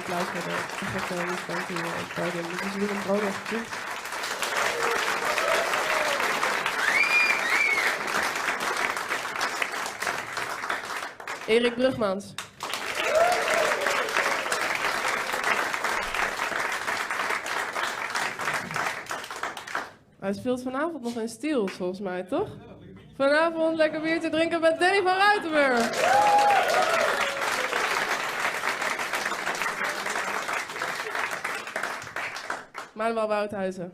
applaus voor de effecten van het podium. Dit is Willem Broder. Erik Brugmans. Hij speelt vanavond nog in Stiels, volgens mij, toch? Vanavond lekker biertje drinken met Danny van Ruitenburg. Manuel Woudhuizen.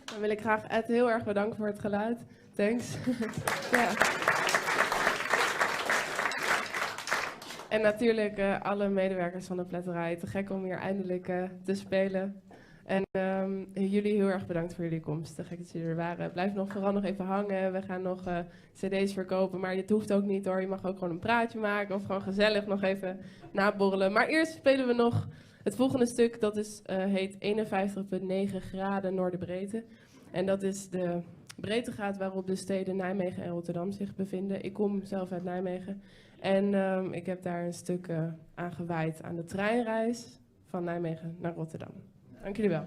Dan wil ik graag Ed heel erg bedanken voor het geluid. Thanks. Ja. En natuurlijk alle medewerkers van de pletterij. Te gek om hier eindelijk te spelen. En jullie heel erg bedankt voor jullie komst. Te gek dat jullie er waren. Blijf vooral nog even hangen. We gaan nog cd's verkopen. Maar dit hoeft ook niet hoor. Je mag ook gewoon een praatje maken. Of gewoon gezellig nog even naborrelen. Maar eerst spelen we nog het volgende stuk. Dat is, heet 51,9 graden Noorderbreedte. En dat is de breedtegraad waarop de steden Nijmegen en Rotterdam zich bevinden. Ik kom zelf uit Nijmegen. En ik heb daar een stuk aan gewijd aan de treinreis van Nijmegen naar Rotterdam. Dank jullie wel.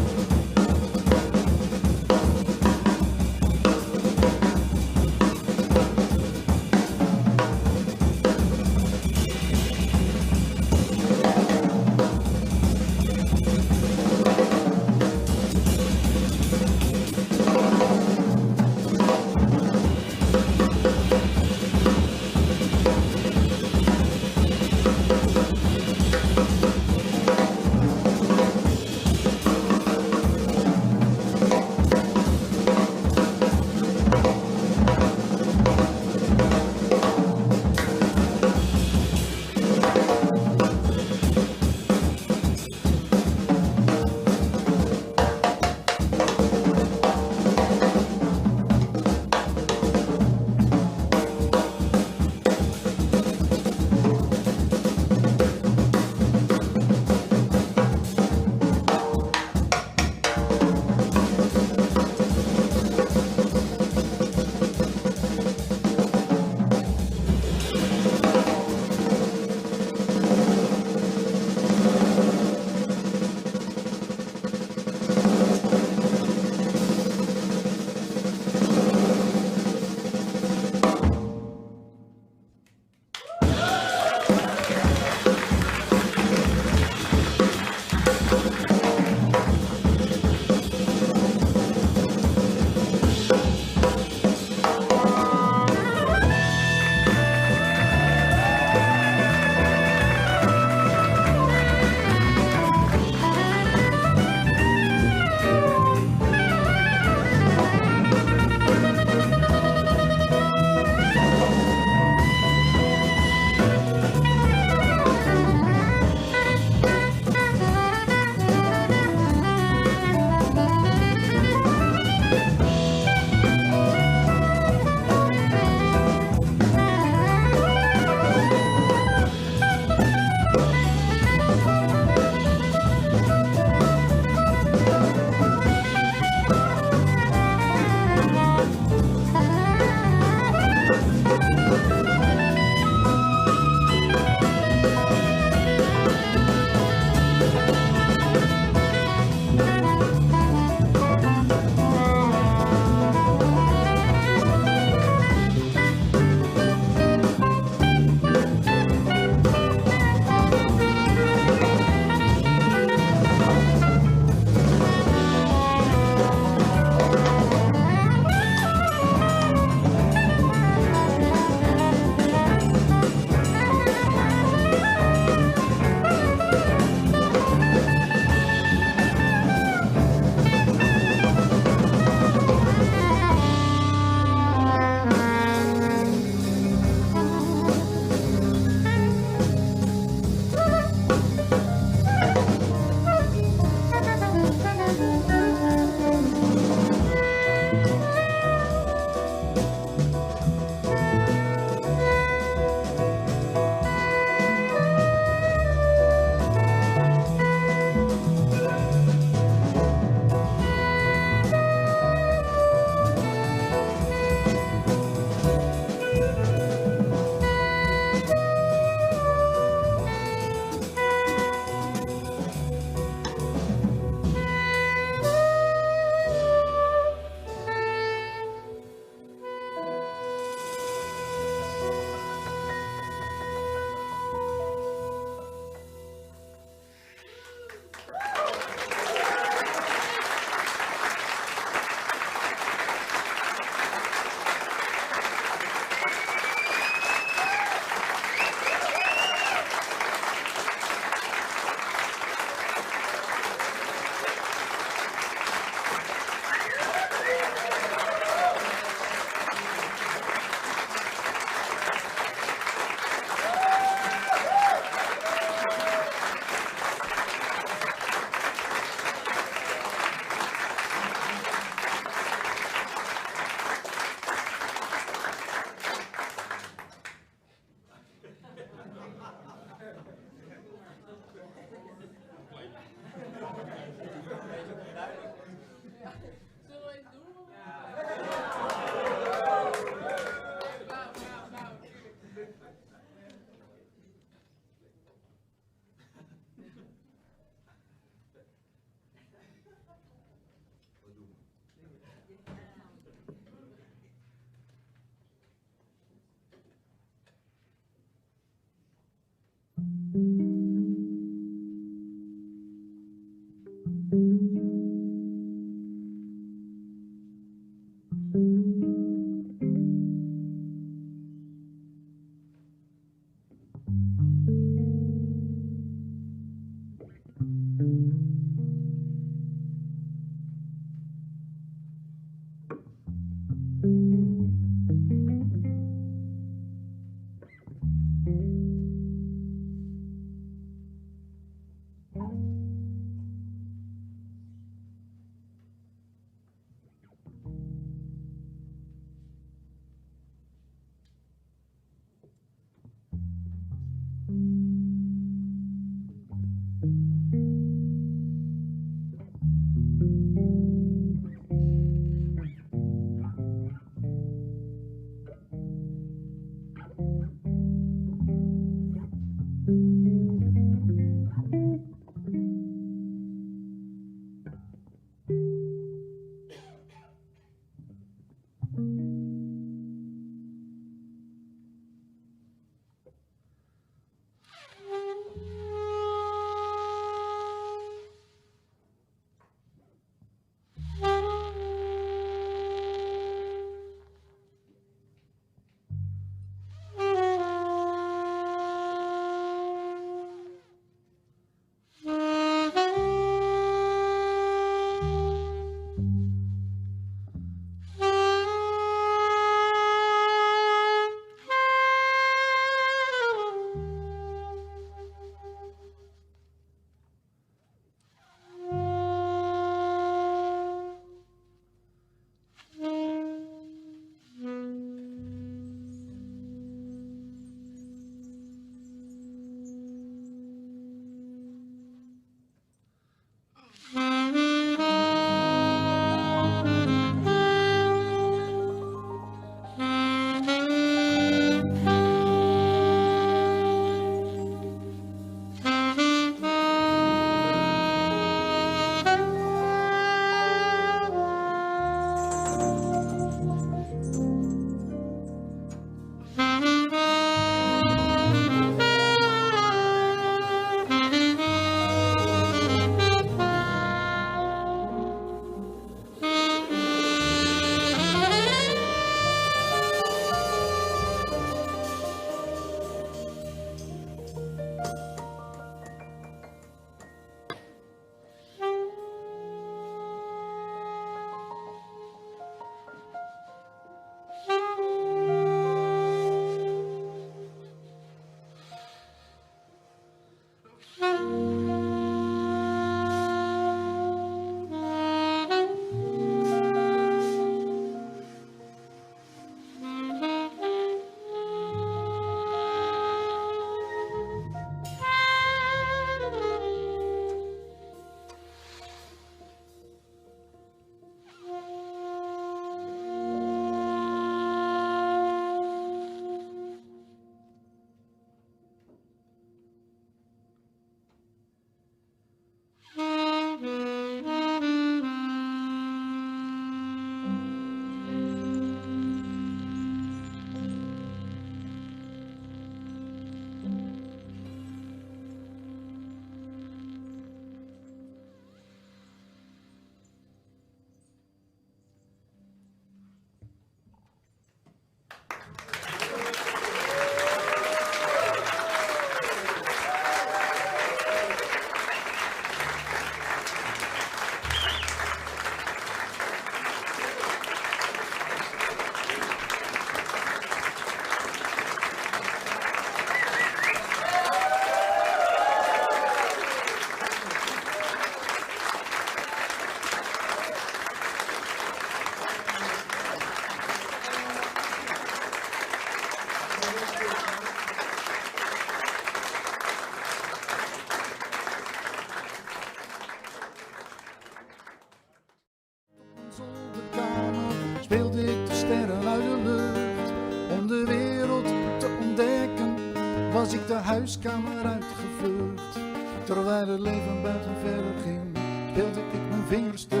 huiskamer uitgevlucht. Terwijl het leven buiten verder ging, speelde ik mijn vingerstuk.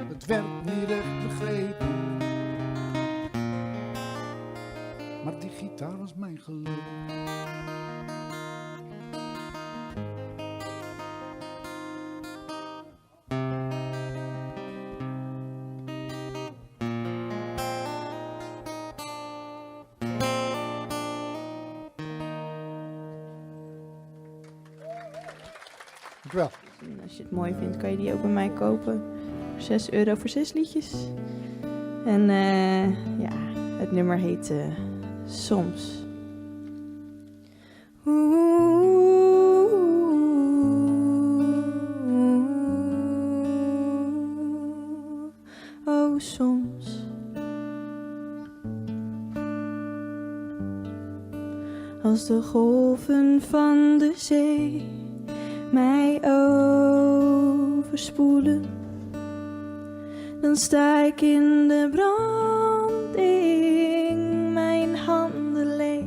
Het werd niet echt begrepen, maar die gitaar was mijn geluk. Dankjewel. En als je het mooi vindt, kan je die ook bij mij kopen. Voor €6 voor 6 liedjes. En ja, het nummer heet Soms. Oh, soms. Als de golven van de zee mij overspoelen, dan sta ik in de branding, mijn handen leeg.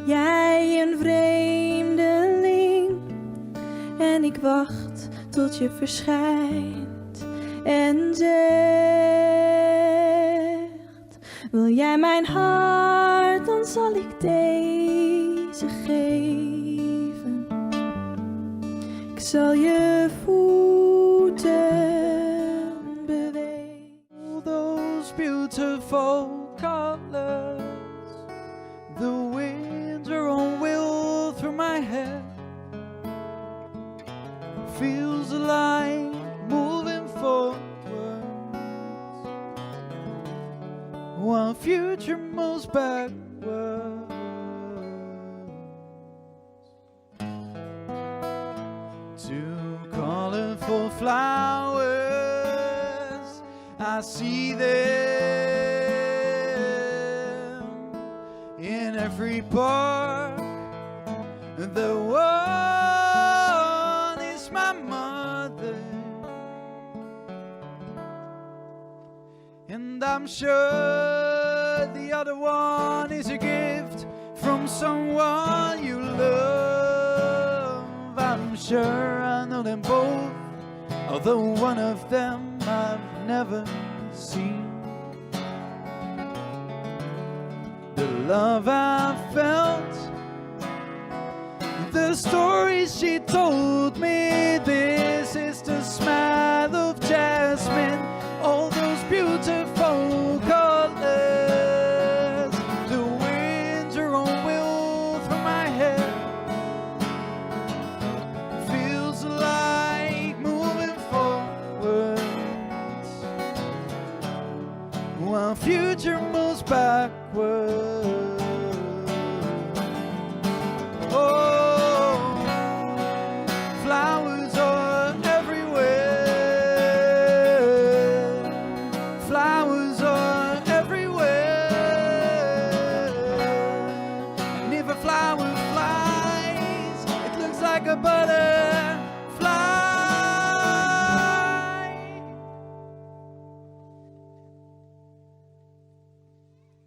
Jij een vreemdeling, en ik wacht tot je verschijnt en zegt: wil jij mijn hart, dan zal ik deze geven. Ik zal je voeten bewegen. All those beautiful colors, the winds are on wheel through my head. Feels like moving forwards, while future moves backwards. Two colorful flowers, I see them in every park. The one is my mother, and I'm sure the other one is a gift from someone you love. I'm sure I know them both, although one of them I've never seen. The love I felt, the stories she told me, this is the smell of jasmine, all those beautiful colors. The winds are on wheel through my head, feels like moving forwards, while future moves backwards. Oh, flowers are everywhere. Flowers are everywhere. And if a flower flies, it looks like a butterfly.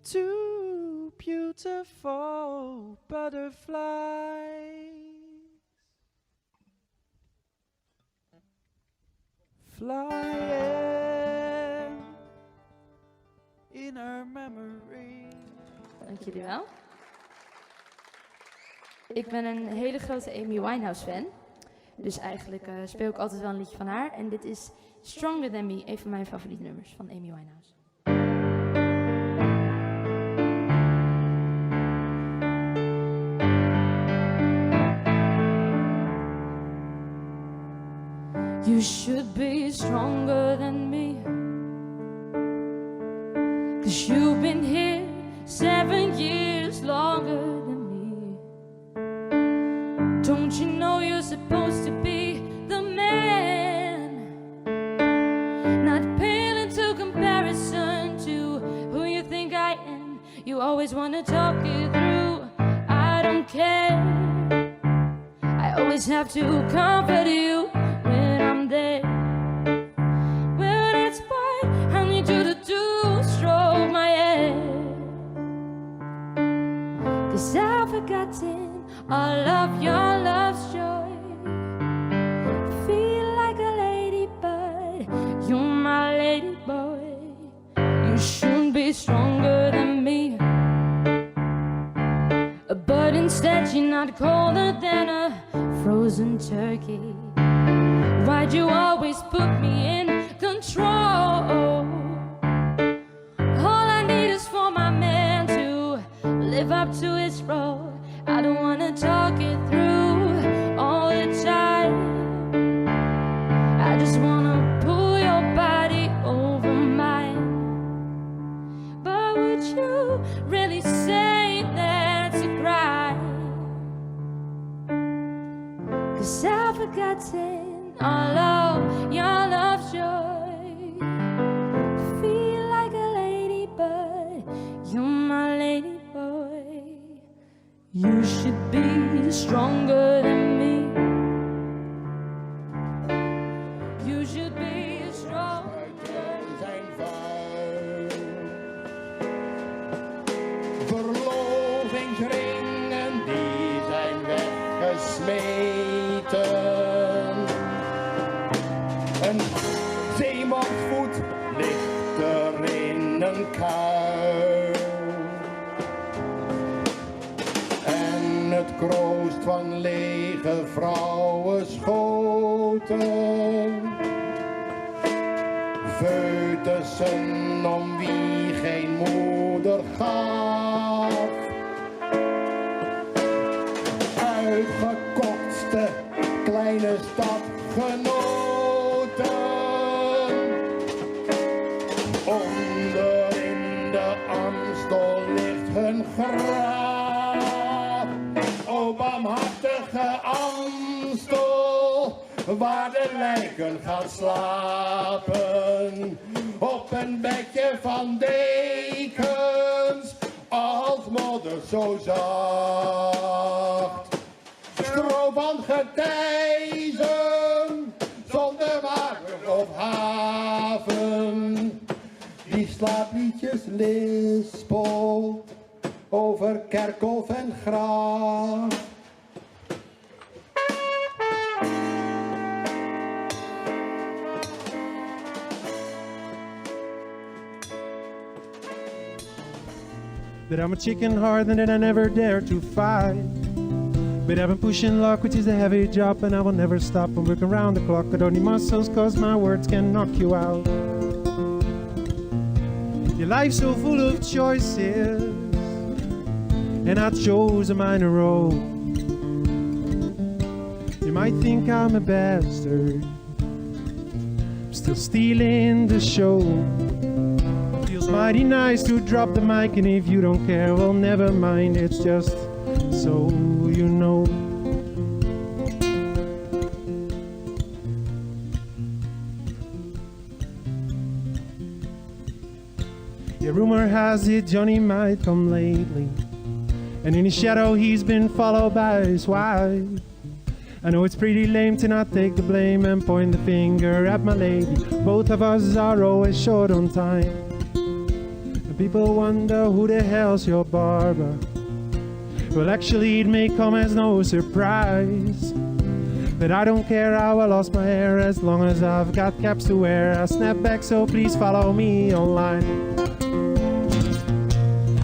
Two beautiful butterflies flying in her memory. Dank jullie wel. Ik ben een hele grote Amy Winehouse fan. Dus eigenlijk speel ik altijd wel een liedje van haar. En dit is Stronger Than Me, een van mijn favoriete nummers van Amy Winehouse. You should be stronger than me, 'cause you've been here 7 years longer than me. Don't you know you're supposed to be the man, not pale into comparison to who you think I am. You always want to talk it through, I don't care. I always have to comfort you when I'm there. Well, that's why I need you to stroke my hair, 'cause all of your love's joy. Feel like a ladybird, you're my lady boy. You should be stronger than me, but instead you're not colder than a frozen turkey. Why'd you always put me in control? All I need is for my man to live up to his role. I don't wanna talk it through all the time. I just wanna pull your body over mine. But would you really say that's a crime? 'Cause I've forgotten all of your love's joy. Feel like a ladybird, you're my lady boy. You should be stronger than me. You should be stronger. Zijn vuil. Verlovingsringen die zijn weggesmeten. Een zeemansvoet ligt er in een kuil. En het kroost van lege vrouwen schoten. Foetussen om wie geen moeder gaf. Uitgekotste kleine stadgenoten. Onder in de Amstel ligt hun graf. O barmhartige Amstel, waar de lijken gaan slapen. Op een bedje van dekens, als modder zo zacht. Stro van getijzen, zonder water of haven. Die slaapliedjes lispelt over kerkhof en graf. That I'm a chicken heart and that I never dare to fight. But I've been pushing luck, which is a heavy job, and I will never stop and work around the clock. I don't need muscles, cause my words can knock you out. Your life's so full of choices, and I chose a minor role. You might think I'm a bastard, I'm still stealing the show. Feels mighty nice to drop the mic, and if you don't care, well, never mind. It's just so you know. Yeah, rumor has it Johnny might come lately, and in his shadow he's been followed by his wife. I know it's pretty lame to not take the blame and point the finger at my lady. Both of us are always short on time. And people wonder who the hell's your barber. Well, actually it may come as no surprise, but I don't care how I lost my hair as long as I've got caps to wear. I snap back, so please follow me online.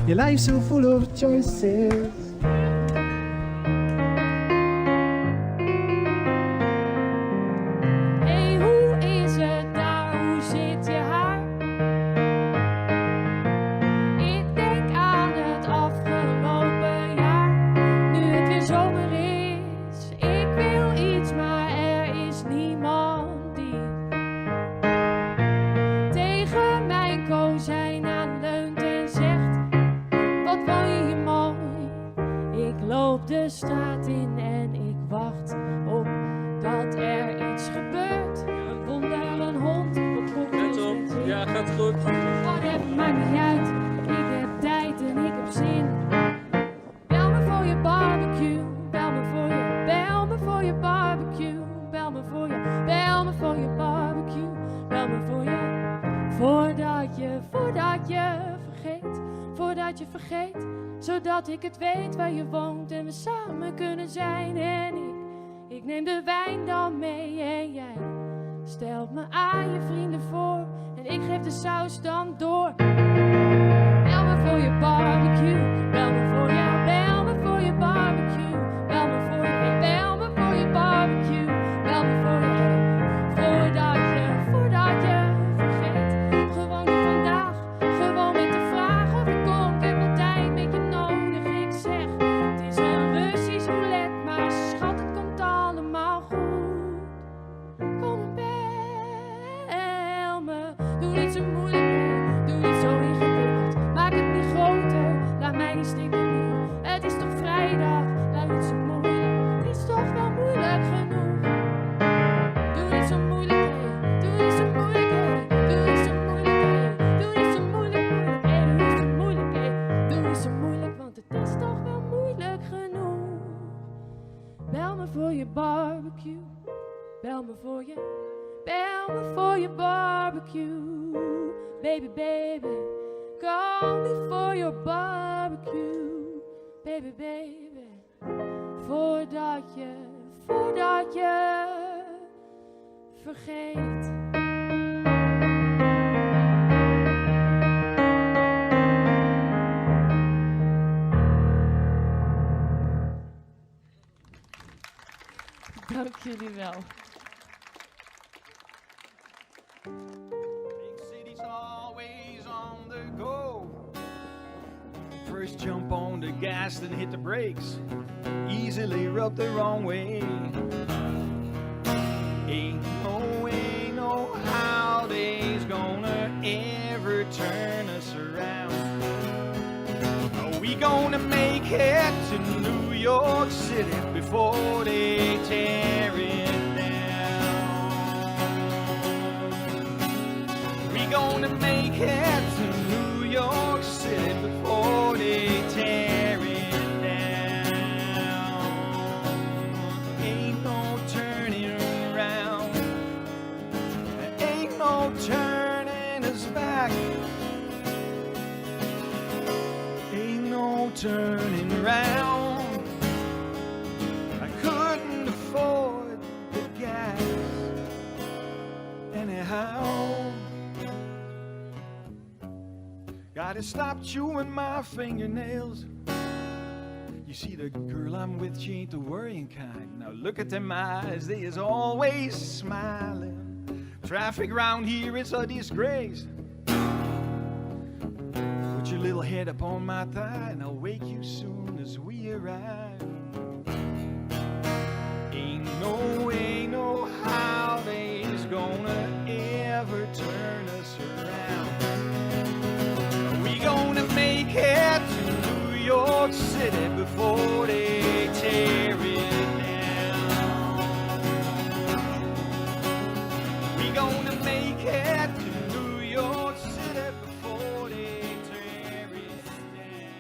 Your life's so full of choices. Hey, hoe is het daar? Hoe zit je haar? Ik denk aan het afgelopen jaar, nu het weer zomer is. Ik wil iets, maar er is niemand die tegen mijn kozijn aanleunt en zegt: wat woon je hier mooi? Ik loop de straat in en ik wacht op dat er iets gebeurt. Een wonder, een hond, een Let op, ja, gaat goed. het maakt niet uit. Ik heb tijd en ik heb zin. Bel me voor je barbecue, bel me voor je, bel me voor je barbecue, bel me voor je, bel me voor je barbecue, bel me voor je, voordat je vergeet, voordat dat je vergeet, zodat ik het weet waar je woont en we samen kunnen zijn. En ik neem de wijn dan mee en jij stelt me aan je vrienden voor en ik geef de saus dan door. Bel me voor je barbecue, bel me voor je, bel me voor je barbecue, bel me voor je, bel me voor je barbecue, bel me voor je, voordat je vergeet. Gewoon nu vandaag, gewoon met de vraag of ik kom, ik heb wel tijd met je nodig. Ik zeg, het is een Russisch roulette, maar schat, het komt allemaal goed. Kom en bel me, doe niet zo moeilijk, nee, doe niet zo ingewikkeld. Maak het niet groter, laat mij niet stikken nu. Het is toch vrijdag, laat niet zo moeilijk, het is toch wel moeilijk genoeg. Doe niet zo moeilijk, nee, doe niet zo moeilijk, nee, doe niet zo moeilijk, nee, doe niet zo moeilijk, moeilijk, nee, doe niet zo moeilijk, nee, doe niet zo moeilijk, want het is toch wel moeilijk genoeg. Bel me voor je barbecue, bel me voor je barbecue, baby, baby, call me for your barbecue, baby, baby, voordat je vergeet. Dank jullie wel. Big city's always on the go. First jump on the gas, then hit the brakes. Easily rubbed the wrong way. Ain't no how day's gonna ever turn us around. Are we gonna make it to New York City before they tear it down? We gonna make it to New York City before they tear it down. Ain't no turning around. Ain't no turning us back. Ain't no turning around. I couldn't afford the gas anyhow. Gotta stop chewing my fingernails. You see, the girl I'm with, she ain't the worrying kind. Now look at them eyes, they is always smiling. Traffic round here is a disgrace. Put your little head up on my thigh and I'll wake you soon as we arrive. Ain't no how they's gonna ever turn us around. We gonna make it to New York City before they tear it down. We gonna make it to New York City before they tear it down.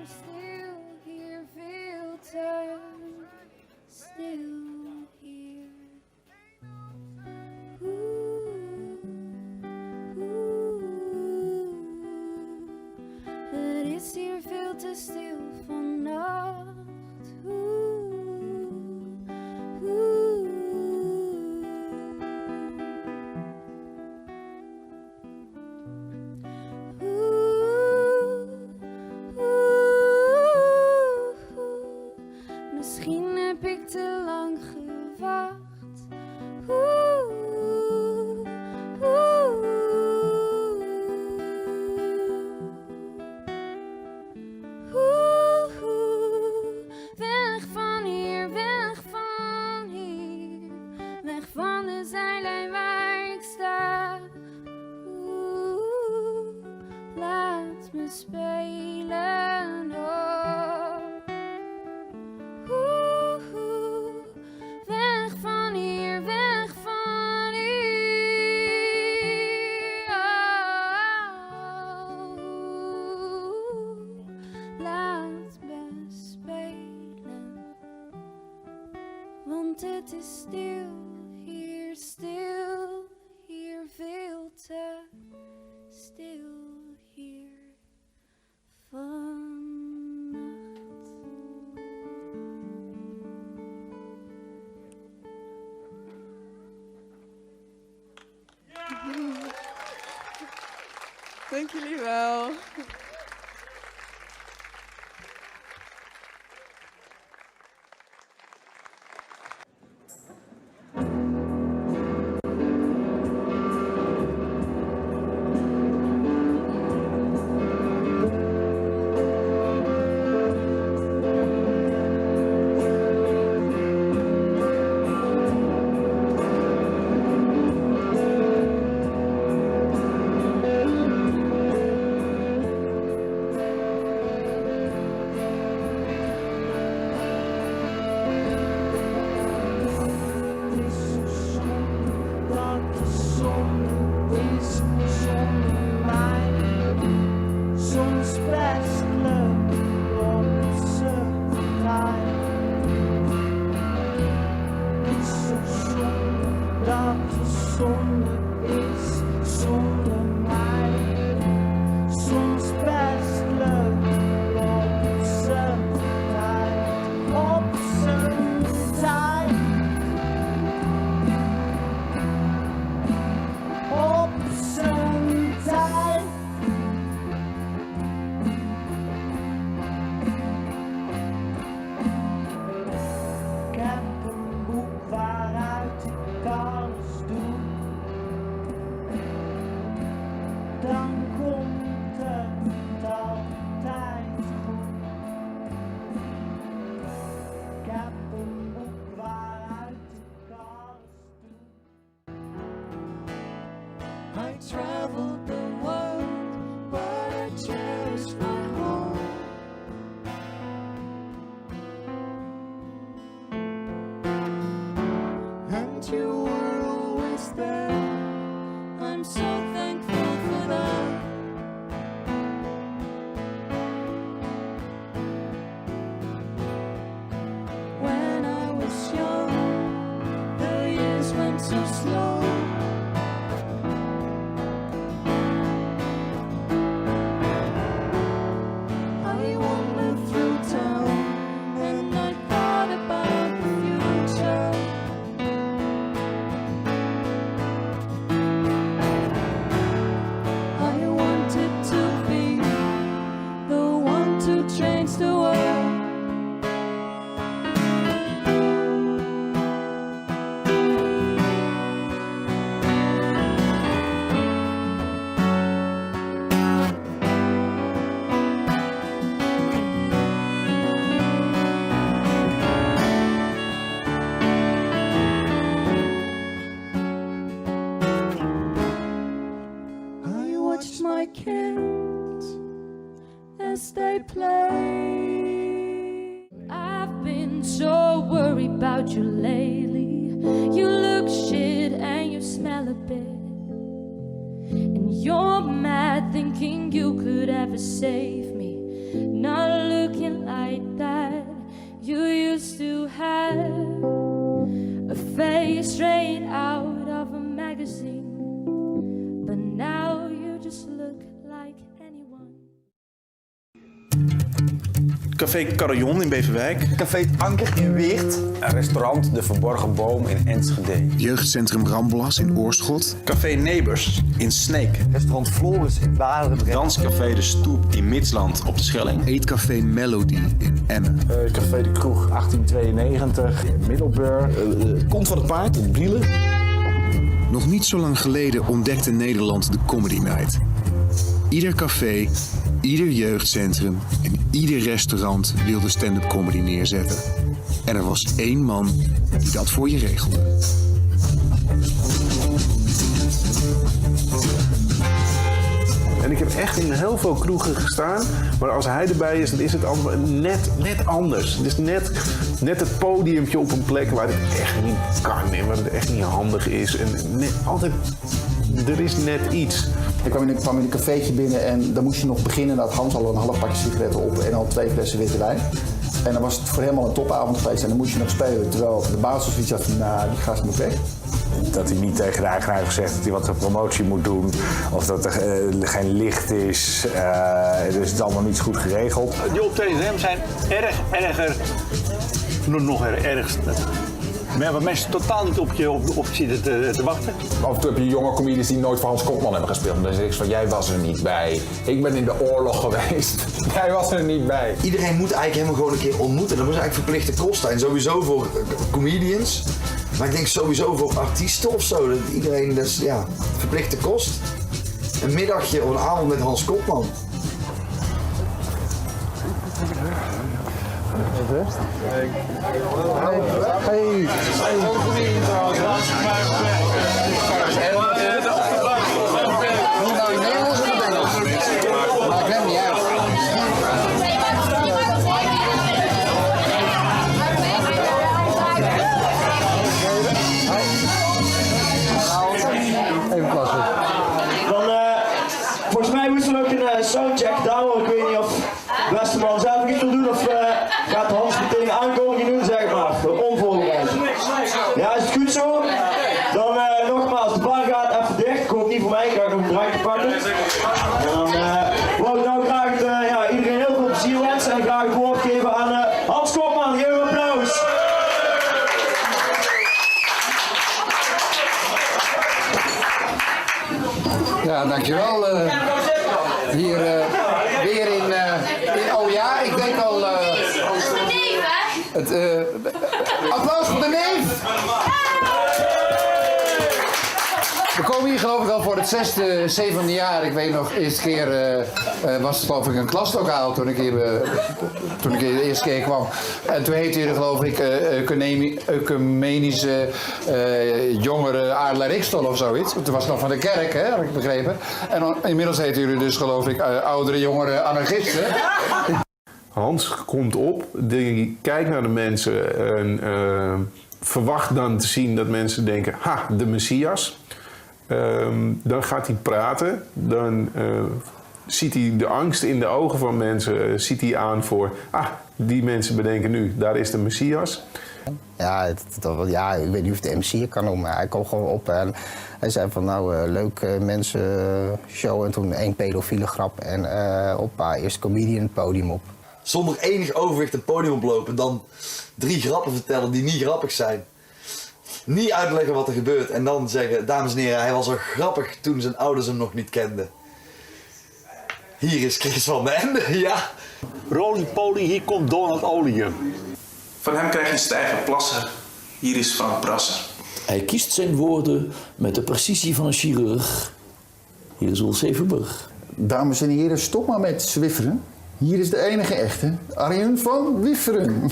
Still here, filter, still here. Het is hier veel te stil vannacht. Misschien heb ik te lang gewacht. Weg van hier, weg van hier. Weg van de zijlijn waar ik sta. Laat me spelen, oh. Weg van hier, weg van hier. Oh. Laat me spelen. Want het is stil hier, veel te stil hier. Dank jullie wel. I traveled the world, but I cherish my home. And you were always there. I'm so thankful for that. When I was young, the years went so slow. Change the world. I watched my kids as they play. I've been so worried about you lately. You look shit and you smell a bit. And you're mad thinking you could ever save me. Not looking like that. You used to have a face straight out of a magazine. But now you just look like anyone. Café Carillon in Beverwijk. Café Anker in Weert. Restaurant De Verborgen Boom in Enschede. Jeugdcentrum Ramblas in Oorschot. Café Neighbors in Sneek. Restaurant Floris in Barendrecht. Danscafé De Stoep in Midsland op de Schelling. Eetcafé Melody in Emmen. Café De Kroeg 1892 in Middelburg. Kont van het Paard in Brielen. Nog niet zo lang geleden ontdekte Nederland de Comedy Night. Ieder café, ieder jeugdcentrum en ieder restaurant wilde stand-up comedy neerzetten. En er was één man die dat voor je regelde. En ik heb echt in heel veel kroegen gestaan, maar als hij erbij is, dan is het allemaal net anders. Het is net het podiumpje op een plek waar het echt niet kan en waar het echt niet handig is. En altijd, er is net iets. Ik kwam in een cafeetje binnen en dan moest je nog beginnen. Dat Hans al een half pakje sigaretten op en al 2 flessen witte wijn. En dan was het voor helemaal een topavond geweest en dan moest je nog spelen. Terwijl de baas of iets had van, nou, die gast moet weg. Dat hij niet tegen de eigenaar heeft gezegd dat hij wat een promotie moet doen. Of dat er geen licht is. Dus het is allemaal niet goed geregeld. Die optredens zijn erger. Nog ergst. Maar waar mensen totaal niet op je zitten te wachten. Af en toe heb je jonge comedians die nooit voor Hans Kopman hebben gespeeld. Dan zeg ik van, jij was er niet bij. Ik ben in de oorlog geweest. Jij was er niet bij. Iedereen moet eigenlijk hem gewoon een keer ontmoeten. Dat moet eigenlijk verplichte kost zijn. Sowieso voor comedians. Maar ik denk sowieso voor artiesten of zo. Dat iedereen, dat is ja, verplichte kost. Een middagje of een avond met Hans Kopman. Volgens mij moesten we ook een soundcheck downloaden. Ik weet niet of de beste man zelf iets wil doen of gaat Hans meteen aankondiging doen, zeg maar. Onvoorbereid. Ja, is het goed zo? Dan nogmaals, de bar gaat even dicht. Ik hoop niet voor mij, ik ga nog een drankje pakken. En dan wou ik nou graag iedereen heel veel plezier wensen en graag het woord geven aan Hans Kopman. Geef een applaus. Ja, dankjewel. Hier weer in ja, ik denk al... applaus voor de neef! We komen hier geloof ik al voor het 6e, 7e jaar. Ik weet nog, de eerste keer was het geloof ik een klaslokaal toen ik hier de eerste keer kwam. En toen heette hier geloof ik Ecumenische Jongeren Adelaar Rikstol of zoiets. Toen was het nog van de kerk, hè, heb ik begrepen. En dan, inmiddels heten jullie dus geloof ik Oudere Jongeren Anarchisten. Hans komt op, die kijkt naar de mensen en verwacht dan te zien dat mensen denken, ha, de Messias. Dan gaat hij praten, dan ziet hij de angst in de ogen van mensen, ziet hij aan voor, die mensen bedenken nu, daar is de Messias. Ja, ik weet niet of de MC kan noemen, maar hij kwam gewoon op en hij zei van nou, leuk mensen show en toen 1 pedofiele grap en eerst comedian het podium op. Zonder enig overwicht het podium oplopen, dan 3 grappen vertellen die niet grappig zijn. Niet uitleggen wat er gebeurt en dan zeggen, dames en heren, hij was al grappig toen zijn ouders hem nog niet kenden. Hier is Chris van den Ende, ja. Roly poly, hier komt Donald Olium. Van hem krijg je stijve plassen. Hier is Frank Brasser. Hij kiest zijn woorden met de precisie van een chirurg. Hier is Ulf Zevenburg. Dames en heren, stop maar met zwifferen. Hier is de enige echte, Arjen van Wifferen.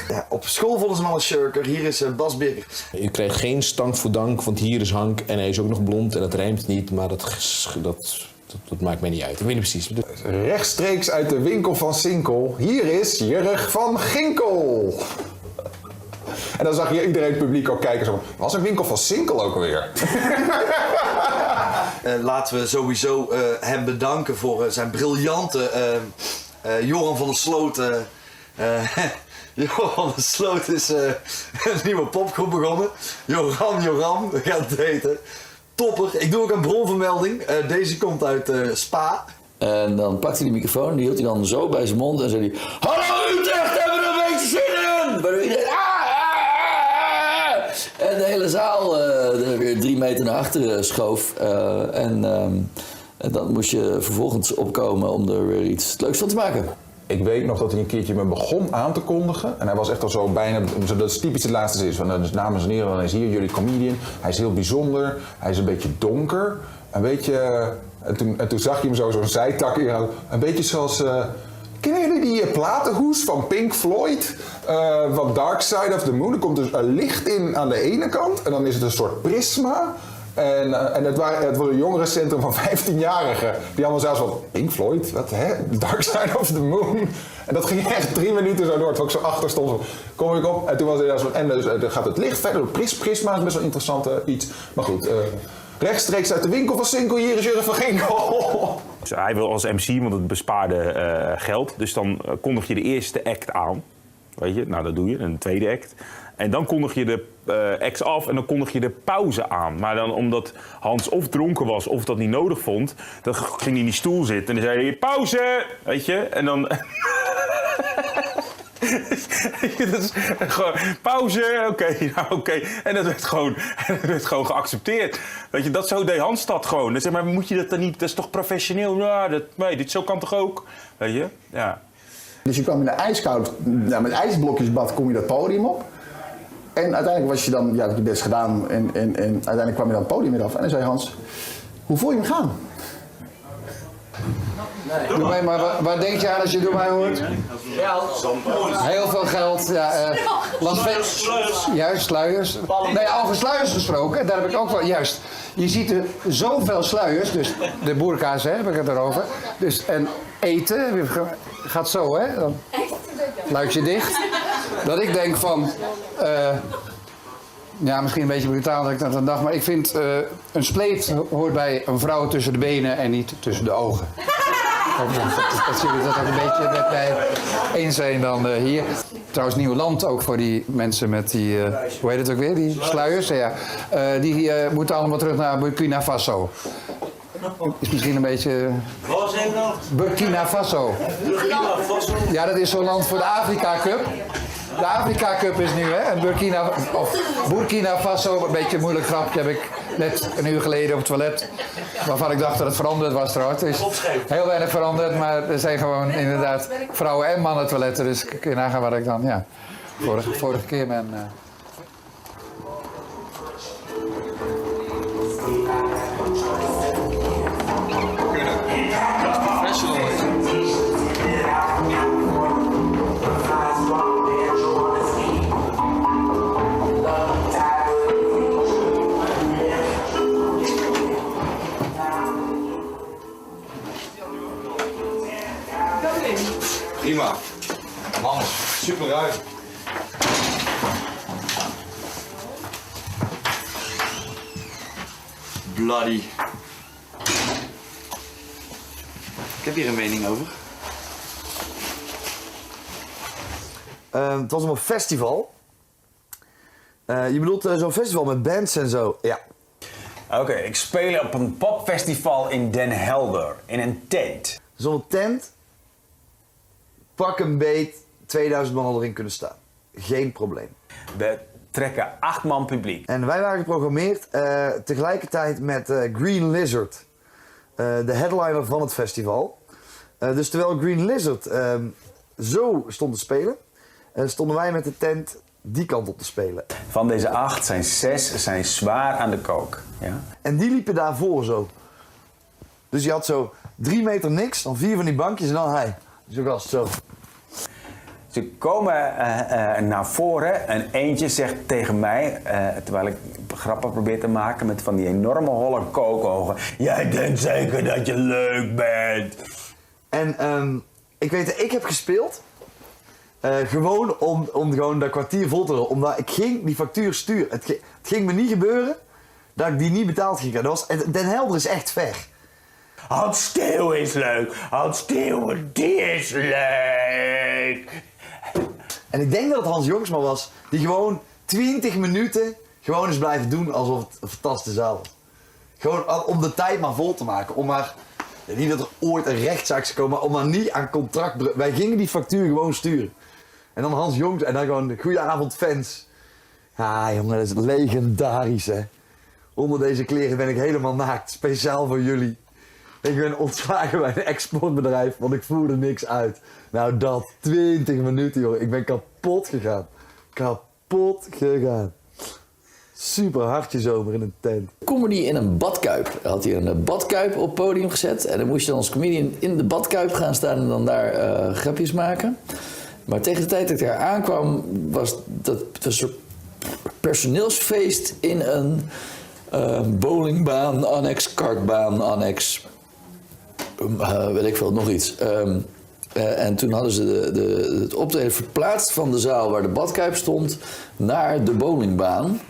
Ja, op school vonden ze hem al een shirker, hier is Bas Birker. Je krijgt geen stank voor dank, want hier is Hank en hij is ook nog blond en dat rijmt niet, maar dat maakt mij niet uit. Ik weet niet precies. Rechtstreeks uit de winkel van Sinkel, hier is Jurg van Ginkel. En dan zag je iedereen het publiek ook kijken zo, was een winkel van Sinkel ook alweer? Laten we sowieso hem bedanken voor zijn briljante Joran van der Sloot. Joran van der Sloot is een nieuwe popgroep begonnen. Joran, we gaan het weten. Topper. Ik doe ook een bronvermelding. Deze komt uit Spa. En dan pakte hij de microfoon, die hield hij dan zo bij zijn mond en zei hij: hallo Utrecht, hebben we er een beetje zin in? Waardoor iedereen en de hele zaal weer 3 meter naar achteren schoof. En dan moest je vervolgens opkomen om er weer iets leuks van te maken. Ik weet nog dat hij een keertje me begon aan te kondigen. En hij was echt al zo bijna, dat is typisch het laatste zin. Van, dus, dames en heren, dan is hier jullie comedian. Hij is heel bijzonder, hij is een beetje donker. Een beetje, en toen zag je hem zo'n zijtak in. Een beetje zoals, kennen jullie die platenhoes van Pink Floyd? Van Dark Side of the Moon. Er komt dus een licht in aan de ene kant en dan is het een soort prisma. En het was een jongerencentrum van 15-jarigen. Die allemaal zelfs van, Pink Floyd, wat hè? Dark Side of the Moon. En dat ging echt 3 minuten zo door. Terwijl ik zo achter stond, zo, kom ik op. En toen was er zo, en dus, dan gaat het licht verder. Prisma is best wel interessant iets. Maar goed, rechtstreeks uit de winkel van Sinkel, hier is Jurgen van Ginkel. Dus hij wil als MC, want het bespaarde geld. Dus dan kondig je de eerste act aan. Weet je, nou dat doe je, een tweede act. En dan kondig je de acts af en dan kondig je de pauze aan. Maar dan omdat Hans of dronken was of dat niet nodig vond, dan ging hij in die stoel zitten en dan zei hij pauze, weet je. En dan Dat is gewoon pauze, oké. En dat werd gewoon geaccepteerd. Weet je, zo deed Hans dat gewoon. Dan zeg maar, moet je dat dan niet, dat is toch professioneel? Ja, zo kan toch ook? Weet je, ja. Dus je kwam in een ijskoud, met ijsblokjesbad kom je dat podium op. En uiteindelijk was je dan, had je best gedaan en uiteindelijk kwam je dan het podium weer af. En dan zei Hans, hoe voel je hem gaan? Nee. Doe mij maar, waar denk je aan als je door mij hoort? Heel veel geld. Ja, Las Vegas. Juist, sluiers. Nee, over sluiers gesproken, daar heb ik ook wel. Juist. Je ziet er zoveel sluiers, dus de boerka's, heb ik het erover. Dus, en eten, gaat zo, hè? Dan luidje dicht. Dat ik denk van. Misschien een beetje brutaal dat ik dat dan dacht, maar ik vind een spleet hoort bij een vrouw tussen de benen en niet tussen de ogen. Dat zie je dat ook een beetje met mij eens zijn dan hier. Trouwens, nieuw land ook voor die mensen met die, hoe heet het ook weer, die sluiers? Ja. Die moeten allemaal terug naar Burkina Faso. Is misschien een beetje... Wat zijn we nou? Burkina Faso. Burkina Faso? Ja, dat is zo'n land voor de Afrika Cup. De Afrika Cup is nu, hè? En Burkina Faso, een beetje een moeilijk grapje, heb ik net een uur geleden op het toilet. Waarvan ik dacht dat het veranderd was trouwens. Het is heel weinig veranderd, maar er zijn gewoon inderdaad vrouwen- en mannen toiletten. Dus kun je nagaan waar ik dan, vorige keer ben. Prima. Man, super ruim. Bloody. Ik heb hier een mening over. Het was op een festival. Je bedoelt zo'n festival met bands en zo? Ja. Oké, ik speel op een popfestival in Den Helder, in een tent. Zo'n tent, pak een beet, 2000 man erin kunnen staan. Geen probleem. We trekken 8 man publiek. En wij waren geprogrammeerd tegelijkertijd met Green Lizard, de headliner van het festival. Dus terwijl Green Lizard zo stond te spelen, stonden wij met de tent die kant op te spelen. Van deze 8 zijn 6 zwaar aan de kook. Ja? En die liepen daarvoor zo. Dus je had zo 3 meter niks, dan 4 van die bankjes en dan hij. Zo gast, zo. Ze komen naar voren en eentje zegt tegen mij, terwijl ik grappen probeer te maken met van die enorme holle kookogen. Jij denkt zeker dat je leuk bent. En ik weet dat ik heb gespeeld. Gewoon om gewoon dat kwartier vol te houden. Omdat ik ging die factuur sturen. Het ging me niet gebeuren dat ik die niet betaald ging krijgen. Den Helder is echt ver. Hans Steeuw is leuk. Hans Steeuw, die is leuk. En ik denk dat het Hans Jongsma was. Die gewoon 20 minuten gewoon is blijven doen alsof het een fantastische zaal was. Gewoon om de tijd maar vol te maken. Om maar, niet dat er ooit een rechtszaak zou komen, maar om maar niet aan contract... Wij gingen die factuur gewoon sturen. En dan Hans Jongs en dan gewoon goedenavond fans. Ja jongen, dat is legendarisch hè. Onder deze kleren ben ik helemaal naakt, speciaal voor jullie. Ik ben ontslagen bij een exportbedrijf, want ik voerde niks uit. Nou dat, 20 minuten joh, ik ben kapot gegaan. Kapot gegaan. Super hartje zomer in een tent. Comedy in een badkuip. Hij had hier een badkuip op het podium gezet. En dan moest je dan als comedian in de badkuip gaan staan en dan daar grapjes maken. Maar tegen de tijd dat ik daar aankwam, was dat een soort personeelsfeest in een bowlingbaan, annex, kartbaan, annex, weet ik veel, nog iets. En toen hadden ze het optreden verplaatst van de zaal waar de badkuip stond naar de bowlingbaan.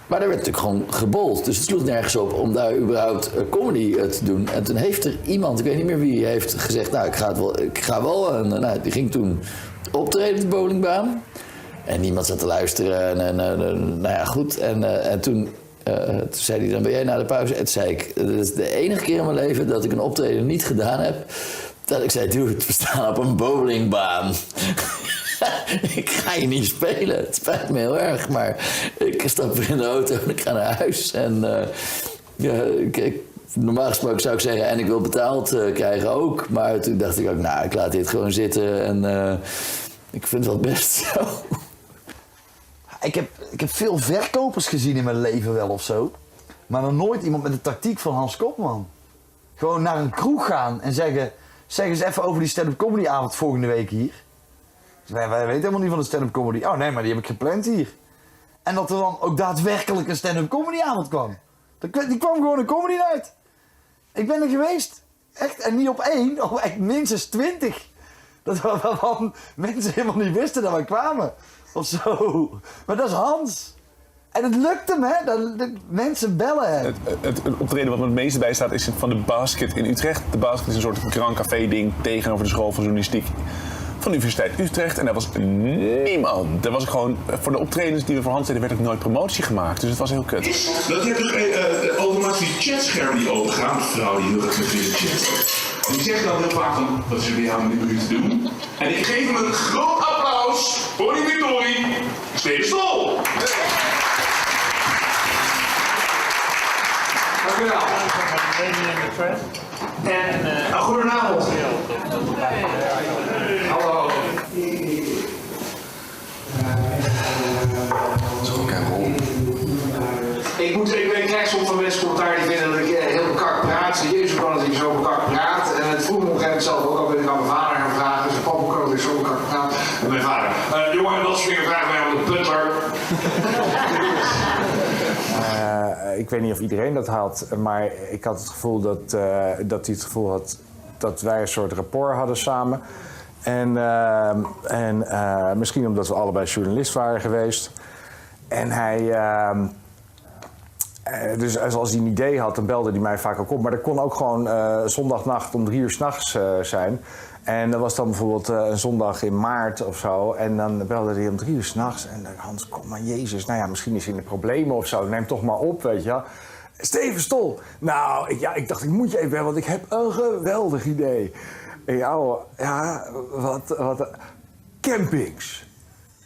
Maar daar werd natuurlijk gewoon gebold. Dus het sloeg nergens op om daar überhaupt comedy te doen. En toen heeft er iemand, ik weet niet meer wie, heeft gezegd, nou ik ga wel. En nou, die ging toen optreden op de bowlingbaan. En niemand zat te luisteren. En nou ja, goed. En toen zei hij, dan ben jij na de pauze. En toen zei ik, dat is de enige keer in mijn leven dat ik een optreden niet gedaan heb. Dat ik zei, dude, we staan op een bowlingbaan. ik ga je niet spelen. Het spijt me heel erg, maar ik stap weer in de auto en ik ga naar huis. En normaal gesproken zou ik zeggen, en ik wil betaald krijgen ook. Maar toen dacht ik ook, nou, ik laat dit gewoon zitten en ik vind het wel best zo. Ik heb veel verkopers gezien in mijn leven wel of zo. Maar nog nooit iemand met de tactiek van Hans Kopman. Gewoon naar een kroeg gaan en zeggen... Zeg eens even over die stand-up comedy avond volgende week hier. Wij weten helemaal niet van de stand-up comedy. Oh nee, maar die heb ik gepland hier. En dat er dan ook daadwerkelijk een stand-up comedy avond kwam. Die kwam gewoon een comedy uit. Ik ben er geweest. Echt, en niet op 1, echt minstens 20. Dat mensen helemaal niet wisten dat wij kwamen. Of zo. Maar dat is Hans. En het lukt hem, hè? De mensen bellen hem. Het optreden wat me het meeste bijstaat is het van de Basket in Utrecht. De Basket is een soort Grand Café ding tegenover de school van journalistiek van de Universiteit Utrecht. En daar was niemand. Daar was gewoon, voor de optredens die we voor Hans deden, werd ook nooit promotie gemaakt. Dus het was heel kut. Dat je hebt automatisch die chatscherm die opengaan. De vrouw die heel erg met de chat. Die zegt dan heel vaak van, wat is er weer aan nu te doen? En ik geef hem een groot applaus voor die victorie. Steven Stol! Dank u wel. En goedenavond. Hallo. Ik krijg soms van mensen commentaar die vinden dat ik heel bekakt praat. Serieus, hoe kan dat ik zo bekakt praat? En het vroeg me op een gegeven moment zelf ook al, ben ik aan mijn vader gaan vragen. Dus papa, hoe kan dat ik zo bekakt praat? En mijn vader, jongen, dat soort dingen vragen mij aan de butler. Ik weet niet of iedereen dat had, maar ik had het gevoel dat hij het gevoel had dat wij een soort rapport hadden samen. En misschien omdat we allebei journalist waren geweest. En hij... dus als hij een idee had, dan belde hij mij vaak ook op. Maar dat kon ook gewoon zondagnacht om 3 uur 's nachts zijn. En dat was dan bijvoorbeeld een zondag in maart of zo. En dan belde hij om 3 uur 's nachts. En dan Hans, kom maar, Jezus. Nou ja, misschien is hij in de problemen of zo. Neem toch maar op, weet je wel. Steven Stol. Nou, ik dacht, ik moet je even bellen, want ik heb een geweldig idee. Ja, wat campings.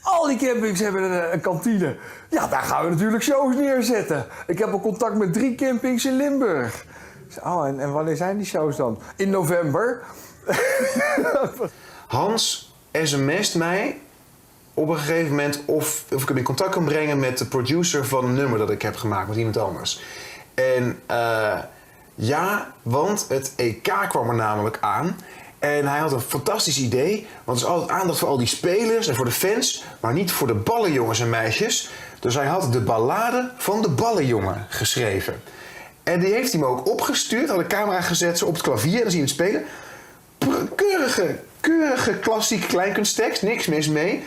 Al die campings hebben een kantine. Ja, daar gaan we natuurlijk shows neerzetten. Ik heb al contact met 3 campings in Limburg. En wanneer zijn die shows dan? In november. Hans sms't mij op een gegeven moment of ik hem in contact kan brengen met de producer van een nummer dat ik heb gemaakt met iemand anders. En want het EK kwam er namelijk aan. En hij had een fantastisch idee, want er is altijd aandacht voor al die spelers en voor de fans, maar niet voor de ballenjongens en meisjes. Dus hij had de ballade van de ballenjongen geschreven. En die heeft hij me ook opgestuurd, had de camera gezet zo op het klavier en dan zie je hem spelen. Keurige klassieke kleinkunsttekst, niks mis mee.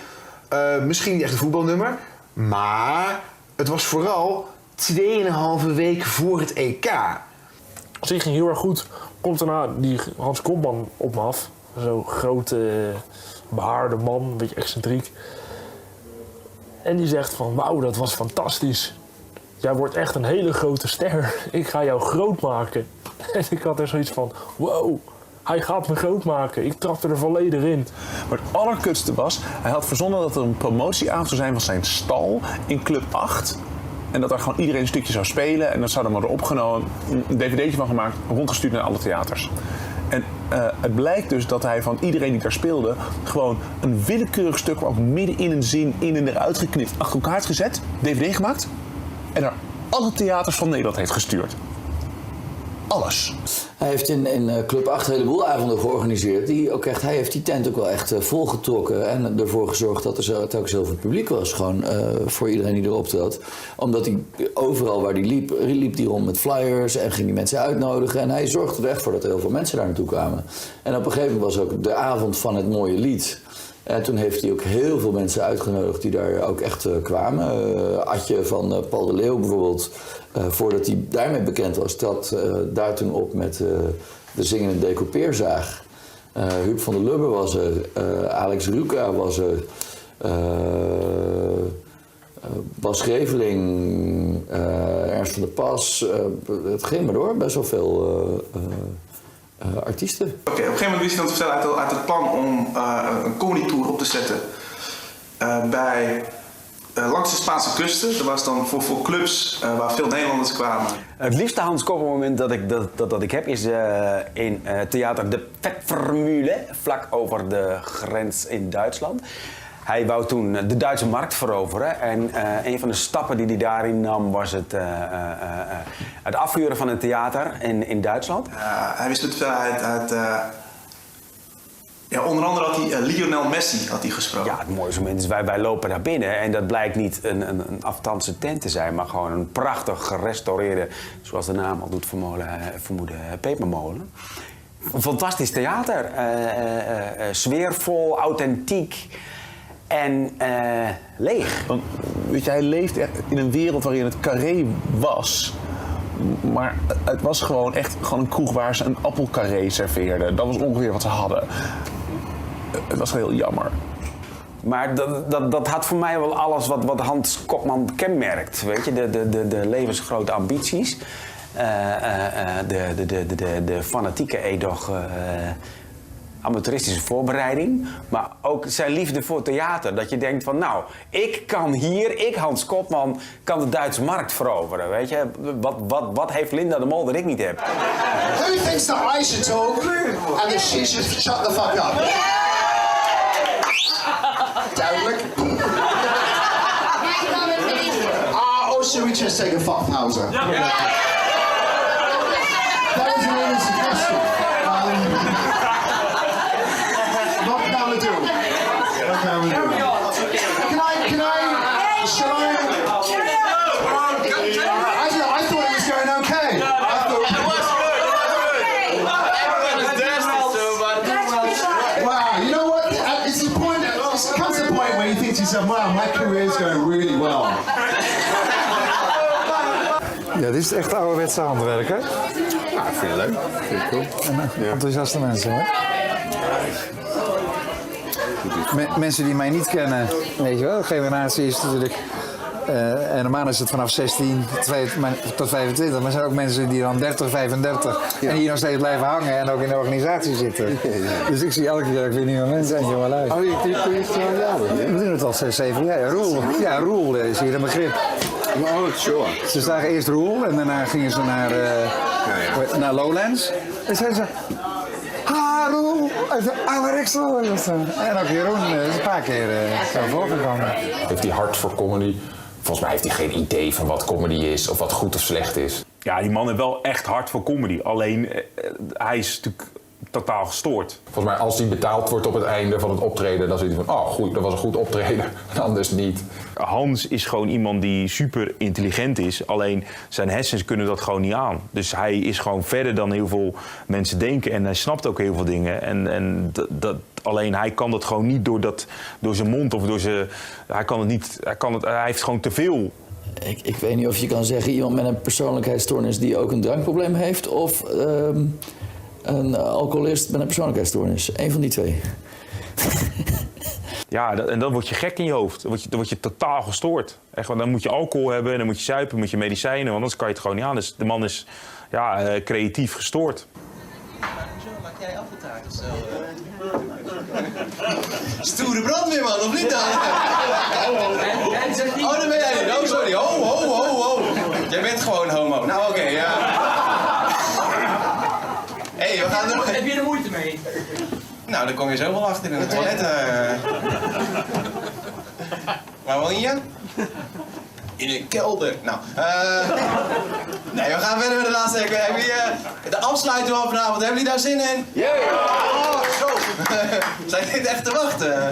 Misschien niet echt een voetbalnummer, maar het was vooral 2,5 weken voor het EK. Dus die ging heel erg goed. Komt daarna die Hans Kopman op me af. Zo'n grote, behaarde man, een beetje excentriek. En die zegt van, wauw, dat was fantastisch. Jij wordt echt een hele grote ster. Ik ga jou groot maken. En ik had er zoiets van, wow, hij gaat me groot maken. Ik trapte er volledig in. Maar het allerkutste was, hij had verzonnen dat er een promotieavond zou zijn van zijn stal in Club 8. En dat daar gewoon iedereen een stukje zou spelen. En dat zou dan worden opgenomen, een dvd'tje van gemaakt, rondgestuurd naar alle theaters. En het blijkt dus dat hij van iedereen die daar speelde gewoon een willekeurig stuk, maar ook midden in een zin in en eruit geknipt, achter elkaar heeft gezet, dvd gemaakt en naar alle theaters van Nederland heeft gestuurd. Alles. Hij heeft in Club 8 een heleboel avonden georganiseerd. Hij heeft die tent ook wel echt volgetrokken en ervoor gezorgd dat er telkens heel veel publiek was. Gewoon voor iedereen die erop trad. Omdat hij overal waar hij liep hij rond met flyers en ging die mensen uitnodigen. En hij zorgde er echt voor dat er heel veel mensen daar naartoe kwamen. En op een gegeven moment was ook de avond van het mooie lied. En toen heeft hij ook heel veel mensen uitgenodigd die daar ook echt kwamen. Atje van Paul de Leeuw bijvoorbeeld, voordat hij daarmee bekend was, trad daar toen op met de zingende decoupeerzaag. Huub van der Lubbe was er, Alex Ruka was er, Bas Greveling, Ernst van der Pas. Het ging maar door, best wel veel artiesten. Oké, op een gegeven moment wist hij dan te vertellen uit het plan om een comedy tour op te zetten langs de Spaanse kusten. Dat was dan voor clubs waar veel Nederlanders kwamen. Het liefste Hans Koppel moment dat ik heb is in theater De Vetformule, vlak over de grens in Duitsland. Hij wou toen de Duitse markt veroveren en een van de stappen die hij daarin nam was het afhuren van een theater in Duitsland. Hij wist het onder andere had hij Lionel Messi gesproken. Ja, het mooiste moment is wij lopen naar binnen en dat blijkt niet een afstandse tent te zijn, maar gewoon een prachtig gerestaureerde, zoals de naam al doet vermoeden, pepermolen. Een fantastisch theater, sfeervol, authentiek en leeg. Want, weet je, hij leeft echt in een wereld waarin het carré was. Maar het was gewoon echt een kroeg waar ze een appelcarré serveerden. Dat was ongeveer wat ze hadden. Het was heel jammer. Maar dat had voor mij wel alles wat Hans Kopman kenmerkt. Weet je, de levensgrote ambities. De fanatieke edoch amateuristische voorbereiding. Maar ook zijn liefde voor theater. Dat je denkt van nou, ik Hans Kopman, kan de Duitse markt veroveren. Weet je, wat heeft Linda de Mol dat ik niet heb? Who thinks that I should talk and that she should shut the fuck up? Duidelijk. Or should we just take a fuck pause? That was a really suggestion. What gaan we doen? I thought it was going okay. Wow, you know what? It comes to the point where you think to yourself, wow, my career is going really well. Ja, dit is echt ouderwetse handwerk, hè? Ja, ik vind het leuk. Vind ik cool. En enthousiaste mensen, hoor. Mensen die mij niet kennen, weet je wel, de generatie is natuurlijk... en normaal is het vanaf 16 tot 25, maar er zijn ook mensen die dan 30, 35 en hier nog steeds blijven hangen en ook in de organisatie zitten. Dus ik zie elke keer ook weer nieuwe mensen en jonge lui. Oh, je kun je het zo jaren? We doen het al 6, 7 jaar. Roel is hier een begrip. Oh, sure. Ze zagen eerst Roel en daarna gingen ze naar Lowlands. En zeiden ze... Roel, uit de Alarexel. En ook Jeroen is een paar keer zo voorgekomen. Heeft hij hart voor comedy? Volgens mij heeft hij geen idee van wat comedy is of wat goed of slecht is. Ja, die man heeft wel echt hard voor comedy. Alleen, hij is natuurlijk totaal gestoord. Volgens mij, als hij betaald wordt op het einde van het optreden, dan zit hij van, oh goed, dat was een goed optreden. Anders niet. Hans is gewoon iemand die super intelligent is. Alleen zijn hersens kunnen dat gewoon niet aan. Dus hij is gewoon verder dan heel veel mensen denken. En hij snapt ook heel veel dingen. En alleen hij kan dat gewoon niet door zijn mond of door zijn... Hij kan het niet. Hij heeft gewoon te veel. Ik weet niet of je kan zeggen iemand met een persoonlijkheidsstoornis die ook een drankprobleem heeft. Of een alcoholist met een persoonlijkheidsstoornis. Eén van die twee. Ja, en dan word je gek in je hoofd. Dan word je totaal gestoord. Echt, want dan moet je alcohol hebben, en dan moet je zuipen, moet je medicijnen, want anders kan je het gewoon niet aan. Dus de man is creatief gestoord. Maak jij appeltaart of zo? Stoere brandweerman, of niet dan? Oh, dat ben jij niet. Oh, sorry. Ho. Jij bent gewoon homo. Nou, oké, ja. Hé, we gaan er... Heb je er moeite mee? Nou, daar kom je zo wel achter in het toilet. Waar woon je? In een kelder. Nou, nee, we gaan verder met de laatste. Heb je de afsluiting van vanavond? Hebben jullie daar zin in? Ja! Oh, zo! Zijn jullie echt te wachten?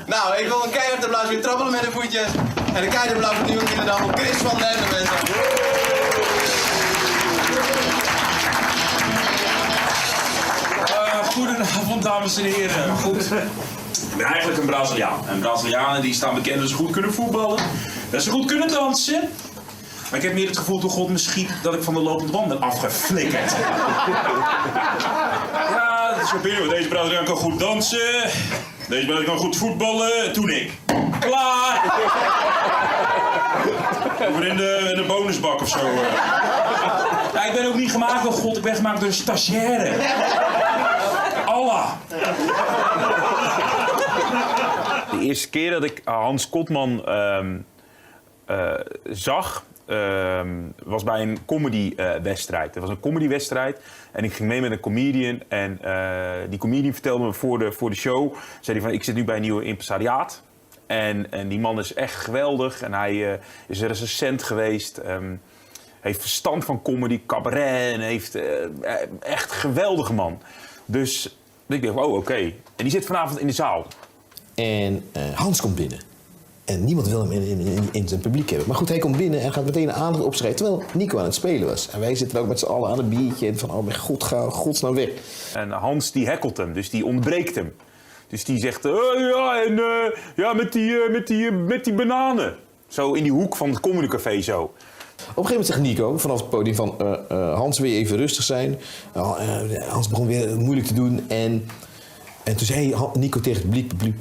Nou, ik wil een keihard applaus weer trappelen met de voetjes. En een keihard applaus voor nieuwe kinderen dan voor Chris van den Ende, mensen. Goedenavond, dames en heren. Goed. Ik ben eigenlijk een Braziliaan. En Brazilianen die staan bekend dat ze goed kunnen voetballen, dat ze goed kunnen dansen. Maar ik heb meer het gevoel toen God me schiet dat ik van de lopende band ben afgeflikkerd. Ja, dat is opnieuw. Deze Braziliaan kan goed dansen. Deze Braziliaan kan goed voetballen. Toen ik. Klaar! Over in de bonusbak of zo. Ja, ik ben ook niet gemaakt door God, ik ben gemaakt door een stagiaire. Allah. De eerste keer dat ik Hans Kotman zag, was bij een comedy-wedstrijd. Het was een comedy-wedstrijd en ik ging mee met een comedian. En die comedian vertelde me voor de show, zei hij van, ik zit nu bij een nieuwe impresariaat. En die man is echt geweldig en hij is een recensent geweest. Heeft verstand van comedy, cabaret en heeft echt een geweldige man. Dus ik dacht, oh oké. En die zit vanavond in de zaal. En Hans komt binnen. En niemand wil hem in zijn publiek hebben. Maar goed, hij komt binnen en gaat meteen een aandacht opschrijven. Terwijl Nico aan het spelen was. En wij zitten ook met z'n allen aan een biertje. En van, oh mijn god, ga godsnaam weg. En Hans die hekkelt hem, dus die ontbreekt hem. Dus die zegt, met die bananen. Zo in die hoek van het comedycafé zo. Op een gegeven moment zegt Nico vanaf het podium van... Hans, wil je even rustig zijn? Hans begon weer moeilijk te doen. En toen zei Nico tegen het publiek... Het publiek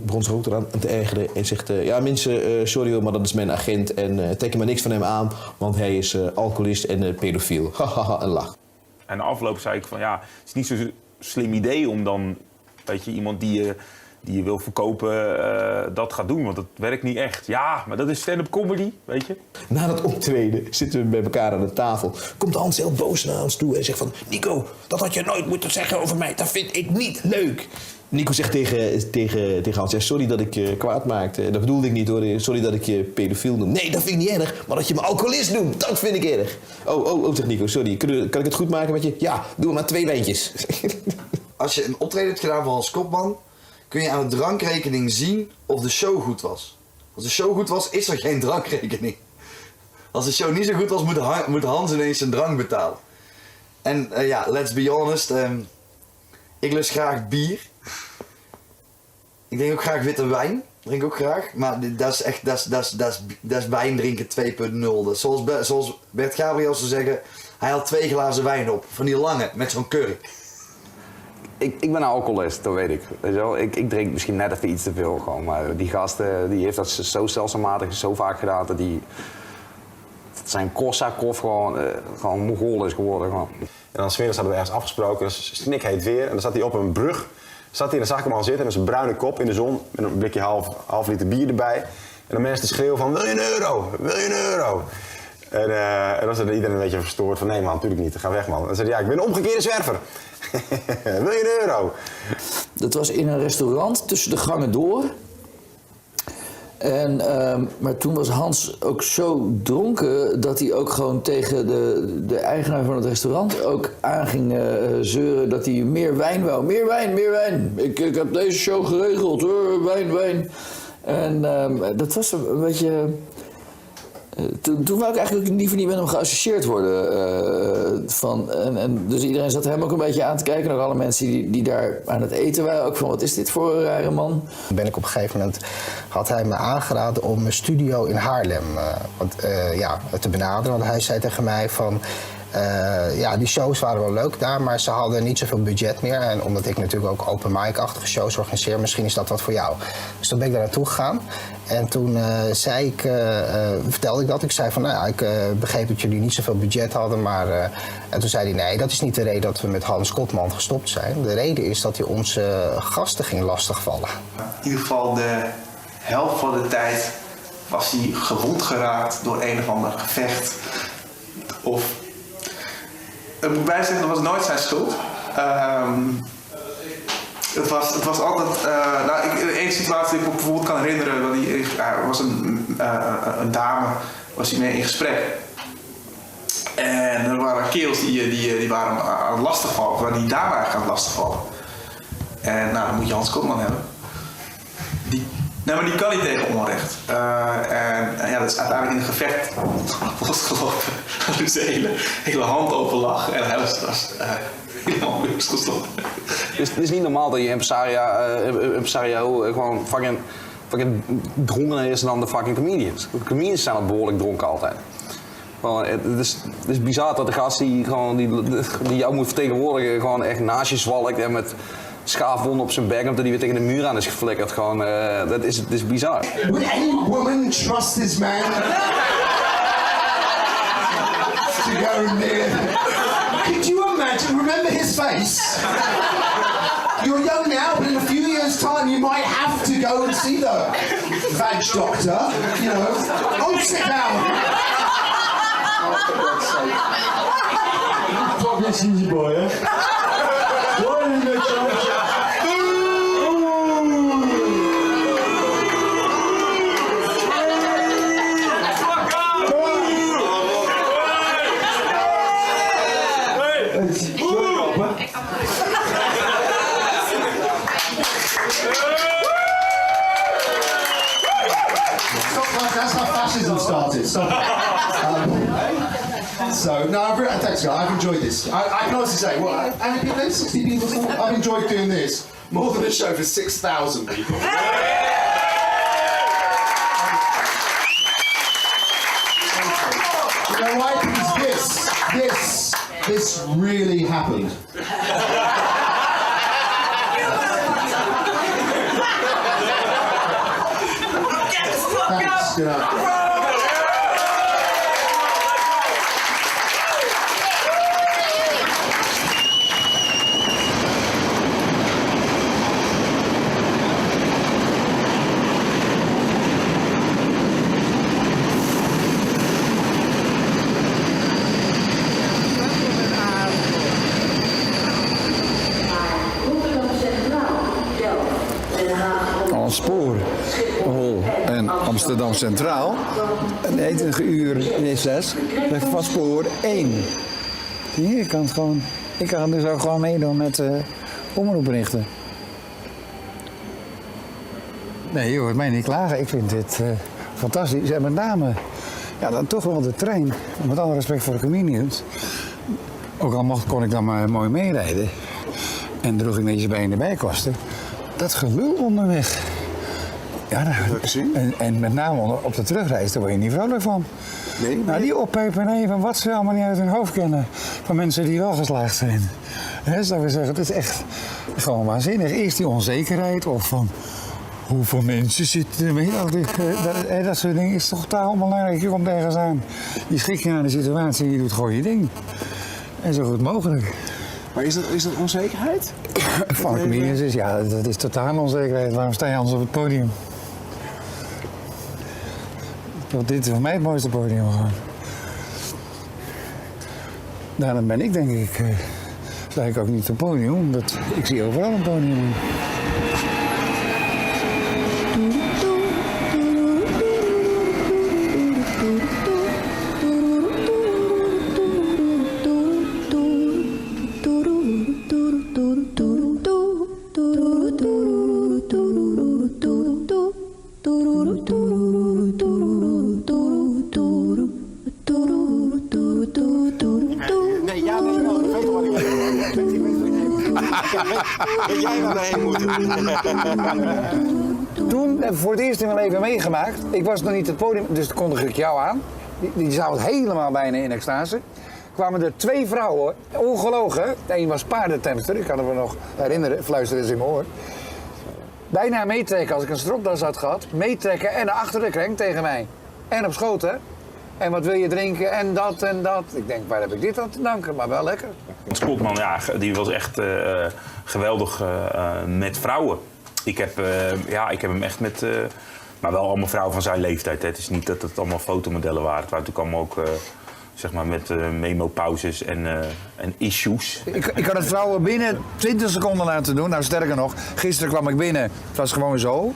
begon zich ook eraan te ergeren. En zegt, ja mensen, sorry hoor, maar dat is mijn agent. En teken maar niks van hem aan. Want hij is alcoholist en pedofiel. Hahaha, en lach. En na afloop zei ik van, ja, het is niet zo'n slim idee om dan... Weet je, iemand die je wil verkopen, dat gaat doen, want dat werkt niet echt. Ja, maar dat is stand-up comedy, weet je. Na dat optreden zitten we bij elkaar aan de tafel. Komt Hans heel boos naar ons toe en zegt van... Nico, dat had je nooit moeten zeggen over mij. Dat vind ik niet leuk. Nico zegt tegen Hans... Ja, sorry dat ik je kwaad maakte. Dat bedoelde ik niet hoor. Sorry dat ik je pedofiel noem. Nee, dat vind ik niet erg. Maar dat je me alcoholist noemt, dat vind ik erg. Oh, zegt Nico, sorry. Kan ik het goed maken met je? Ja, doe maar 2 wijntjes. Als je een optreden hebt gedaan van Hans Kotman, kun je aan de drankrekening zien of de show goed was. Als de show goed was, is er geen drankrekening. Als de show niet zo goed was, moet Hans ineens zijn drank betalen. En let's be honest, ik lust graag bier. Ik drink ook graag witte wijn, drink ook graag. Maar dat is echt, dat is wijn drinken 2.0. Zoals Bert Gabriel zou zeggen, hij had 2 glazen wijn op, van die lange, met zo'n kurk. Ik ben een alcoholist, dat weet ik. Weet je wel? Ik drink misschien net even iets te veel gewoon, maar die gasten die heeft dat zo stelselmatig zo vaak gedaan dat zijn Korsakoff gewoon Mongool is geworden. Gewoon. En dan 's middags hadden we ergens afgesproken, snikheet weer en dan zat hij op een brug. En dan zag ik hem al zitten met zijn bruine kop in de zon, met een blikje half liter bier erbij. En dan mensen te schreeuwen van, wil je een euro? Wil je een euro? En dan was iedereen een beetje verstoord van, nee man, natuurlijk niet, ga weg man. En dan zei hij, ja, ik ben een omgekeerde zwerver. Wil je een euro? Dat was in een restaurant tussen de gangen door. Maar toen was Hans ook zo dronken dat hij ook gewoon tegen de eigenaar van het restaurant ook aanging zeuren dat hij meer wijn wou. Meer wijn, meer wijn. Ik heb deze show geregeld hoor, wijn. En dat was een beetje... Toen wou ik eigenlijk liever niet met hem geassocieerd worden. Dus iedereen zat hem ook een beetje aan te kijken. Ook alle mensen die daar aan het eten waren. Ook van, wat is dit voor een rare man? Ben ik op een gegeven moment, had hij me aangeraden om mijn studio in Haarlem te benaderen. Want hij zei tegen mij van... die shows waren wel leuk daar, maar ze hadden niet zoveel budget meer. En omdat ik natuurlijk ook open mic-achtige shows organiseer, misschien is dat wat voor jou. Dus toen ben ik daar naartoe gegaan. En toen vertelde ik dat. Ik zei van, ik begreep dat jullie niet zoveel budget hadden, maar... en toen zei hij, nee, dat is niet de reden dat we met Hans Kotman gestopt zijn. De reden is dat hij onze gasten ging lastigvallen. In ieder geval de helft van de tijd was hij gewond geraakt door een of ander gevecht. Of... Ik moet bijzeggen, dat was nooit zijn schuld. Het was altijd... één situatie die ik me bijvoorbeeld kan herinneren... Er was een dame, was hij mee in gesprek. En er waren kerels die waren aan het lastigvallen. Waar die dame eigenlijk aan het lastigvallen. En dan moet je Hans Kotman hebben. Maar die kan niet tegen onrecht. Dat is uiteindelijk in een gevecht losgelopen. Dus de hele hand open lag en hij was helemaal losgelopen. Dus het is niet normaal dat je impresario gewoon fucking dronkener is dan de fucking comedians. De comedians zijn al behoorlijk dronken altijd. Het is bizar dat de gast die jou moet vertegenwoordigen gewoon echt naast je zwalkt en met schaafwonden op zijn bek omdat hij weer tegen de muur aan is geflikkerd. Gewoon, dat is bizar. Would any woman trust this man? To go near? Could you imagine? Remember his face? You're young now, but in a few years' time you might have to go and see the vag doctor, you know. Oh, sit down! Fucking cheesy boy, hè? Hoor je met That's how fascism started. Stop. So, no, thanks, guys. I've enjoyed this. I can honestly say, well, how many people? 60 people. I've enjoyed doing this more than a show for 6,000 people. You know why? Because this really happened. Thanks. Good night. Spoor en Amsterdam Centraal, 21 uur in S6, van spoor 1. Hier kan het gewoon, ik kan dus ook gewoon meedoen met omroepberichten. Nee, je hoort mij niet klagen. Ik vind dit fantastisch. En met name, ja, dan toch wel de trein. Met alle respect voor de comedians. Ook al kon ik dan maar mooi meerijden. En droeg ik netjes bij in de bijkosten. Dat gelul onderweg. Ja, en met name op de terugreis, daar word je niet vrolijk van. Nee, nou, die oppeperij van wat ze allemaal niet uit hun hoofd kennen. Van mensen die wel geslaagd zijn. He, zou ik zeggen, het is echt gewoon waanzinnig. Eerst die onzekerheid of van hoeveel mensen zitten. Weet je, dat soort dingen is toch totaal belangrijk. Je komt ergens aan. Je schik je aan de situatie en je doet gewoon je ding. En zo goed mogelijk. Maar is dat onzekerheid? Van de comedians is, ja, dat is totaal onzekerheid. Waarom sta je anders op het podium? Want dit is voor mij het mooiste podium gewoon. Daarom ben ik denk ik, sta ik ook niet op het podium, omdat ik zie overal een podium. Toen heb ik voor het eerst in mijn leven meegemaakt. Ik was nog niet het podium, dus toen kondig ik jou aan. Die zaten helemaal bijna in extase. Kwamen er 2 vrouwen, ongelogen. De een was paardentemster, ik kan me nog herinneren, fluisterde ze in mijn oor. Bijna meetrekken als ik een stropdas had gehad. Meetrekken en achter de krenk tegen mij. En op schoot, hè. En wat wil je drinken en dat en dat. Ik denk, waar heb ik dit aan te danken? Maar wel lekker. Skotman, ja, die was echt geweldig met vrouwen. Ik heb hem echt met... maar wel allemaal vrouwen van zijn leeftijd. Hè. Het is niet dat het allemaal fotomodellen waren. Het waren natuurlijk allemaal ook... zeg maar met memo-pauzes en issues. Ik kan het vrouwen binnen 20 seconden laten doen. Nou, sterker nog, gisteren kwam ik binnen. Het was gewoon zo.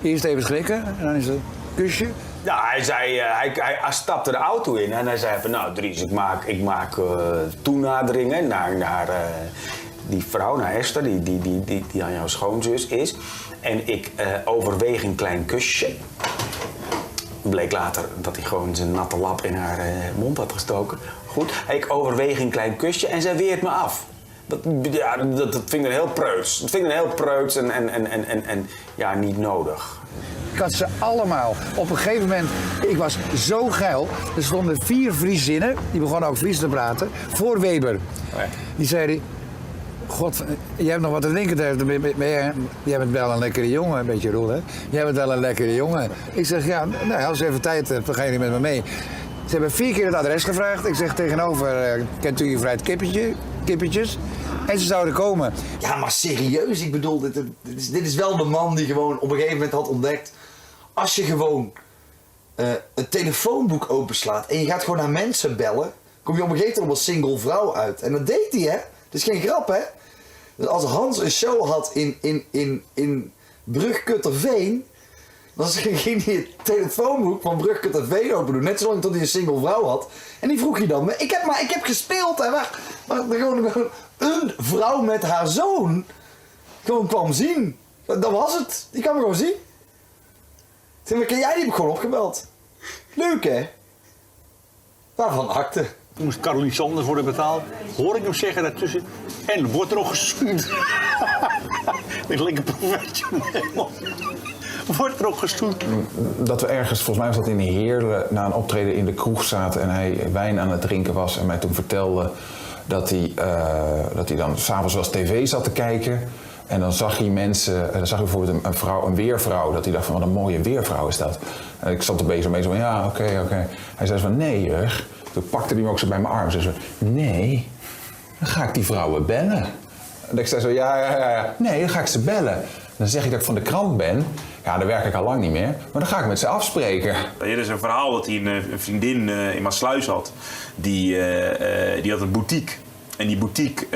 Eerst even schrikken en dan is het kusje. Ja, hij zei, hij stapte de auto in en hij zei van, nou Dries, ik maak toenaderingen naar die vrouw, naar Esther, die aan jouw schoonzus is. En ik overweeg een klein kusje. Bleek later dat hij gewoon zijn natte lap in haar mond had gestoken. Goed, ik overweeg een klein kusje en zij weert me af. Dat vind ik dan heel preuts. Dat vind ik dan heel preuts en ja, niet nodig. Ik had ze allemaal. Op een gegeven moment, ik was zo geil. Er stonden 4 Friesinnen, die begonnen ook Fries te praten, voor Weber. Die zeiden, god, jij hebt nog wat te drinken. Jij bent wel een lekkere jongen, een beetje Roel, hè? Jij bent wel een lekkere jongen. Ik zeg, ja, nou, als je even tijd hebt, dan ga je niet met me mee. Ze hebben 4 keer het adres gevraagd. Ik zeg tegenover, kent u gevraagd kippetjes? En ze zouden komen. Ja, maar serieus, ik bedoel, dit is wel de man die gewoon op een gegeven moment had ontdekt. Als je gewoon een telefoonboek openslaat en je gaat gewoon naar mensen bellen, kom je op een gegeven moment als single vrouw uit. En dat deed hij, hè? Dat is geen grap, hè? Dus als Hans een show had in Brugkutterveen, dan ging hij het telefoonboek van Brugkutterveen open doen. Net zolang tot hij een single vrouw had. En die vroeg je dan, ik heb gespeeld, hè? Maar gewoon een vrouw met haar zoon gewoon kwam zien. Dat was het. Die kan me gewoon zien. Zeg maar, ken jij die? Heb ik gewoon opgebeld. Leuk, hè? Waarvan akte. Toen moest Caroline Sanders worden betaald. Hoor ik hem zeggen daartussen. En wordt er nog gestuurd. Dat is lekker professioneel. Wordt er ook gestoeld. Dat we ergens, volgens mij was dat in Heerlen, na een optreden in de kroeg zaten en hij wijn aan het drinken was en mij toen vertelde dat hij dan s'avonds wel eens tv zat te kijken. En dan zag hij mensen, dan zag hij bijvoorbeeld een weervrouw, dat hij dacht van wat een mooie weervrouw is dat. En ik zat er bezig mee zo van ja, oké. Hij zei van nee Jurg. Toen pakte hij me ook zo bij mijn arm. Zei zo, nee, dan ga ik die vrouwen bellen. En ik zei zo ja. Nee, dan ga ik ze bellen. Dan zeg ik dat ik van de krant ben. Ja, daar werk ik al lang niet meer. Maar dan ga ik met ze afspreken. Er is een verhaal dat hij een vriendin in Maassluis had. Die had een boutique. En die boutique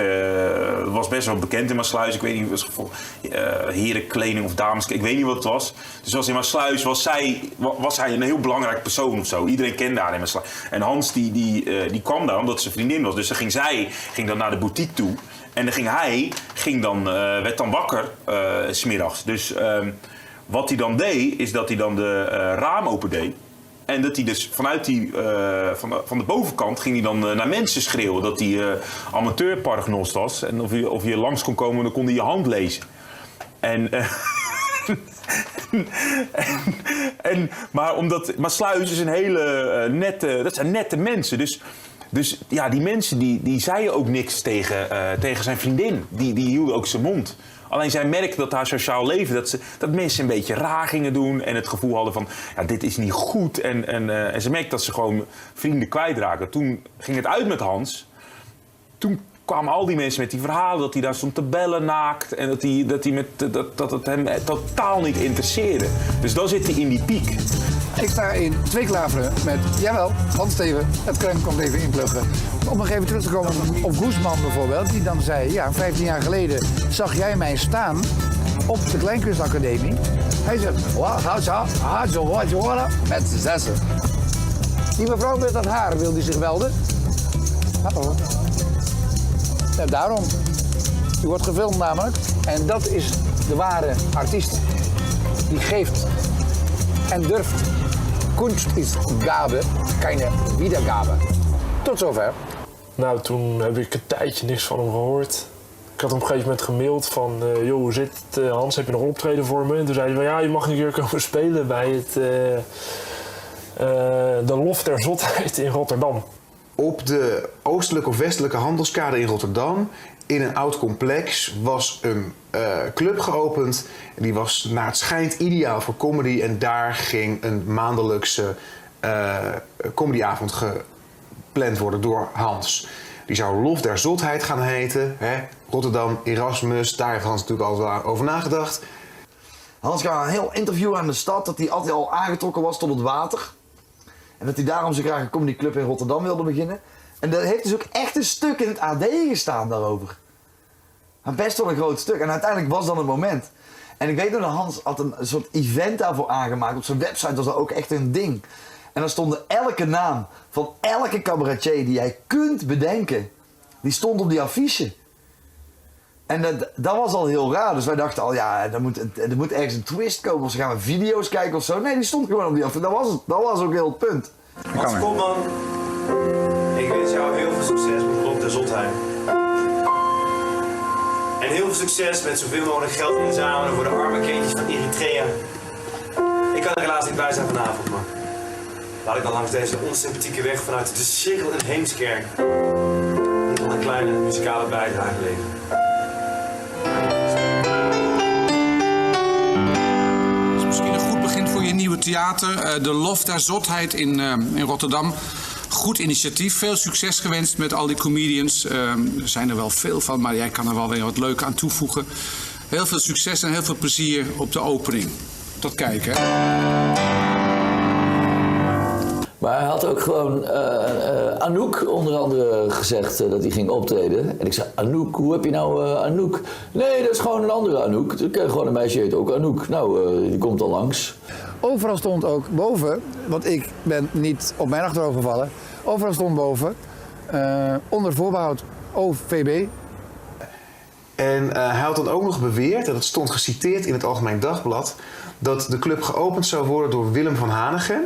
was best wel bekend in Maassluis. Ik weet niet, het was herenkleding of dames, ik weet niet wat het was. Dus in Maassluis was hij een heel belangrijk persoon of zo. Iedereen kende haar in Maassluis. En Hans die kwam daar omdat ze vriendin was. Dus dan ging dan naar de boutique toe. En dan werd dan wakker 's middags. Dus wat hij dan deed, is dat hij dan de raam open deed. En dat hij dus vanuit van de bovenkant ging hij dan naar mensen schreeuwen dat hij amateurparagnost was. En of je langs kon komen, dan kon hij je hand lezen. Maar omdat Maassluis is een hele dat zijn nette mensen. Dus ja, die mensen die zeiden ook niks tegen zijn vriendin. Die hielden ook zijn mond. Alleen zij merkte dat haar sociaal leven, dat mensen een beetje raar gingen doen en het gevoel hadden van, ja, dit is niet goed. En ze merkte dat ze gewoon vrienden kwijtraken. Toen ging het uit met Hans. Toen kwamen al die mensen met die verhalen dat hij daar stond te bellen naakt en dat het hem totaal niet interesseerde. Dus dan zit hij in die piek. Ik sta in 2 Klaveren met, jawel, Hans Steven, het krem komt even inpluggen. Om nog even terug te komen op Goesman bijvoorbeeld, die dan zei, ja, 15 jaar geleden zag jij mij staan op de Kleinkunstacademie. Hij zegt, wat je met z'n zessen. Die mevrouw met dat haar wil die zich melden. Hallo. Ja, daarom. Die wordt gefilmd namelijk. En dat is de ware artiest. Die geeft en durft. Kunst is Gabe, keine Wiedergabe. Tot zover. Nou, toen heb ik een tijdje niks van hem gehoord. Ik had hem op een gegeven moment gemaild van, joh, hoe zit het, Hans, heb je nog een optreden voor me? En toen zei hij van, ja, je mag een keer komen spelen bij de Loft der Zotheid in Rotterdam. Op de oostelijke of westelijke handelskade in Rotterdam, in een oud complex, was een club geopend. Die was naar het schijnt ideaal voor comedy. En daar ging een maandelijkse comedyavond gepland worden door Hans. Die zou Lof der Zotheid gaan heten. Hè? Rotterdam, Erasmus, daar heeft Hans natuurlijk al over nagedacht. Hans gaf een heel interview aan de stad dat hij altijd al aangetrokken was tot het water. En dat hij daarom zo graag een comedyclub in Rotterdam wilde beginnen. En er heeft dus ook echt een stuk in het AD gestaan daarover. Maar best wel een groot stuk. En uiteindelijk was dan het moment. En ik weet dat Hans had een soort event daarvoor aangemaakt. Op zijn website was dat ook echt een ding. En dan stonden elke naam van elke cabaretier die jij kunt bedenken, die stond op die affiche. En dat was al heel raar. Dus wij dachten al, ja, er moet ergens een twist komen. Of ze gaan we video's kijken of zo. Nee, die stond gewoon op die affiche. Dat was ook heel het punt. Hans Koopman, ik wens jou heel veel succes met Lof der Zotheid. En heel veel succes met zoveel mogelijk geld inzamelen voor de arme kindjes van Eritrea. Ik kan er helaas niet bij zijn vanavond, maar laat ik dan langs deze onsympathieke weg vanuit de Cirkel in Heemskerk nog een kleine muzikale bijdrage leveren. Dat is misschien een goed begin voor je nieuwe theater, de Lof der Zotheid in Rotterdam. Goed initiatief, veel succes gewenst met al die comedians. Er zijn er wel veel van, maar jij kan er wel weer wat leuk aan toevoegen. Heel veel succes en heel veel plezier op de opening. Tot kijken. Maar hij had ook gewoon Anouk onder andere gezegd dat hij ging optreden. En ik zei, Anouk, hoe heb je nou Anouk? Nee, dat is gewoon een andere Anouk. Ik ken gewoon een meisje, heet ook Anouk. Nou, die komt al langs. Overal stond ook boven, want ik ben niet op mijn achterhoofd gevallen. Overal stond boven, onder voorbehoud OVB. En hij had dan ook nog beweerd, en dat stond geciteerd in het Algemeen Dagblad, dat de club geopend zou worden door Willem van Hanegem.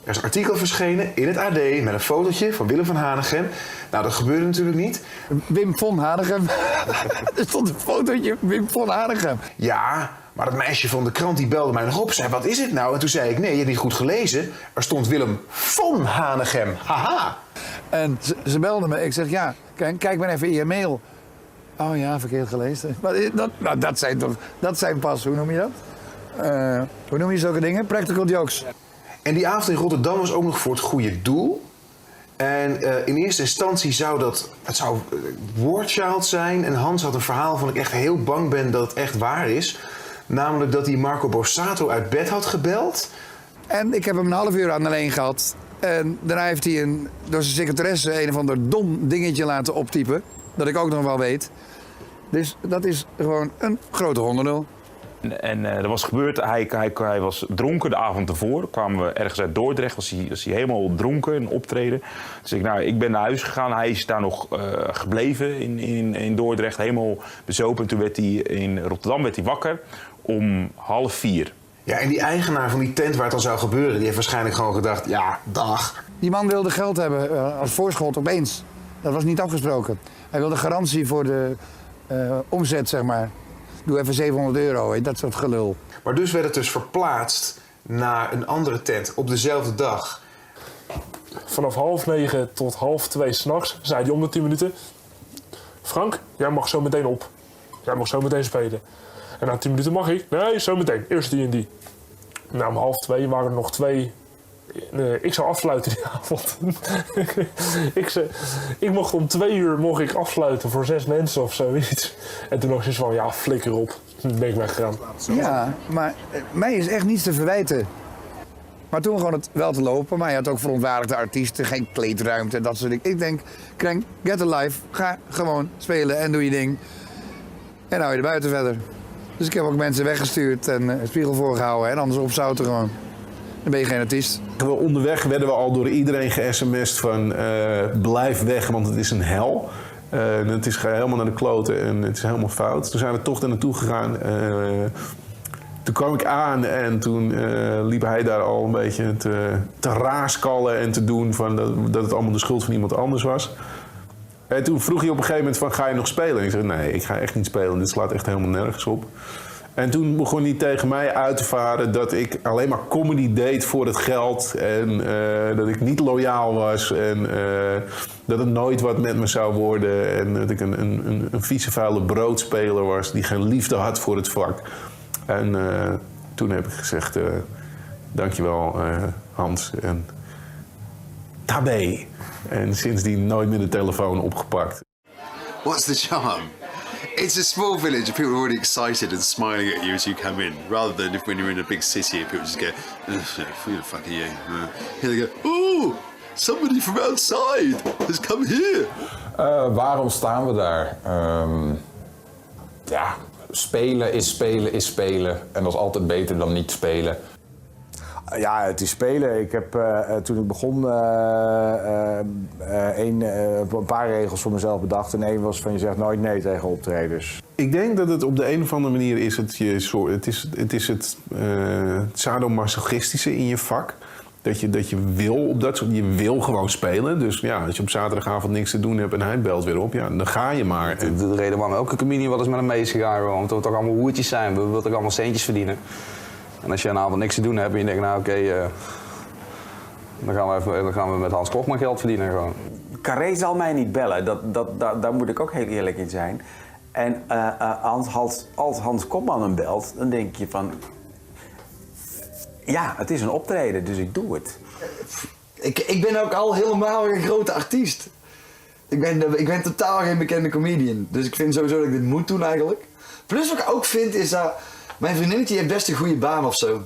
Er is een artikel verschenen in het AD met een fotootje van Willem van Hanegem. Nou, dat gebeurde natuurlijk niet. Wim von Hanegem. Er stond een fotootje Wim von Hanegem. Ja, maar dat meisje van de krant die belde mij nog op. Zei, wat is het nou? En toen zei ik, nee, je hebt niet goed gelezen. Er stond Willem von Hanegem. Haha. En ze belden me. Ik zeg, ja, kijk maar even in je mail. Oh ja, verkeerd gelezen. Maar dat zijn pas, hoe noem je dat? Hoe noem je zulke dingen? Practical jokes. En die avond in Rotterdam was ook nog voor het goede doel. En in eerste instantie het zou War Child zijn. En Hans had een verhaal van ik echt heel bang ben dat het echt waar is. Namelijk dat hij Marco Borsato uit bed had gebeld. En ik heb hem een half uur aan de lijn gehad. En daarna heeft hij door zijn secretaresse een of ander dom dingetje laten optypen. Dat ik ook nog wel weet. Dus dat is gewoon een grote honderdnul. En er was gebeurd, hij was dronken de avond ervoor. Kwamen we ergens uit Dordrecht, was hij helemaal dronken, een optreden. Dus ik ben naar huis gegaan, hij is daar nog gebleven in Dordrecht, helemaal bezopen. En toen werd hij in Rotterdam wakker om 3:30. Ja, en die eigenaar van die tent waar het dan zou gebeuren, die heeft waarschijnlijk gewoon gedacht, ja, dag. Die man wilde geld hebben als voorschot opeens. Dat was niet afgesproken. Hij wilde garantie voor de omzet, zeg maar. Doe even €700, dat soort gelul. Maar dus werd het dus verplaatst naar een andere tent op dezelfde dag. Vanaf 8:30 tot 1:30 s'nachts zei hij om de 10 minuten... Frank, jij mag zo meteen op. Jij mag zo meteen spelen. En na 10 minuten mag ik. Nee, zo meteen. Eerst die en die. Na om 1:30 waren er nog 2... ik zou afsluiten die avond. ik mocht om 2:00 mocht ik afsluiten voor 6 mensen of zoiets. En toen nog eens van, ja, flikker op. Toen ben ik weggegaan. Ja, maar mij is echt niets te verwijten. Maar toen begon het wel te lopen. Maar je had ook verontwaardigde artiesten, geen kleedruimte en dat soort dingen. Ik denk, Krenk, get a life. Ga gewoon spelen en doe je ding. En hou je er buiten verder. Dus ik heb ook mensen weggestuurd en een spiegel voorgehouden. En anders opzouten gewoon. Dan ben je geen artiest. Onderweg werden we al door iedereen ge-sms'd van blijf weg, want het is een hel. Het is helemaal naar de kloten en het is helemaal fout. Toen zijn we toch daar naartoe gegaan. Toen kwam ik aan en toen liep hij daar al een beetje te raaskallen en te doen van dat het allemaal de schuld van iemand anders was. En toen vroeg hij op een gegeven moment van, ga je nog spelen? En ik zei, nee, ik ga echt niet spelen. Dit slaat echt helemaal nergens op. En toen begon hij tegen mij uit te varen dat ik alleen maar comedy deed voor het geld. En dat ik niet loyaal was. En dat het nooit wat met me zou worden. En dat ik een vieze vuile broodspeler was die geen liefde had voor het vak. En toen heb ik gezegd, dankjewel Hans. En tabé. En sindsdien nooit meer de telefoon opgepakt. What's the charm? It's a small village of people already excited and smiling at you as you come in, rather than when you're in a big city and people just go, who the fuck are you? Here they go, oh, somebody from outside has come here. Waarom staan we daar? Ja, spelen is spelen is spelen. En dat is altijd beter dan niet spelen. Ja, het is spelen. Ik heb toen ik begon een paar regels voor mezelf bedacht. En één was van je zegt nooit nee tegen optredens. Ik denk dat het op de een of andere manier is het het sadomasochistische in je vak. Dat je wil op dat soort, je wil gewoon spelen. Dus ja, als je op zaterdagavond niks te doen hebt en hij belt weer op, ja, dan ga je maar. De reden waarom elke comedian wel eens met hem mee is gegaan, omdat we toch allemaal hoertjes zijn. We willen toch allemaal centjes verdienen. En als je een avond niks te doen hebt en je denkt, nou oké, dan gaan we met Hans Kochman geld verdienen gewoon. Carré zal mij niet bellen, daar moet ik ook heel eerlijk in zijn. En als Hans Kochman hem belt, dan denk je van... Ja, het is een optreden, dus ik doe het. Ik ben ook al helemaal een grote artiest. Ik ben totaal geen bekende comedian. Dus ik vind sowieso dat ik dit moet doen eigenlijk. Plus wat ik ook vind is dat mijn vriendinnetje heeft best een goede baan of zo.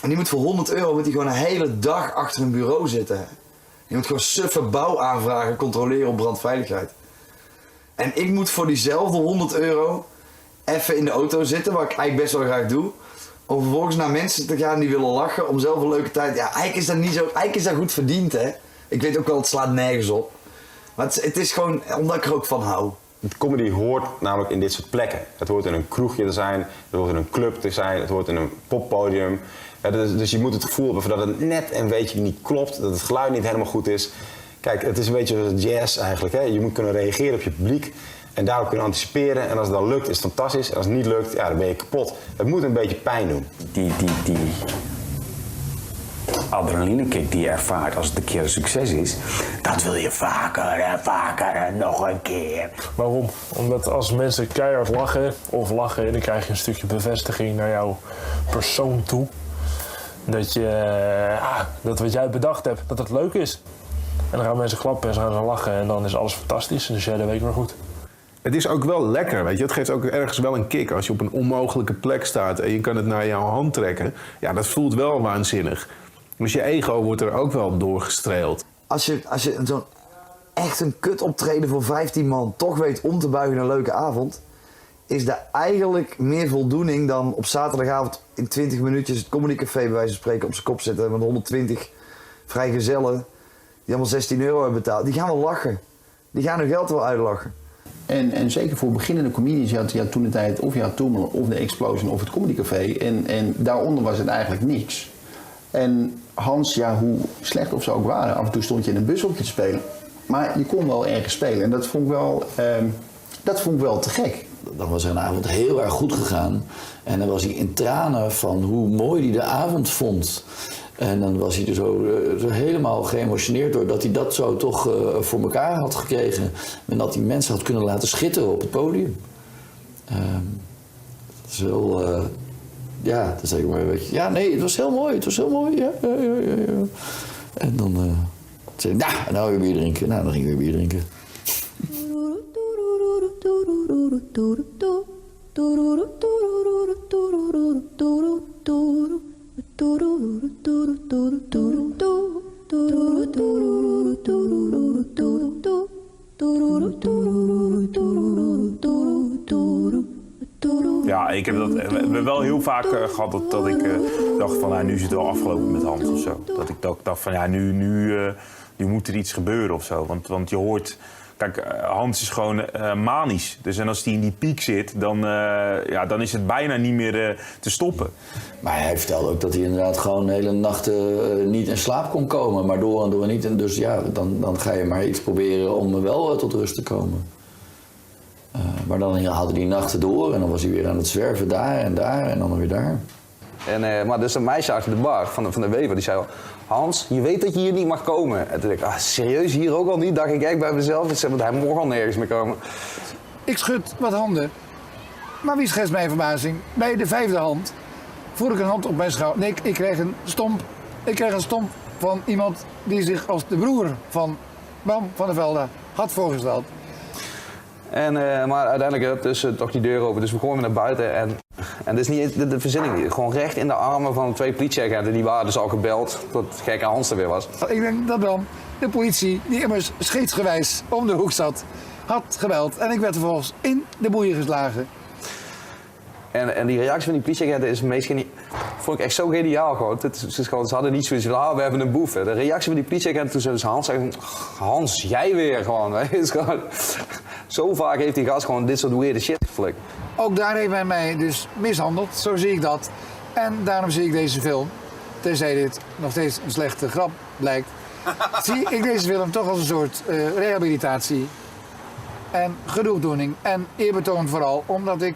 En die moet voor €100 moet die gewoon een hele dag achter een bureau zitten. Die moet gewoon suffe bouwaanvragen controleren op brandveiligheid. En ik moet voor diezelfde €100 even in de auto zitten, wat ik eigenlijk best wel graag doe. Om vervolgens naar mensen te gaan die willen lachen om zelf een leuke tijd. Ja, eigenlijk is dat niet zo. Eigenlijk is dat goed verdiend, hè. Ik weet ook wel, het slaat nergens op. Maar het is gewoon omdat ik er ook van hou. Comedy hoort namelijk in dit soort plekken. Het hoort in een kroegje te zijn, het hoort in een club te zijn, het hoort in een poppodium. Ja, dus je moet het gevoel hebben dat het net een beetje niet klopt, dat het geluid niet helemaal goed is. Kijk, het is een beetje jazz eigenlijk. Hè? Je moet kunnen reageren op je publiek en daarop kunnen anticiperen. En als het dan lukt, is het fantastisch. En als het niet lukt, ja, dan ben je kapot. Het moet een beetje pijn doen. Die adrenalinekick die je ervaart als het een keer een succes is, dat wil je vaker en vaker en nog een keer. Waarom? Omdat als mensen keihard lachen of lachen, dan krijg je een stukje bevestiging naar jouw persoon toe. Dat wat jij bedacht hebt, dat het leuk is. En dan gaan mensen klappen en ze gaan ze lachen en dan is alles fantastisch en dus jij de week weer goed. Het is ook wel lekker, weet je. Het geeft ook ergens wel een kick. Als je op een onmogelijke plek staat en je kan het naar jouw hand trekken. Ja, dat voelt wel waanzinnig. Dus je ego wordt er ook wel doorgestreeld. Als je zo'n echt een kut optreden voor 15 man toch weet om te buigen naar een leuke avond, is dat eigenlijk meer voldoening dan op zaterdagavond in 20 minuutjes het comedycafé bij wijze van spreken op zijn kop zetten met 120 vrijgezellen die allemaal €16 hebben betaald. Die gaan wel lachen. Die gaan hun geld wel uitlachen. En zeker voor beginnende comedians, je had toen de tijd of je had Toemelen of de Explosion of het comedycafé en daaronder was het eigenlijk niks. En Hans, ja, hoe slecht of ze ook waren, af en toe stond je in een bushokje te spelen. Maar je kon wel ergens spelen en dat vond ik wel te gek. Dan was er een avond heel erg goed gegaan. En dan was hij in tranen van hoe mooi hij de avond vond. En dan was hij er zo helemaal geëmotioneerd door dat hij dat zo toch voor elkaar had gekregen. En dat hij mensen had kunnen laten schitteren op het podium. Dat is wel... ja, dat zeg ik maar een beetje. Ja, nee, het was heel mooi. Het was heel mooi. Ja. En dan zei ik, nou weer bier drinken. Nou, dan ging ik weer bier drinken. Ja, ik heb dat we hebben wel heel vaak gehad dat ik dacht van, nou, nu is het wel afgelopen met Hans of zo. Dat ik dacht van, ja, nu moet er iets gebeuren of zo. Want je hoort, kijk, Hans is gewoon manisch. Dus en als hij in die piek zit, dan is het bijna niet meer te stoppen. Maar hij vertelde ook dat hij inderdaad gewoon de hele nachten niet in slaap kon komen. Maar door en door niet. En dus ja, dan ga je maar iets proberen om wel tot rust te komen. Maar dan hadden die nachten door en dan was hij weer aan het zwerven daar en dan weer daar. Maar dus een meisje achter de bar van de Wever, die zei al, Hans, je weet dat je hier niet mag komen. En toen dacht ik, serieus, hier ook al niet? Dacht ik echt bij mezelf, ik zei, hij mag al nergens meer komen. Ik schud wat handen. Maar wie schetst mijn verbazing? Bij de 5e hand voer ik een hand op mijn schouder. Nee, ik kreeg een stomp. Ik kreeg een stomp van iemand die zich als de broer van Bram van der Velde had voorgesteld. Maar uiteindelijk dus toch die deur open, dus we gooien naar buiten en dit is niet de verzinning, gewoon recht in de armen van 2 politieagenten, die waren dus al gebeld tot gekke Hans er weer was. Ik denk dat dan de politie, die immers scheetsgewijs om de hoek zat, had gebeld en ik werd vervolgens in de boeien geslagen. En die reactie van die politieagenten is meest vond ik echt zo geniaal gewoon. Ze hadden niet zoiets van, we hebben een boef. De reactie van die politieagenten toen ze dus Hans zeggen, Hans, jij weer gewoon. Zo vaak heeft die gast gewoon dit soort weirde shit geflikt. Ook daar heeft hij mij dus mishandeld, zo zie ik dat. En daarom zie ik deze film, tenzij dit nog steeds een slechte grap blijkt, zie ik deze film toch als een soort rehabilitatie en genoegdoening en eerbetoon vooral, omdat ik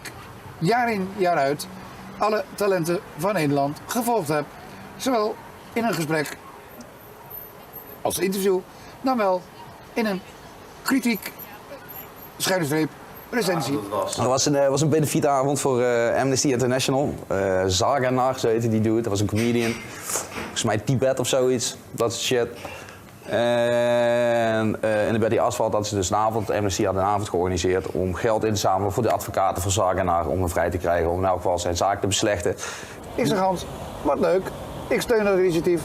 jaar in jaar uit alle talenten van Nederland gevolgd heb. Zowel in een gesprek als interview, dan wel in een kritiek, _, recensie. Er was een benefietavond voor Amnesty International. Zaganar, zo heette die dude. Dat was een comedian. Volgens mij Tibet of zoiets. Dat soort shit. En bij die asfalt hadden ze dus een avond, Amnesty had een avond georganiseerd om geld in te zamelen voor de advocaten van Zaganar om hem vrij te krijgen, om in elk geval zijn zaak te beslechten. Ik zeg Hans, wat leuk. Ik steun dat initiatief.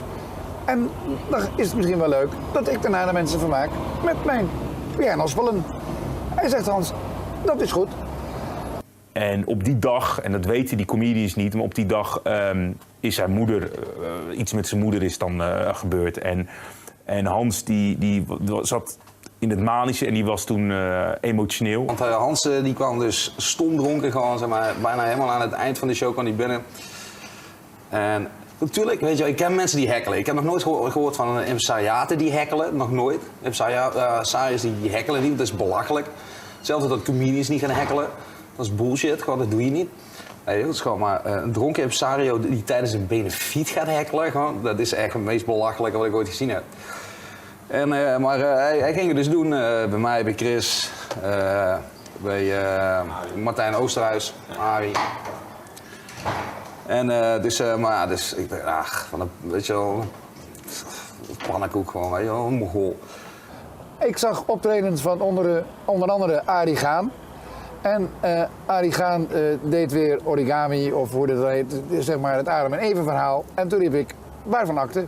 En dan is het misschien wel leuk dat ik daarna de mensen vermaak met mijn pianospullen. Hij zegt Hans, dat is goed. En op die dag, en dat weten die comedians niet, maar op die dag is zijn moeder, iets met zijn moeder is dan gebeurd. En Hans die zat in het manische en die was toen emotioneel. Want Hans die kwam dus stomdronken gewoon, zeg maar, bijna helemaal aan het eind van de show kwam hij binnen. En natuurlijk, weet je, ik ken mensen die hekkelen. Ik heb nog nooit gehoord van impresariaten die hekkelen, nog nooit. Impresariërs die hekkelen niet, dat is belachelijk. Hetzelfde dat comedians niet gaan hekkelen. Dat is bullshit, gewoon, dat doe je niet. Nee, dat is gewoon maar een dronken impresario die tijdens een benefiet gaat hekkelen. Gewoon, dat is echt het meest belachelijke wat ik ooit gezien heb. En, maar hij ging het dus doen bij mij, bij Chris, bij Martijn Oosterhuis, Arie. En dus ik dacht, weet je wel, pannenkoek gewoon, weet je wel, een mogol. Ik zag optredens van onder andere Arie Gaan. En Arie Gaan deed weer origami, of hoe dat heet, zeg maar het Adam en Even verhaal. En toen riep ik, waarvan akte?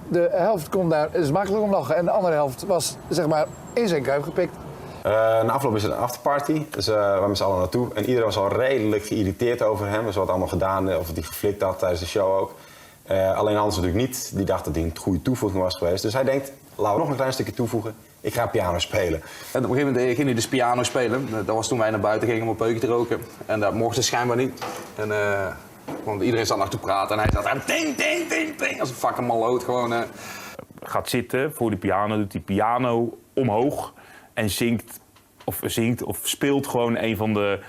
De helft kon daar smakelijk om lachen en de andere helft was, zeg maar, in zijn kuip gepikt. Na afloop is er een afterparty, dus we waren met z'n allen naartoe. En iedereen was al redelijk geïrriteerd over hem. Dus wat allemaal gedaan, of hij geflikt had tijdens de show ook. Alleen Hans natuurlijk niet, die dacht dat hij een goede toevoeging was geweest. Dus hij denkt, laten we nog een klein stukje toevoegen. Ik ga piano spelen. En op een gegeven moment ging hij dus piano spelen. Dat was toen wij naar buiten gingen om een peukje te roken. En dat mocht ze schijnbaar niet. En want iedereen zat nog te praten en hij zat ding, ding, ding, ding. Als een fucking maloot gewoon. Gaat zitten voor de piano, doet die piano omhoog en zingt of speelt gewoon een van de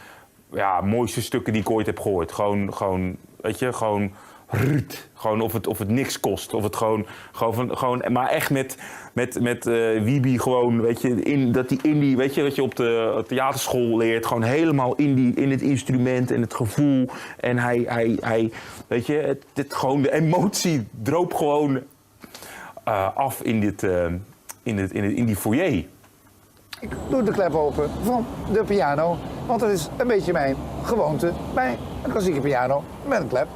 mooiste stukken die ik ooit heb gehoord. Gewoon weet je, gewoon of het niks kost. Of het gewoon maar echt met Wiebe gewoon, weet je, dat die indie, weet je, wat je op de theaterschool leert, gewoon helemaal in het instrument en het gevoel. En hij weet je, gewoon de emotie droop gewoon af in die foyer. Ik doe de klep open van de piano, want dat is een beetje mijn gewoonte bij een klassieke piano met een klep.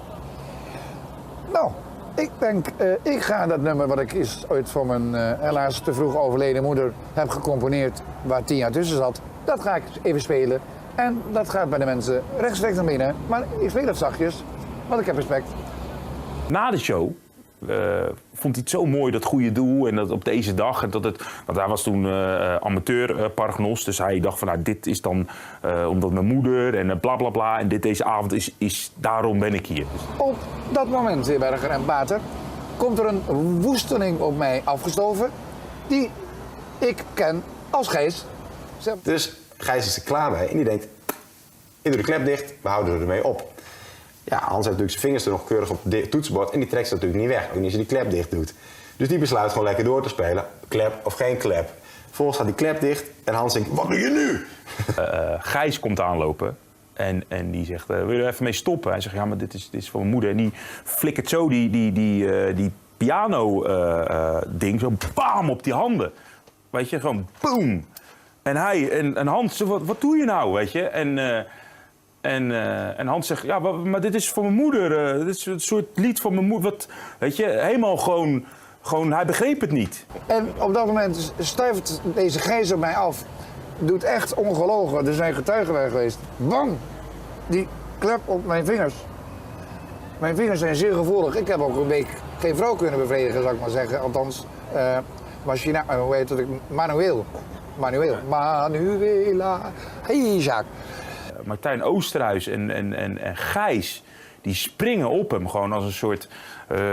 Nou, ik denk, ik ga dat nummer wat ik ooit voor mijn helaas te vroeg overleden moeder heb gecomponeerd, waar 10 jaar tussen zat, dat ga ik even spelen. En dat gaat bij de mensen rechtstreeks naar binnen, maar ik speel het zachtjes, want ik heb respect. Na de show vond hij het zo mooi, dat goede doel, en dat op deze dag. En want hij was toen amateur paragnost, dus hij dacht van, nou, dit is dan omdat mijn moeder en bla bla bla. En deze avond is daarom ben ik hier. Op dat moment, Berger en Bater, komt er een woesteling op mij afgestoven, die ik ken als Gijs. Dus Gijs is er klaar mee en die denkt, ik doe de klep dicht, we houden ermee op. Ja, Hans heeft natuurlijk zijn vingers er nog keurig op het toetsenbord en die trekt ze natuurlijk niet weg, ook niet als je die klep dicht doet. Dus die besluit gewoon lekker door te spelen, klep of geen klep. Vervolgens gaat die klep dicht en Hans denkt, wat doe je nu? Gijs komt aanlopen en die zegt, wil je er even mee stoppen? Hij zegt, ja, maar dit is voor mijn moeder. En die flikkert zo die piano ding zo bam op die handen. Weet je, gewoon boom. En Hans, wat doe je nou, weet je? En Hans zegt, ja, maar dit is voor mijn moeder. Dit is een soort lied voor mijn moeder. Weet je, helemaal gewoon, hij begreep het niet. En op dat moment stuift deze Gijs op mij af. Doet echt ongelogen. Er zijn getuigen bij geweest. Bang! Die klep op mijn vingers. Mijn vingers zijn zeer gevoelig. Ik heb ook een week geen vrouw kunnen bevredigen, zou ik maar zeggen. Althans, hoe heet het? Manuela. Hey, Jacques. Martijn Oosterhuis en Gijs, die springen op hem gewoon als een soort,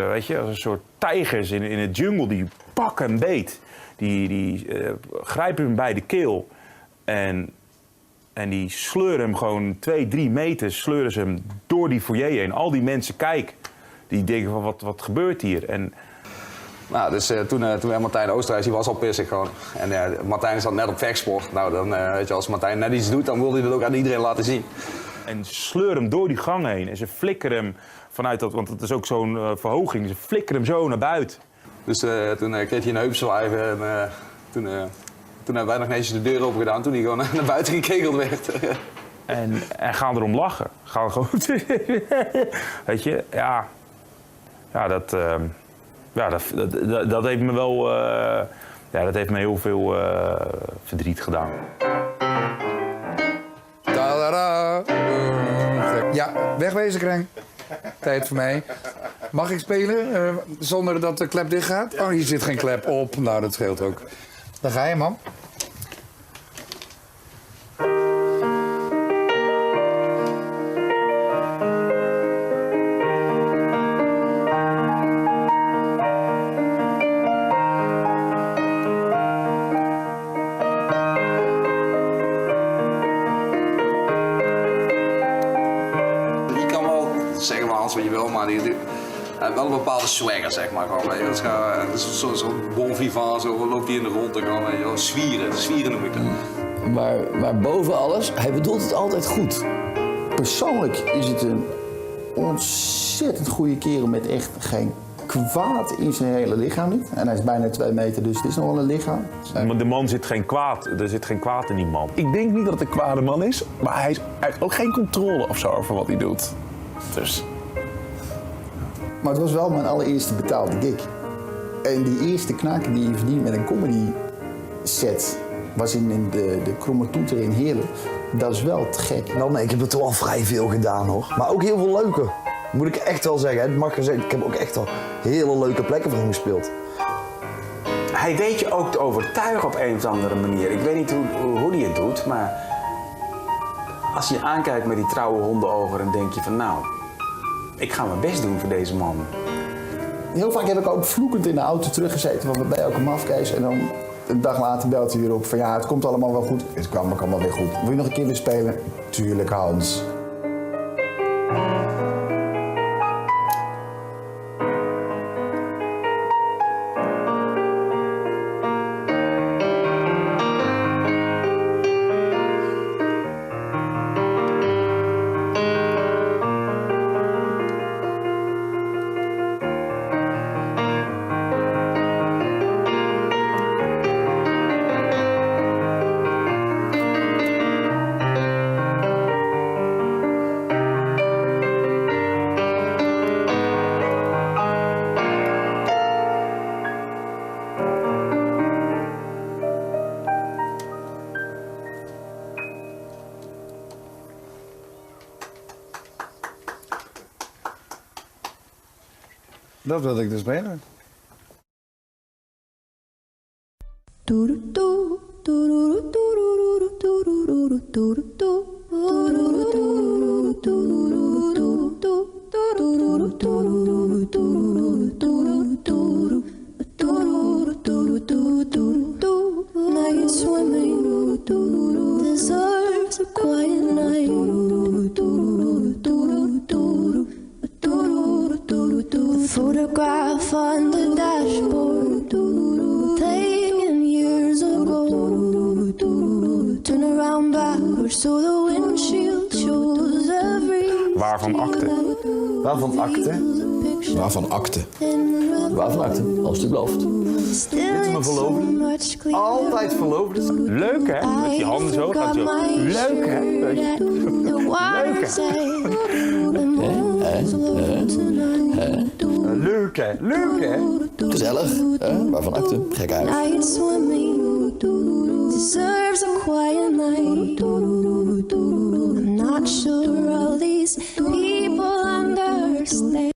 weet je, als een soort tijgers in het jungle. Die pakken hem beet. Die grijpen hem bij de keel. En die sleuren hem gewoon 2-3 meter, sleuren ze hem door die foyer heen. Al die mensen kijken. Die denken van, wat gebeurt hier? Nou, dus toen werd Martijn Oosterhuis, die was al pissig gewoon. En Martijn zat net op vechtsport. Nou, dan weet je, als Martijn net iets doet, dan wil hij dat ook aan iedereen laten zien. En ze sleuren hem door die gang heen en ze flikkeren hem vanuit dat, want het is ook zo'n verhoging, ze flikkeren hem zo naar buiten. Dus toen kreeg hij een heupzwijven en toen hebben wij nog netjes de deur open gedaan toen hij gewoon naar buiten gekegeld werd. En gaan erom lachen. Gaan gewoon... Weet je, ja... Ja, dat heeft me wel... dat heeft me heel veel verdriet gedaan. Tadada. Ja, wegwezen, Kreng. Tijd voor mij. Mag ik spelen zonder dat de klep dicht gaat? Oh, hier zit geen klep op. Nou, dat scheelt ook. Dan ga je, man. Zeg maar Hans wat je wil, maar die wel een bepaalde swagger, zeg maar. Gewoon, weet je. Dat is zo'n bon vivant, zo loopt hij in de rond en gewoon, weet je, zwieren noem ik dat. Maar boven alles, hij bedoelt het altijd goed. Persoonlijk is het een ontzettend goede kerel met echt geen kwaad in zijn hele lichaam niet. En hij is bijna 2 meter, dus het is nog wel een lichaam. Maar de man zit geen kwaad, er zit geen kwaad in die man. Ik denk niet dat het een kwade man is, maar hij heeft ook geen controle of zo over wat hij doet. Dus. Maar het was wel mijn allereerste betaalde gig. En die eerste knaken die je verdient met een comedy set was in de Kromme Toeter in Heerlen. Dat is wel te gek. Nou, ik heb er toch al vrij veel gedaan hoor. Maar ook heel veel leuke. Moet ik echt wel zeggen. Het mag gezegd, ik heb ook echt al hele leuke plekken voor hem gespeeld. Hij weet je ook te overtuigen op een of andere manier. Ik weet niet hoe hij het doet, maar als je aankijkt met die trouwe hondenogen, dan denk je van nou, ik ga mijn best doen voor deze man. Heel vaak heb ik ook vloekend in de auto teruggezeten, want bij elke mafkees. En dan een dag later belt hij weer op van ja, het komt allemaal wel goed. Het kwam ook allemaal weer goed. Wil je nog een keer weer spelen? Tuurlijk, Hans. Dat wilde ik dus spelen. Night swimming deserves a quiet night. The photograph on the dashboard, taken years ago. Turn around backwards so the windshield shows every. Waarvan akte? Waarvan akte? Waarvan akte? Waarvan akte? Alsjeblieft. Dit is mijn verloofde. Altijd verloofde. Leuk hè? Met die handen zo gaat zo. Leuk hè? Leuk hè? Leuk hè? Leuk hè? Gezellig. Waarvan akte? Gek uit. Night swimming deserves a quiet night. I'm not sure all these people understand.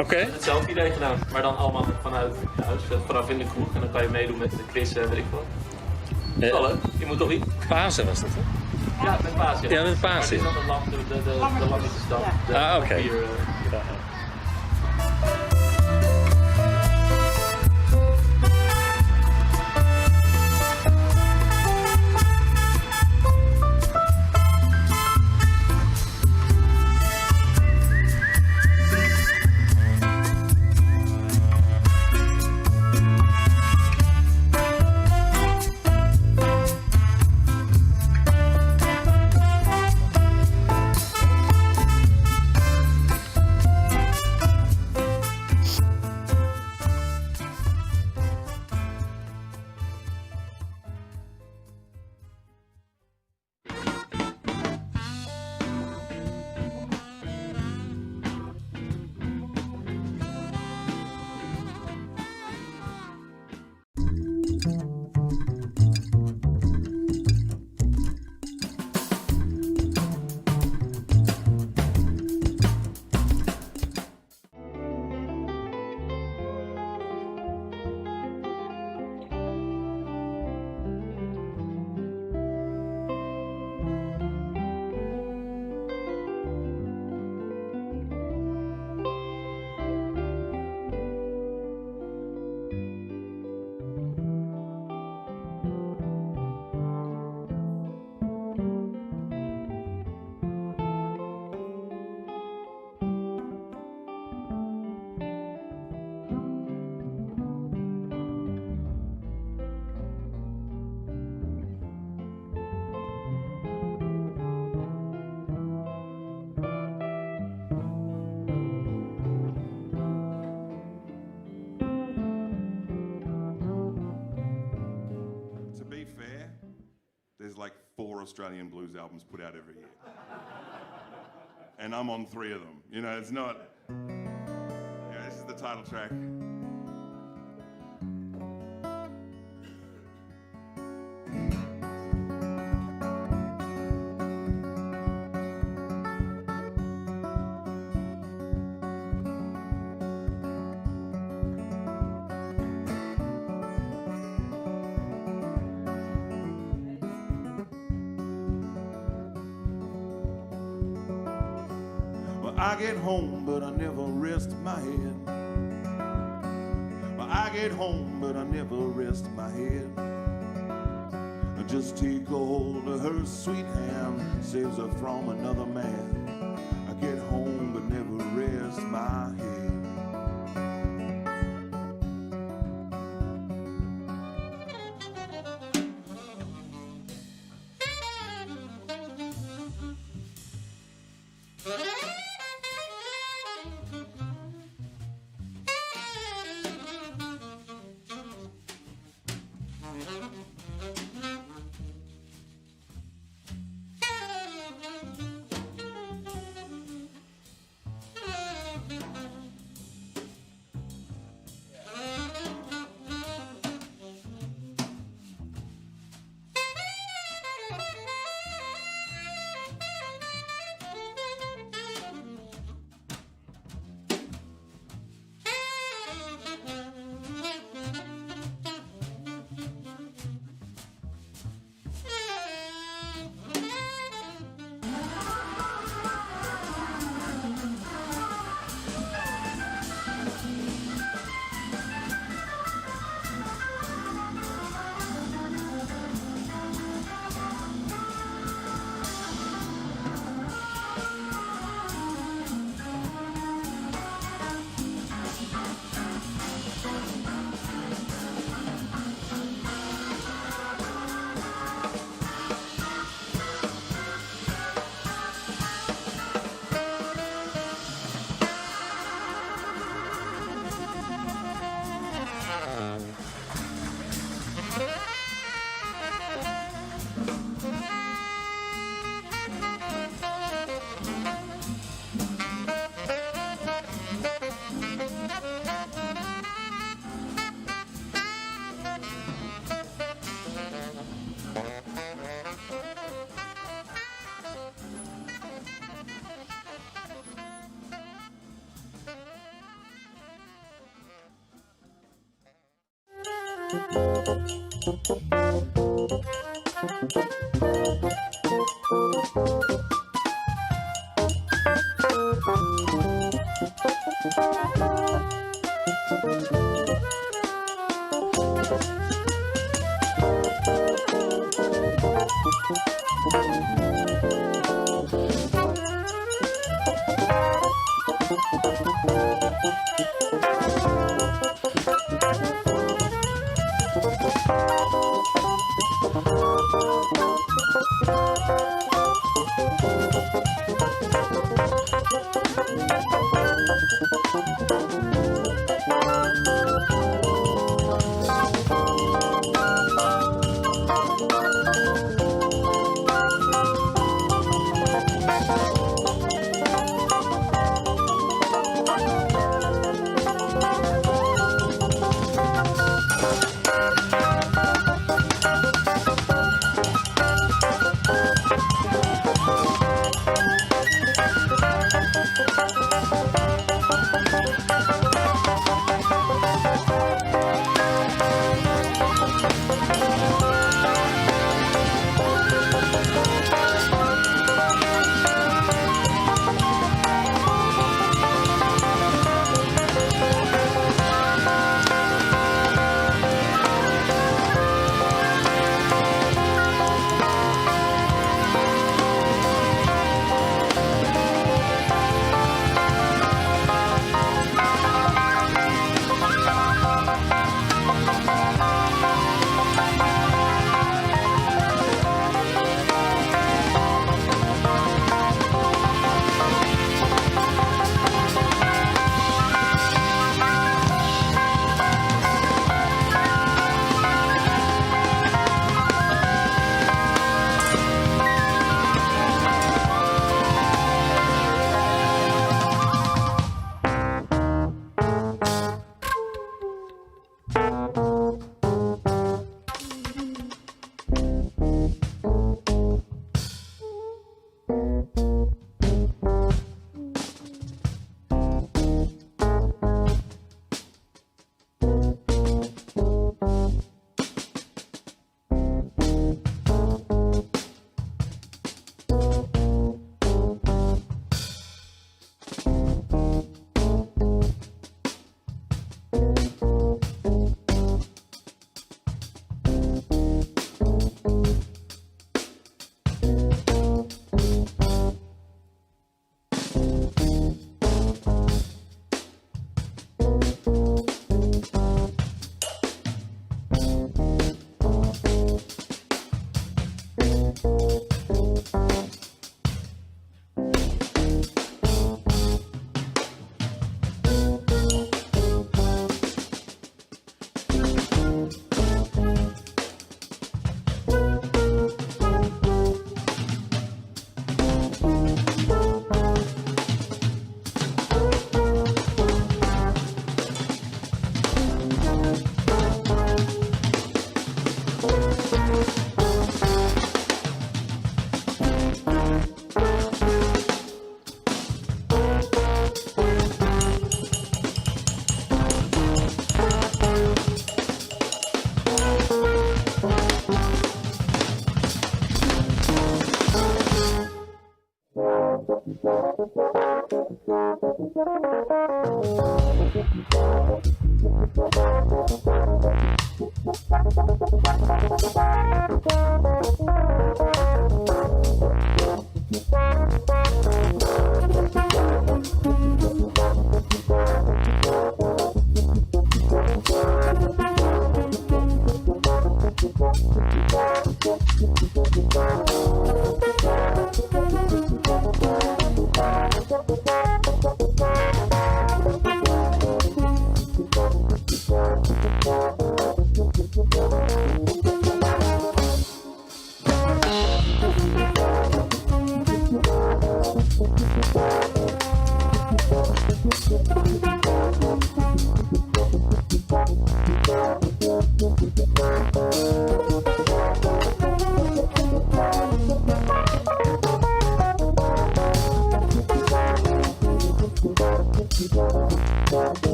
Oké. Hetzelfde idee gedaan, maar dan allemaal vanuit huis, vanaf in de kroeg. En dan kan je meedoen met de quiz, weet ik wat. Wel leuk, je moet toch iets? Pasen was dat, hè? Ja, met Pasen. Ja, met Pasen. Maar het is dan de lammetjesdag. Ah, oké. There's like 4 Australian blues albums put out every year. And I'm on 3 of them. You know, it's not... Yeah, this is the title track. I get home, but I never rest my head. Well, I get home, but I never rest my head. I just take a hold of her sweet hand, saves her from another man. I get home, but never rest my head.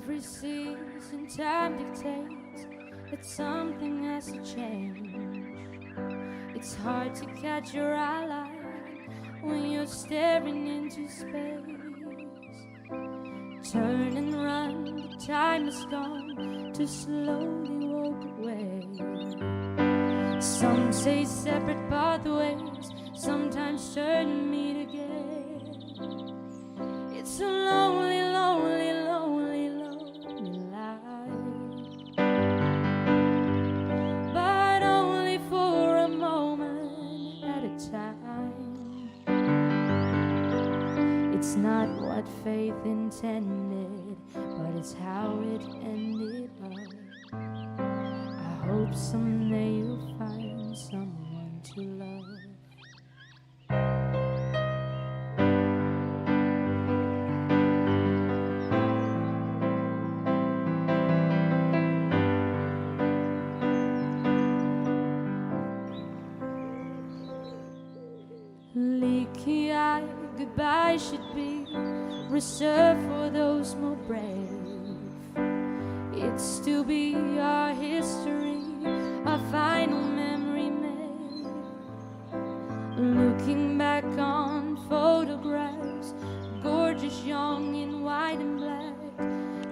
Every season time dictates that something has to change. It's hard to catch your eye line when you're staring into space. Turn and run, the time is gone to slowly walk away. Some say separate pathways, sometimes turn and meet again. It's a lonely, lonely, lonely, lonely life, but only for a moment at a time. It's not what faith intended, but it's how it ended up. I hope someday you'll find someone to love. Leaky-eyed goodbye should be reserved for those more brave. It's to be our history, our final memory made. Looking back on photographs, gorgeous, young in white and black,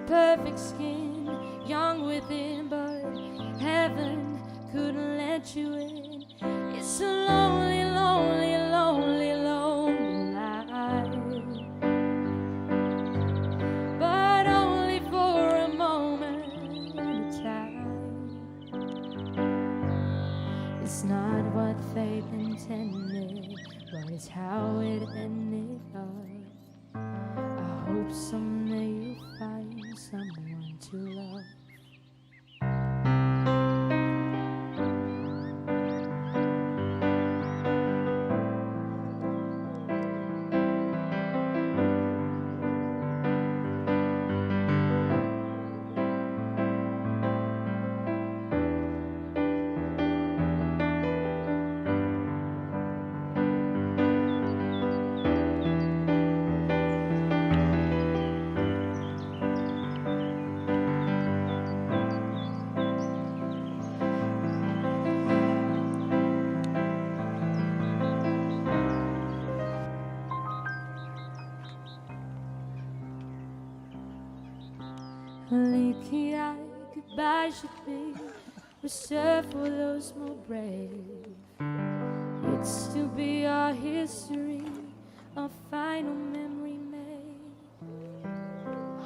perfect skin, young within, but heaven couldn't let you in. It's a lonely, lonely, lonely, lonely life, but only for a moment at a time. It's not what fate intended, but it's how it ended up. I hope someday you'll find someone to love. Leaky-eyed goodbye should be reserved for those more brave. It's to be our history, our final memory made.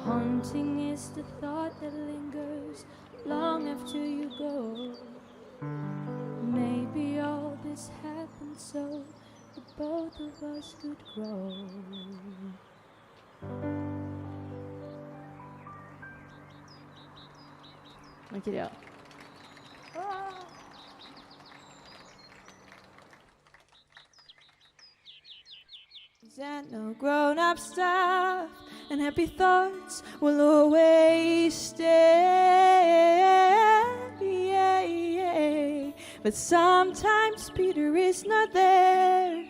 Haunting is the thought that lingers long after you go. Maybe all this happened so that both of us could grow. Dankjewel. And no grown-up stuff, and happy thoughts will always stay. But sometimes Peter is not there.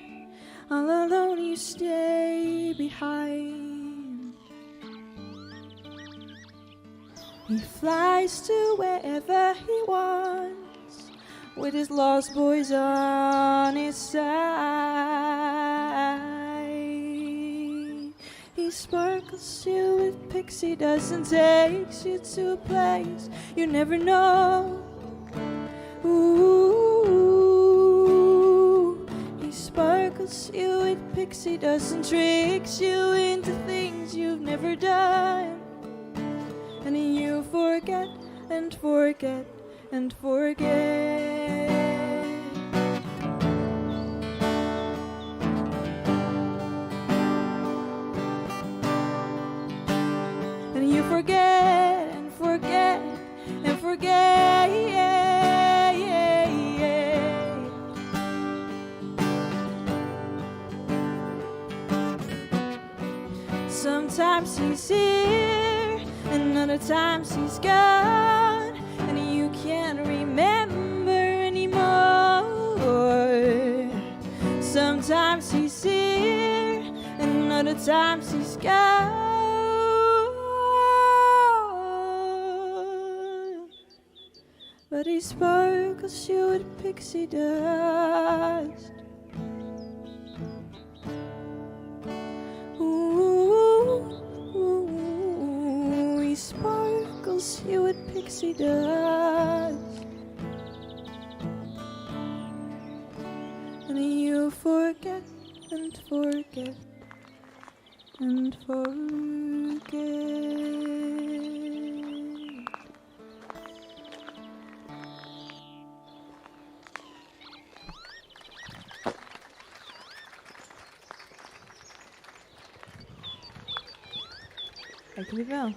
All alone you stay behind. He flies to wherever he wants, with his lost boys on his side. He sparkles you with pixie dust and takes you to a place you never know. Ooh, he sparkles you with pixie dust and tricks you into things you've never done. And you forget and forget and forget. And you forget and forget and forget. Sometimes he's here and other times he's gone, and you can't remember anymore. Sometimes he's here and other times he's gone. but he sparkles you with pixie dust. Ooh, he sparkles you with pixie dust. And you forget and forget and forget. Dank jullie wel.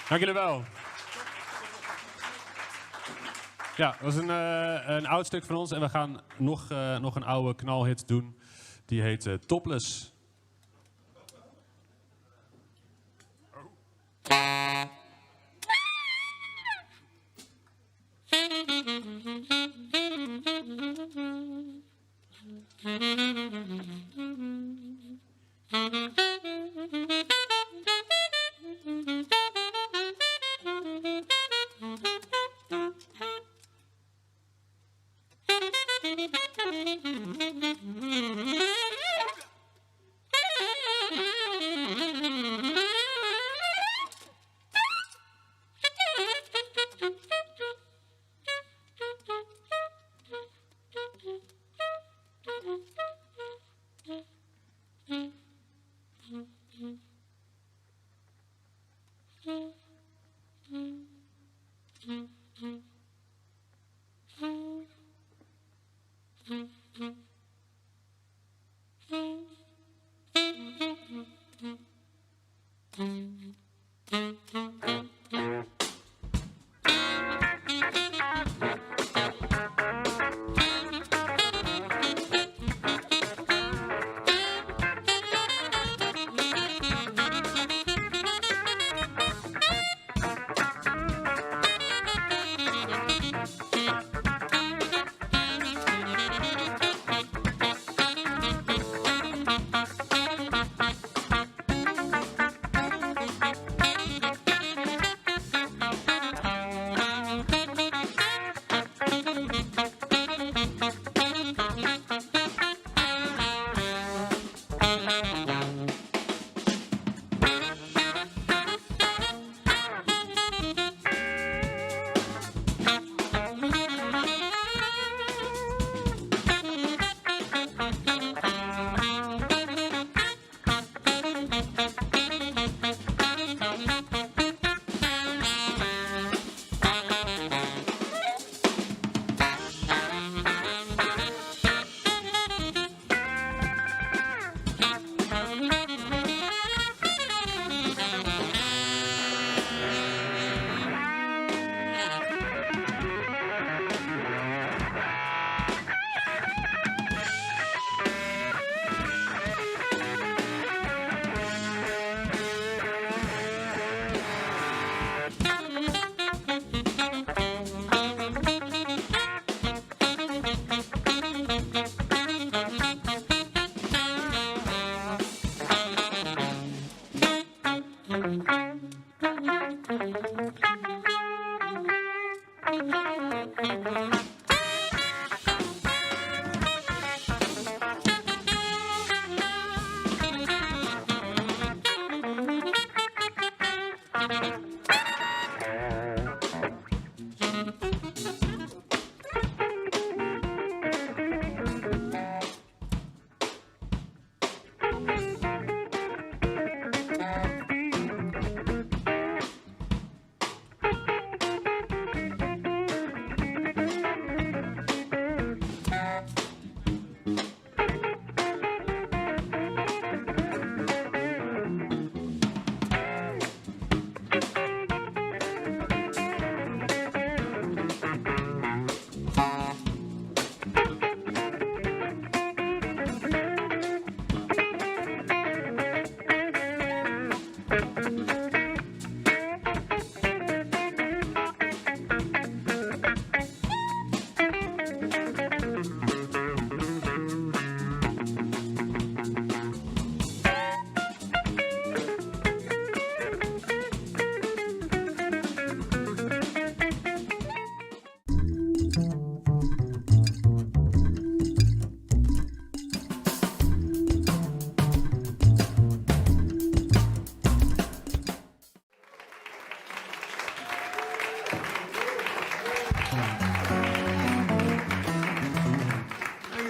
Dank jullie wel. Ja, dat was een oud stuk van ons en we gaan nog een oude knalhit doen. Die heet Topless.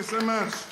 so much.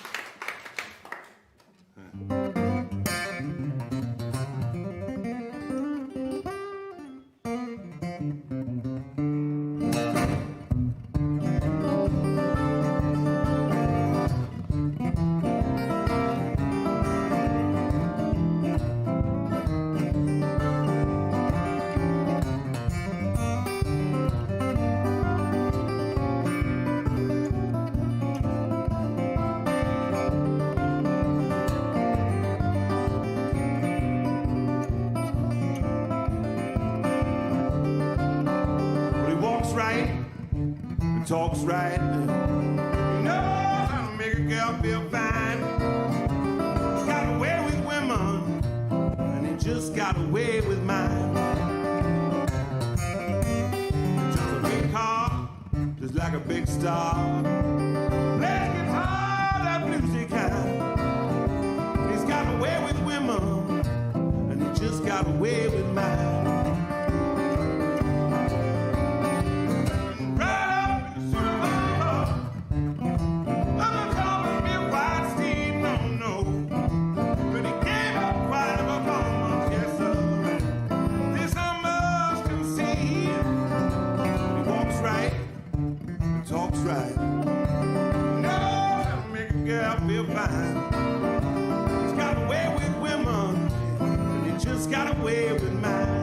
right, and talks right. He knows how to make a girl feel fine. He's got away with women, and he just got away with mine. He drives a big car, just like a big star. Plays guitar, that bluesy kind. He's got away with women, and he just got away with mine. Right. No, that'll make a girl feel fine. He's got away with women, and he just got away with mine.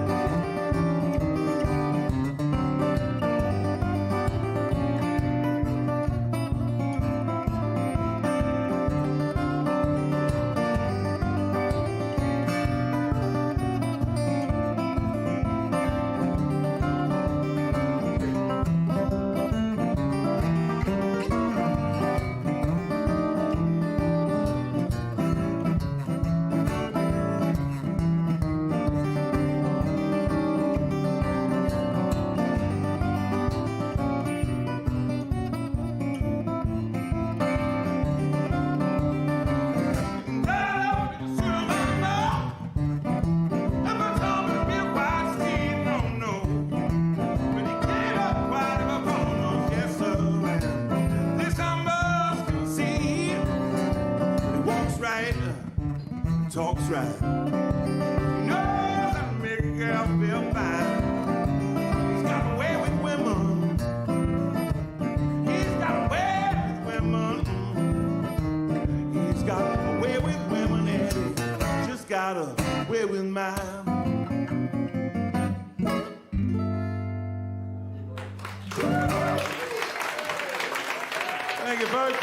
Talks right. Knows how to make a girl feel fine. He's got away with women. He's got away with women. He's got away with women, and he just got away with mine. Thank you, folks.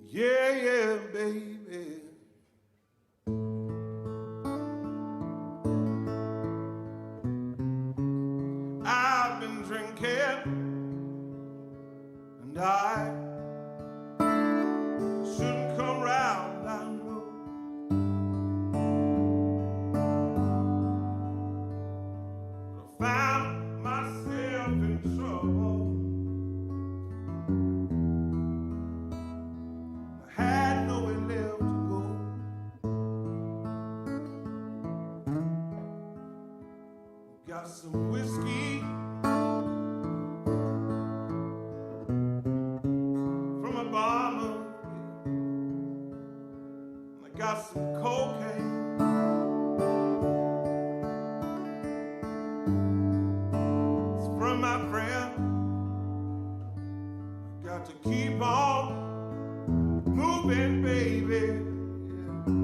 Yeah, yeah, baby. I've been drinking, and I shouldn't come round, I know. But I found myself in trouble. Had nowhere left to go. Got some whiskey from a barber. I got some cocaine. It's from my friend. I got to keep on moving, baby. And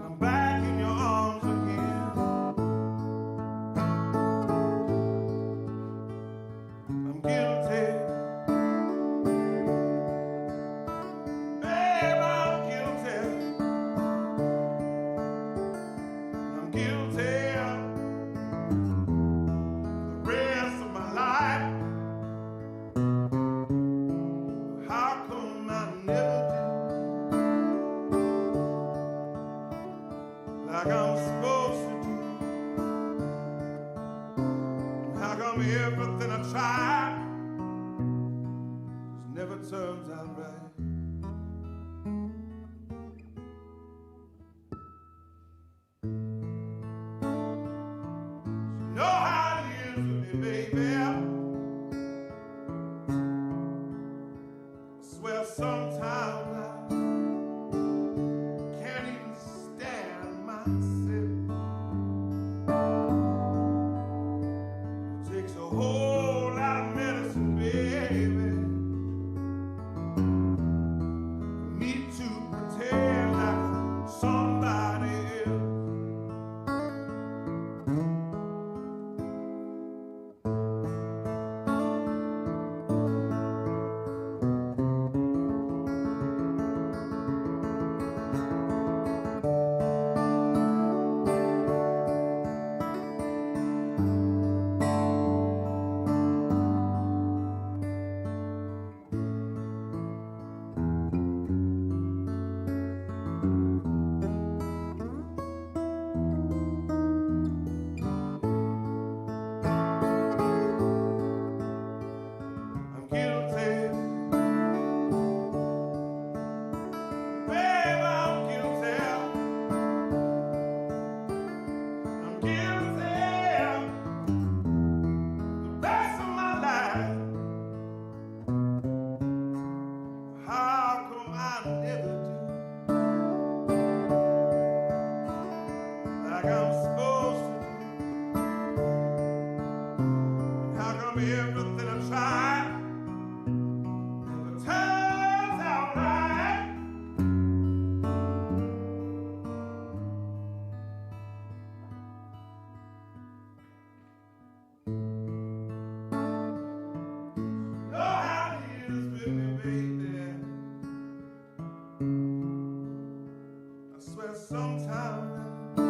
I'm back in your arms again. I'm guilty. Babe, I'm guilty. it turns out right. You know how it is with me, baby. I swear sometimes I can't even stand myself. It takes a whole lot of medicine, baby, for me to pretend like I'm somebody else. I'm guilty. Babe, I'm guilty. I'm guilty. The rest of my life. How come I never do like I'm supposed to do? And how come everything I try never turns out right? Know how it is with me, baby. I swear sometimes I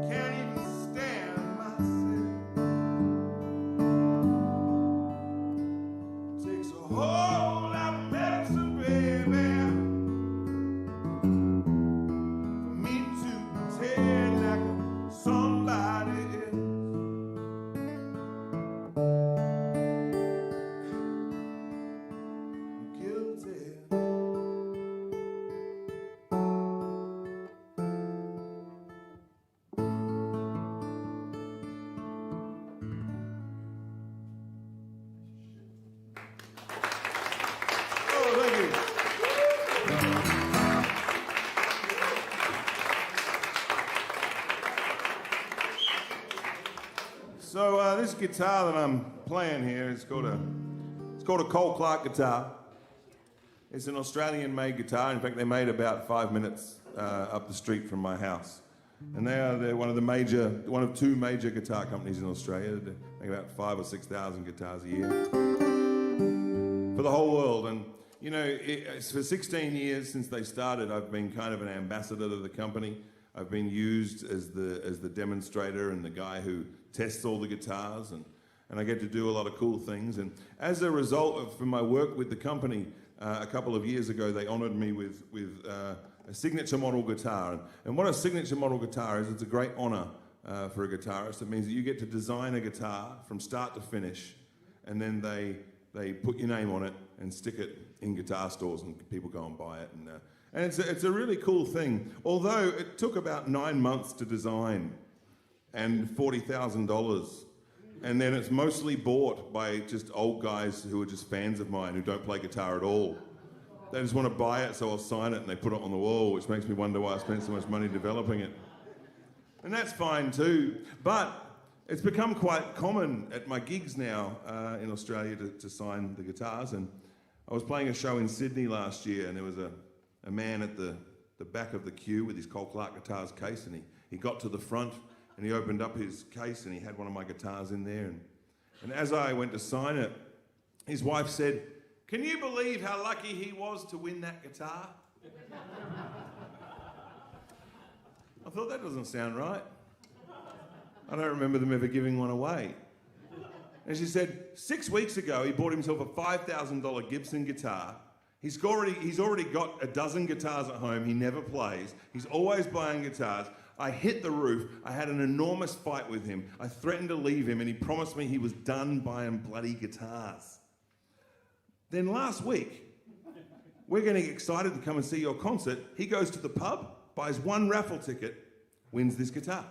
can't even stand myself. It takes a whole lot of medicine, baby, for me to pretend like I'm somebody else. I'm guilty. Oh, thank you. So this guitar that I'm playing here is called a Cole Clark guitar. It's an Australian-made guitar. In fact, they're made about 5 minutes up the street from my house. And they're one of two major guitar companies in Australia. They make about 5,000 or 6,000 guitars a year for the whole world. And you know, it's for 16 years since they started, I've been kind of an ambassador to the company. I've been used as the demonstrator and the guy who tests all the guitars, and I get to do a lot of cool things. And as a result of my work with the company, a couple of years ago, they honored me with a signature model guitar. And what a signature model guitar is, it's a great honor for a guitarist. It means that you get to design a guitar from start to finish, and then they put your name on it and stick it in guitar stores, and people go and buy it. And it's a really cool thing. Although it took about 9 months to design and $40,000. And then it's mostly bought by just old guys who are just fans of mine who don't play guitar at all. They just want to buy it, so I'll sign it and they put it on the wall, which makes me wonder why I spent so much money developing it. And that's fine too. But it's become quite common at my gigs now in Australia to sign the guitars. And I was playing a show in Sydney last year, and there was a man at the back of the queue with his Cole Clark guitars case, and he got to the front and he opened up his case and he had one of my guitars in there. And as I went to sign it, his wife said, "Can you believe how lucky he was to win that guitar?" I thought, that doesn't sound right. I don't remember them ever giving one away. And she said, 6 weeks ago, he bought himself a $5,000 Gibson guitar. He's already got a dozen guitars at home he never plays. He's always buying guitars. I hit the roof. I had an enormous fight with him. I threatened to leave him, and he promised me he was done buying bloody guitars. Then last week, we're getting excited to come and see your concert. He goes to the pub, buys one raffle ticket, wins this guitar.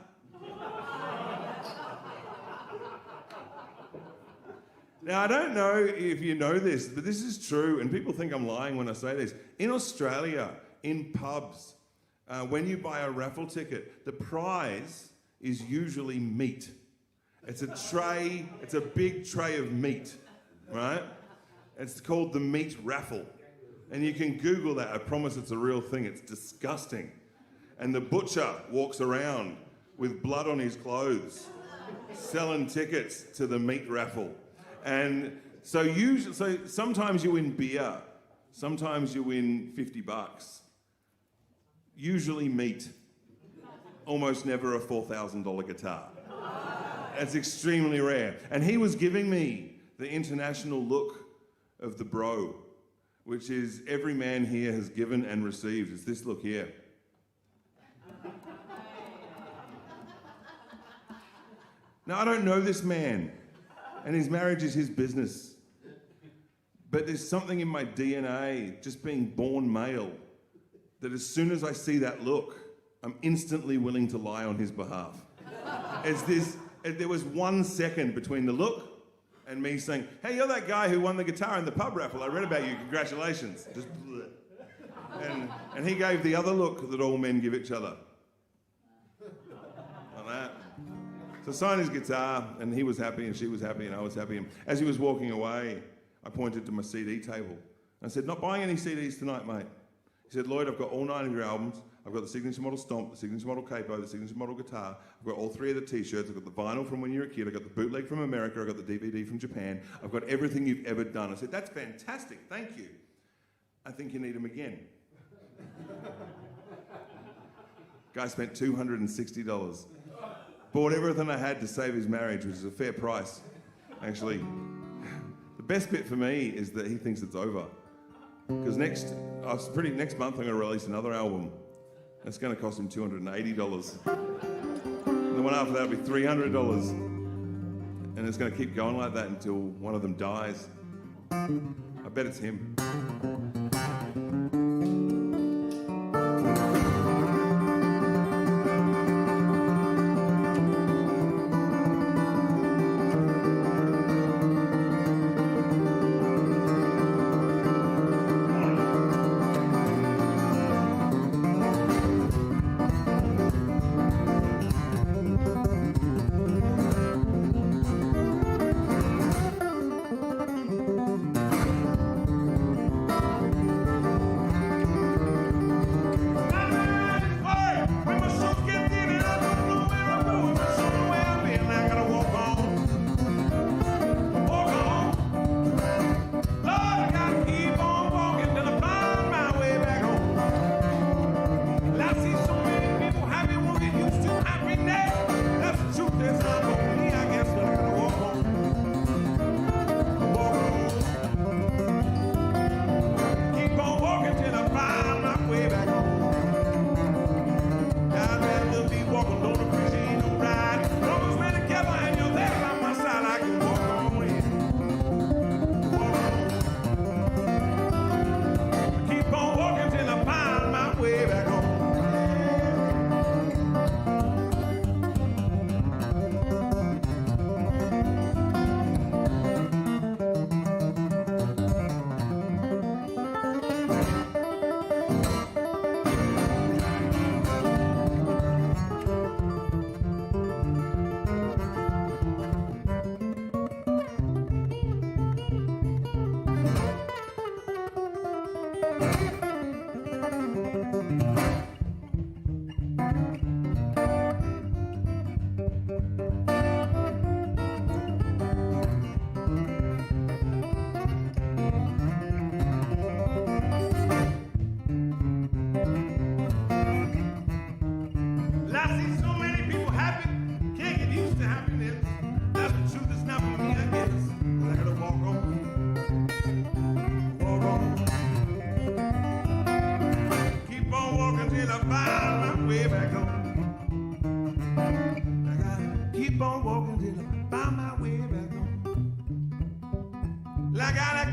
Now, I don't know if you know this, but this is true, and people think I'm lying when I say this. In Australia, in pubs, when you buy a raffle ticket, the prize is usually meat. It's a tray, it's a big tray of meat, right? It's called the meat raffle. And you can Google that, I promise it's a real thing, it's disgusting. And the butcher walks around with blood on his clothes, selling tickets to the meat raffle. And so sometimes you win beer, sometimes you win $50. Usually meat. Almost never a $4,000 guitar. That's extremely rare. And he was giving me the international look of the bro, which is every man here has given and received. It's this look here. Now, I don't know this man, and his marriage is his business. But there's something in my DNA, just being born male, that as soon as I see that look, I'm instantly willing to lie on his behalf. There was 1 second between the look and me saying, hey, you're that guy who won the guitar in the pub raffle. I read about you, congratulations. Just and he gave the other look that all men give each other. Like that. So I signed his guitar, and he was happy, and she was happy, and I was happy. And as he was walking away, I pointed to my CD table. I said, not buying any CDs tonight, mate. He said, Lloyd, I've got all 9 of your albums. I've got the Signature Model Stomp, the Signature Model Capo, the Signature Model Guitar. I've got all 3 of the t-shirts. I've got the vinyl from when you were a kid. I've got the bootleg from America. I've got the DVD from Japan. I've got everything you've ever done. I said, that's fantastic. Thank you. I think you need them again. Guy spent $260. Bought everything I had to save his marriage, which is a fair price, actually. The best bit for me is that he thinks it's over. Because next month I'm going to release another album. It's going to cost him $280. And the one after that will be $300. And it's going to keep going like that until one of them dies. I bet it's him.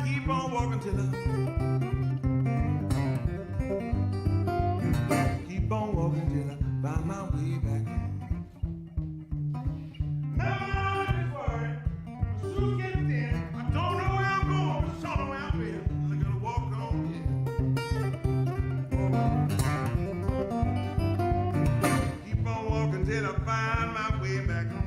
keep on walking till I keep on walking till I find my way back home. Now I'm worried, my shoes getting thin. I don't know where I'm going, but I know where I've been. I gotta walk on in. Keep on walking till I find my way back home.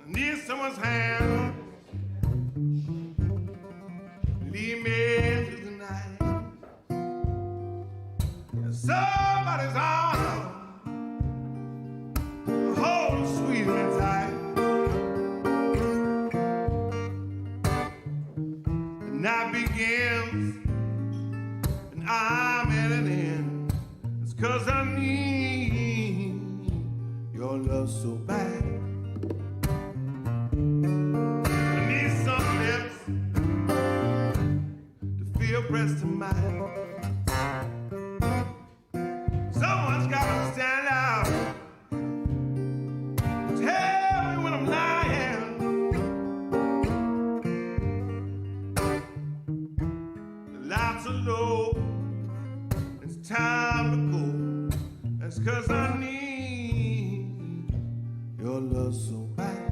Need someone's hand. Lead me through the night. Somebody's arm. Hold sweet and tight. The night begins and I'm at an end. It's 'cause I need your love so bad. Pressed to mine. Someone's gotta stand out. Tell me when I'm lying. The lights are low. It's time to go. That's 'cause I need your love so bad.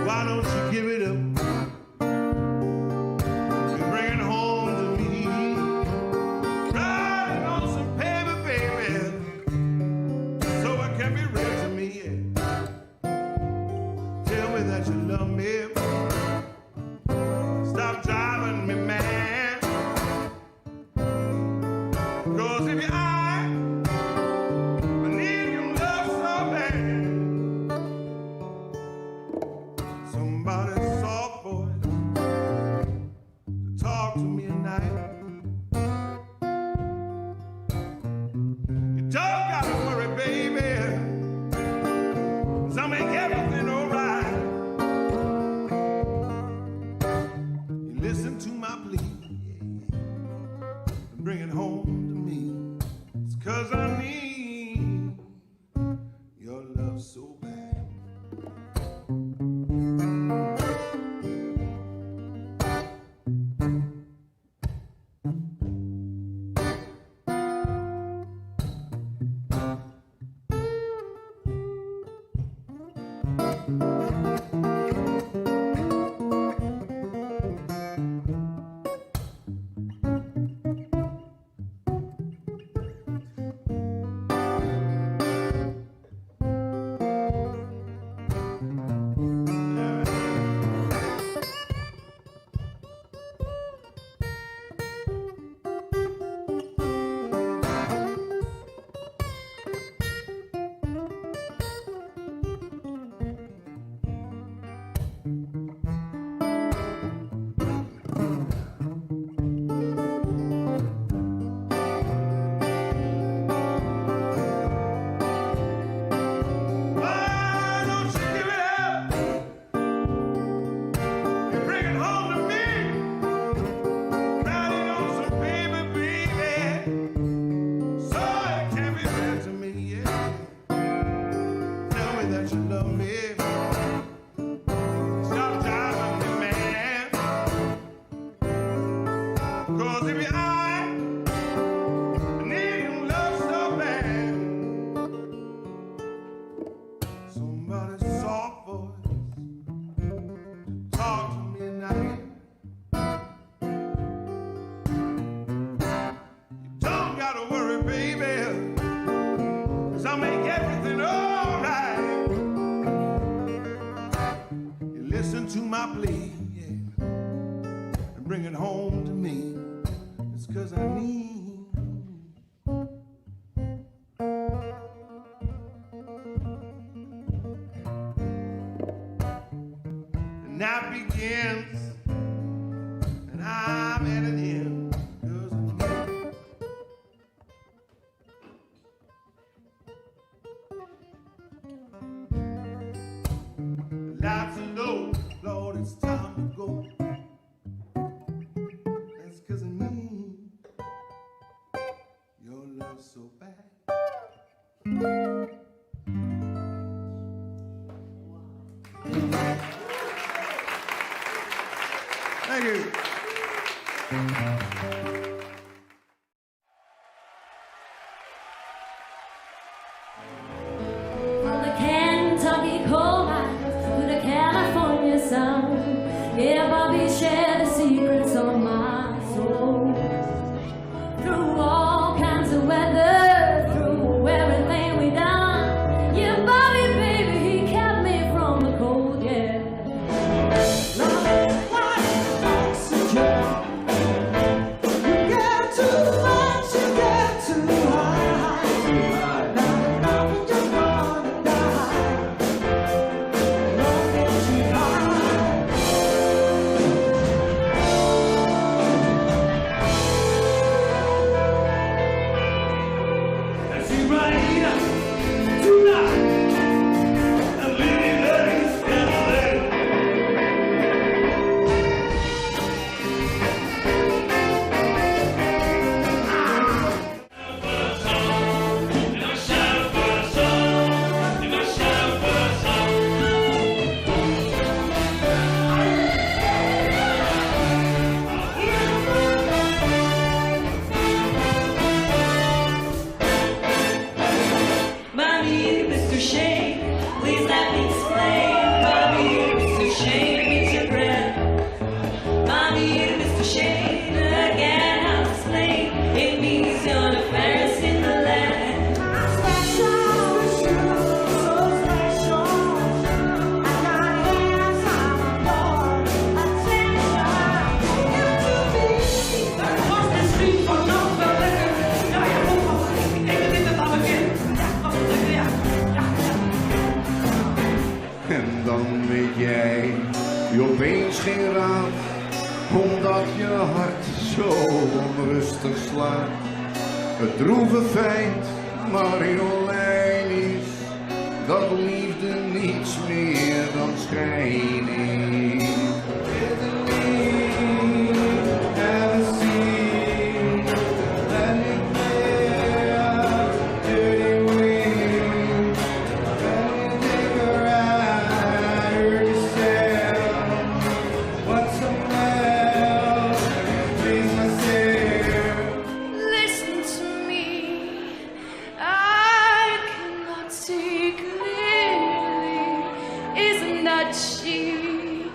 Why don't you give it up? Stop driving me mad. 'Cause if you I need your love so bad. Somebody's soft voice to talk to me at night. You don't gotta worry, baby, 'cause I'll make everything alright. Listen to my plea and bring it home to me. It's 'cause I need your love so bad. make everything alright. You listen to my plea, yeah, and bring it home to me. It's 'cause I need. And that begins, and I'm at an end. 'Cause of me. Lights are low, Lord, it's time to go. That's 'cause of me. Your love's so bad. Thank you. From the Kentucky coal mines to the California sun, yeah, Bobby shared the secrets of my soul. Through all kinds of weather, through everything we done, yeah, Bobby, baby, he kept me from the cold, yeah. Love like oxygen. You get too much, you get too high, too high. Now you just wanna die. Love gets you high. I see right here tonight. I'm living there instead of there. Mommy, Mr. Shane, please let me explain. Mommy, Mr. Shane, meet your friend. Mommy, Mr. Shane, again I'll explain. It means you're the fairest in the land. Special, so special. I got hands on my attention. You to me. Across the street from North Berlin. Now you're home. Take it up again. En dan weet jij, je opeens geen raad, omdat je hart zo onrustig slaat. Het droeve feit, Marjolein, is dat liefde niets meer dan schijn is. Listen to me, I cannot see clearly. Isn't that she?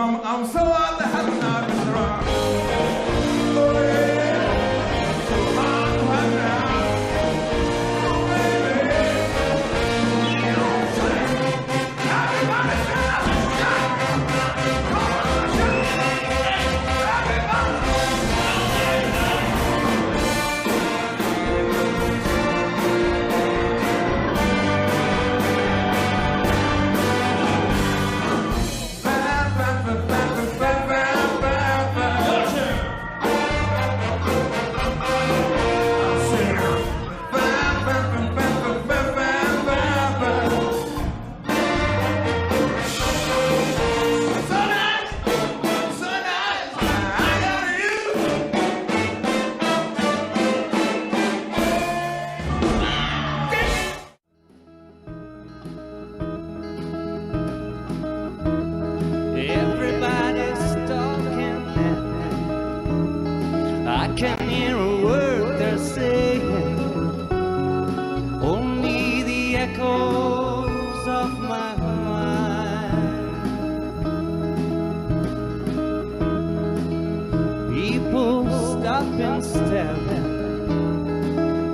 I'm so out the house now, Mr. Rock. Oh, yeah. So hot right now. Oh, baby. Everybody stand Everybody's talking now. I can't hear a word they're saying. Only the echoes of my mind. People stop and stare.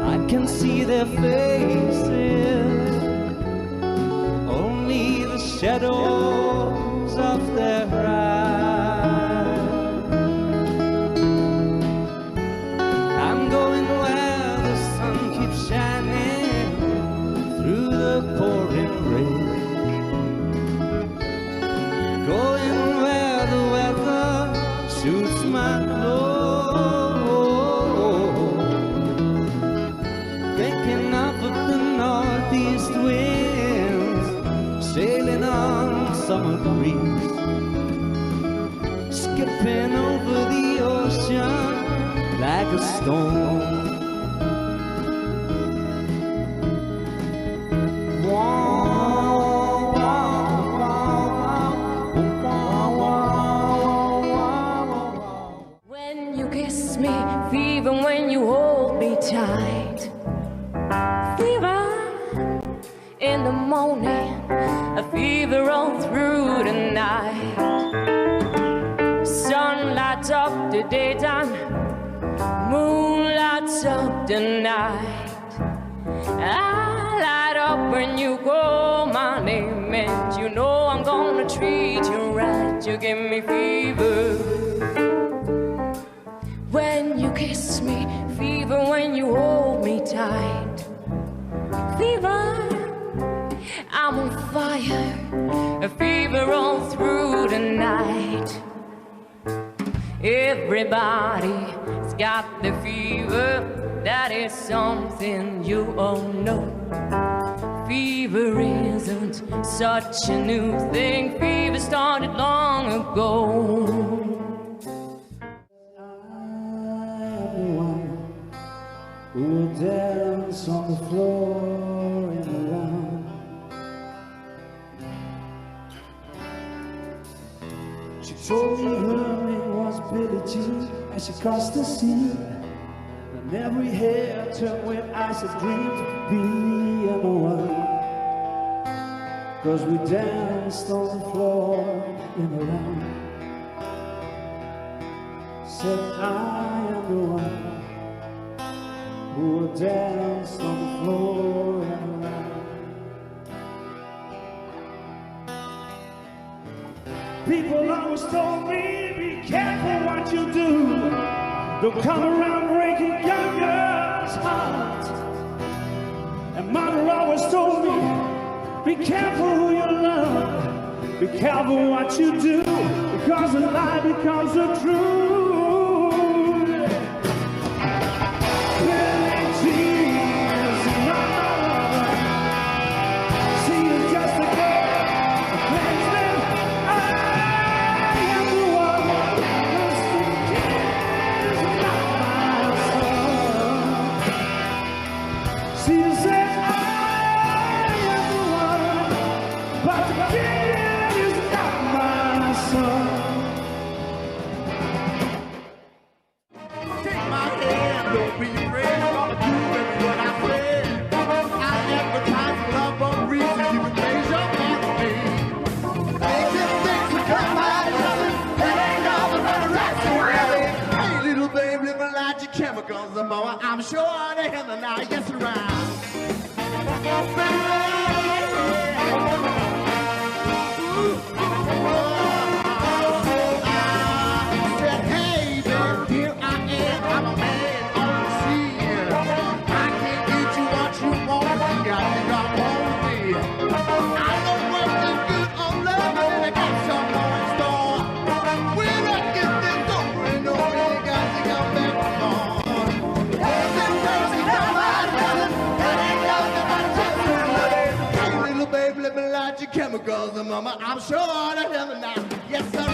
I can see their faces. Only the shadows of their eyes. I'm going where the sun keeps shining through the pouring rain. Going where the weather suits my clothes. Thinking of the northeast winds sailing on summer breeze, skipping over the ocean like a stone. When you kiss me, fever when you hold me tight. Fever in the morning, a fever all through the night. Sun lights up the daytime, moon lights up the night. I light up when you call my name, and you know I'm gonna treat you right. You give me fever when you kiss me, fever when you hold me tight. Fever, I'm on fire, a fever all through the night. Everybody's got the fever, that is something you all know. Fever isn't such a new thing, fever started long ago. Who will dance on the floor and around. She told me her name was Billie Jean as she crossed the sea. And every hair turned with eyes that dreamed of being the one. 'Cause we danced on the floor and around. Said I am the one who will dance on the floor and around. People always told me, be careful what you do. Don't come around breaking young girls' hearts. And mother always told me, be careful who you love. Be careful what you do, because a lie becomes the truth. mama, I'm sure they have a night gets around. Said, hey, baby, here I am, I'm a man on the scene. I can't get you what you want, you got to come home with me. I know what is good on love, and I got some more in store. When I get this over and over, you got to come back on. Hey, little baby, let me light your chemicals, and mama, I'm sure that heaven now, yes, around.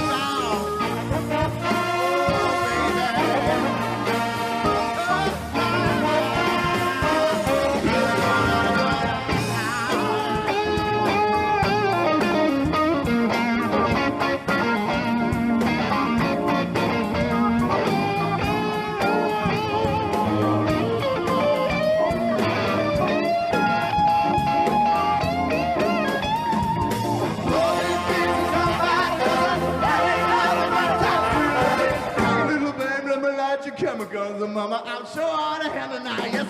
Chemicals, mama, I'm sure to have a night, yes,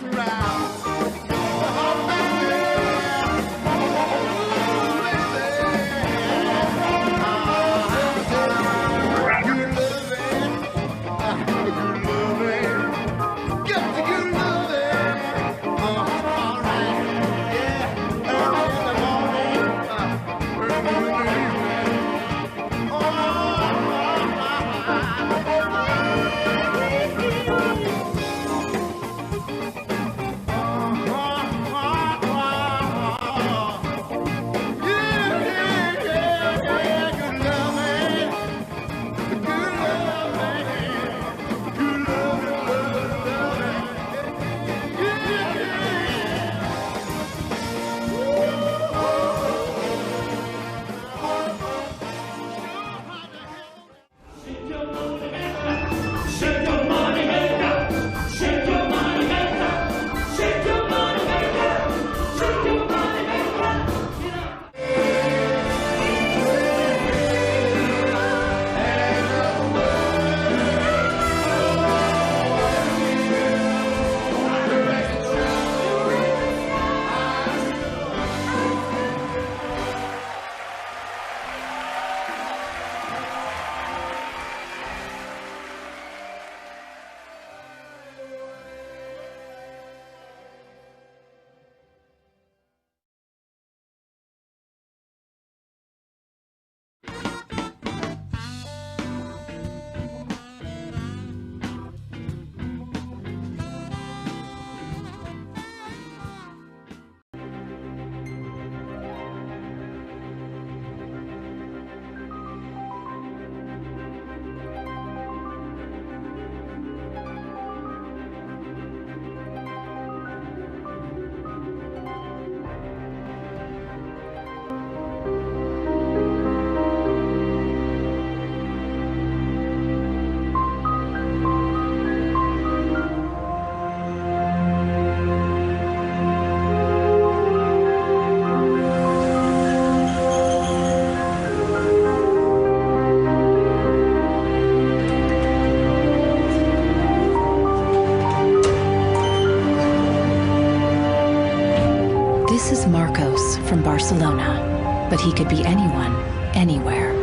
This is Marcos from Barcelona, but he could be anyone, anywhere.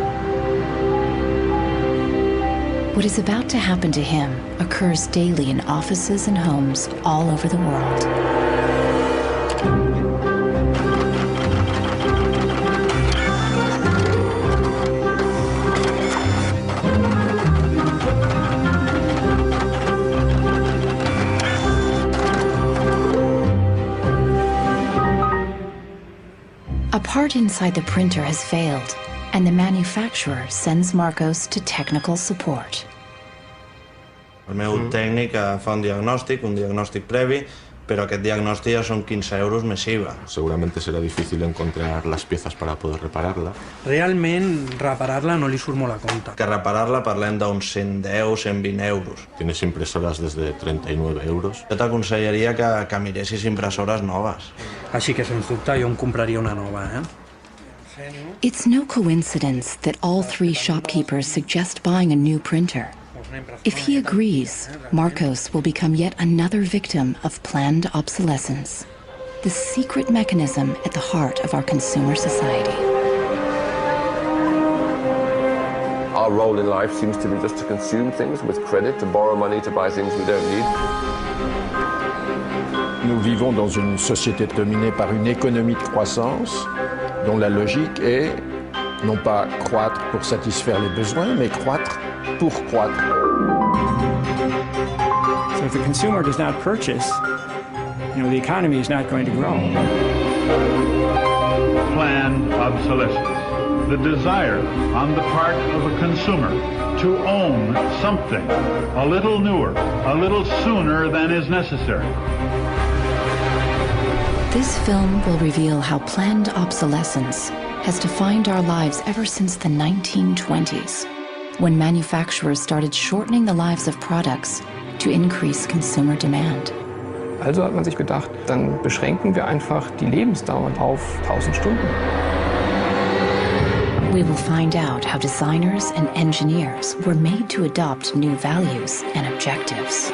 What is about to happen to him occurs daily in offices and homes all over the world. A part inside the printer has failed, and the manufacturer sends Marcos to technical support. El meu tècnic fa un diagnòstic previ, pero aquest diagnòstic ja són 15 euros més IVA. Seguramente será difícil encontrar las piezas para poder repararla. Realment, reparar-la no li surt molt a compte. Que reparar-la parlem d'uns 110, 120 euros. Tienes impresoras desde 39 euros. Jo t'aconsellaria que miressis impressores noves. Així que, sens dubte, jo em compraria una nova, It's no coincidence that all three shopkeepers suggest buying a new printer. If he agrees, Marcos will become yet another victim of planned obsolescence, the secret mechanism at the heart of our consumer society. Our role in life seems to be just to consume things with credit, to borrow money to buy things we don't need. Nous vivons dans une société dominée par une économie de croissance dont la logique est non pas croître pour satisfaire les besoins, mais croître pour croître. So if the consumer does not purchase, the economy is not going to grow. Planned obsolescence. The desire on the part of a consumer to own something a little newer, a little sooner than is necessary. This film will reveal how planned obsolescence has defined our lives ever since the 1920s, when manufacturers started shortening the lives of products to increase consumer demand. Also hat man sich gedacht, dann beschränken wir einfach die Lebensdauer auf 1000 Stunden. We will find out how designers and engineers were made to adopt new values and objectives.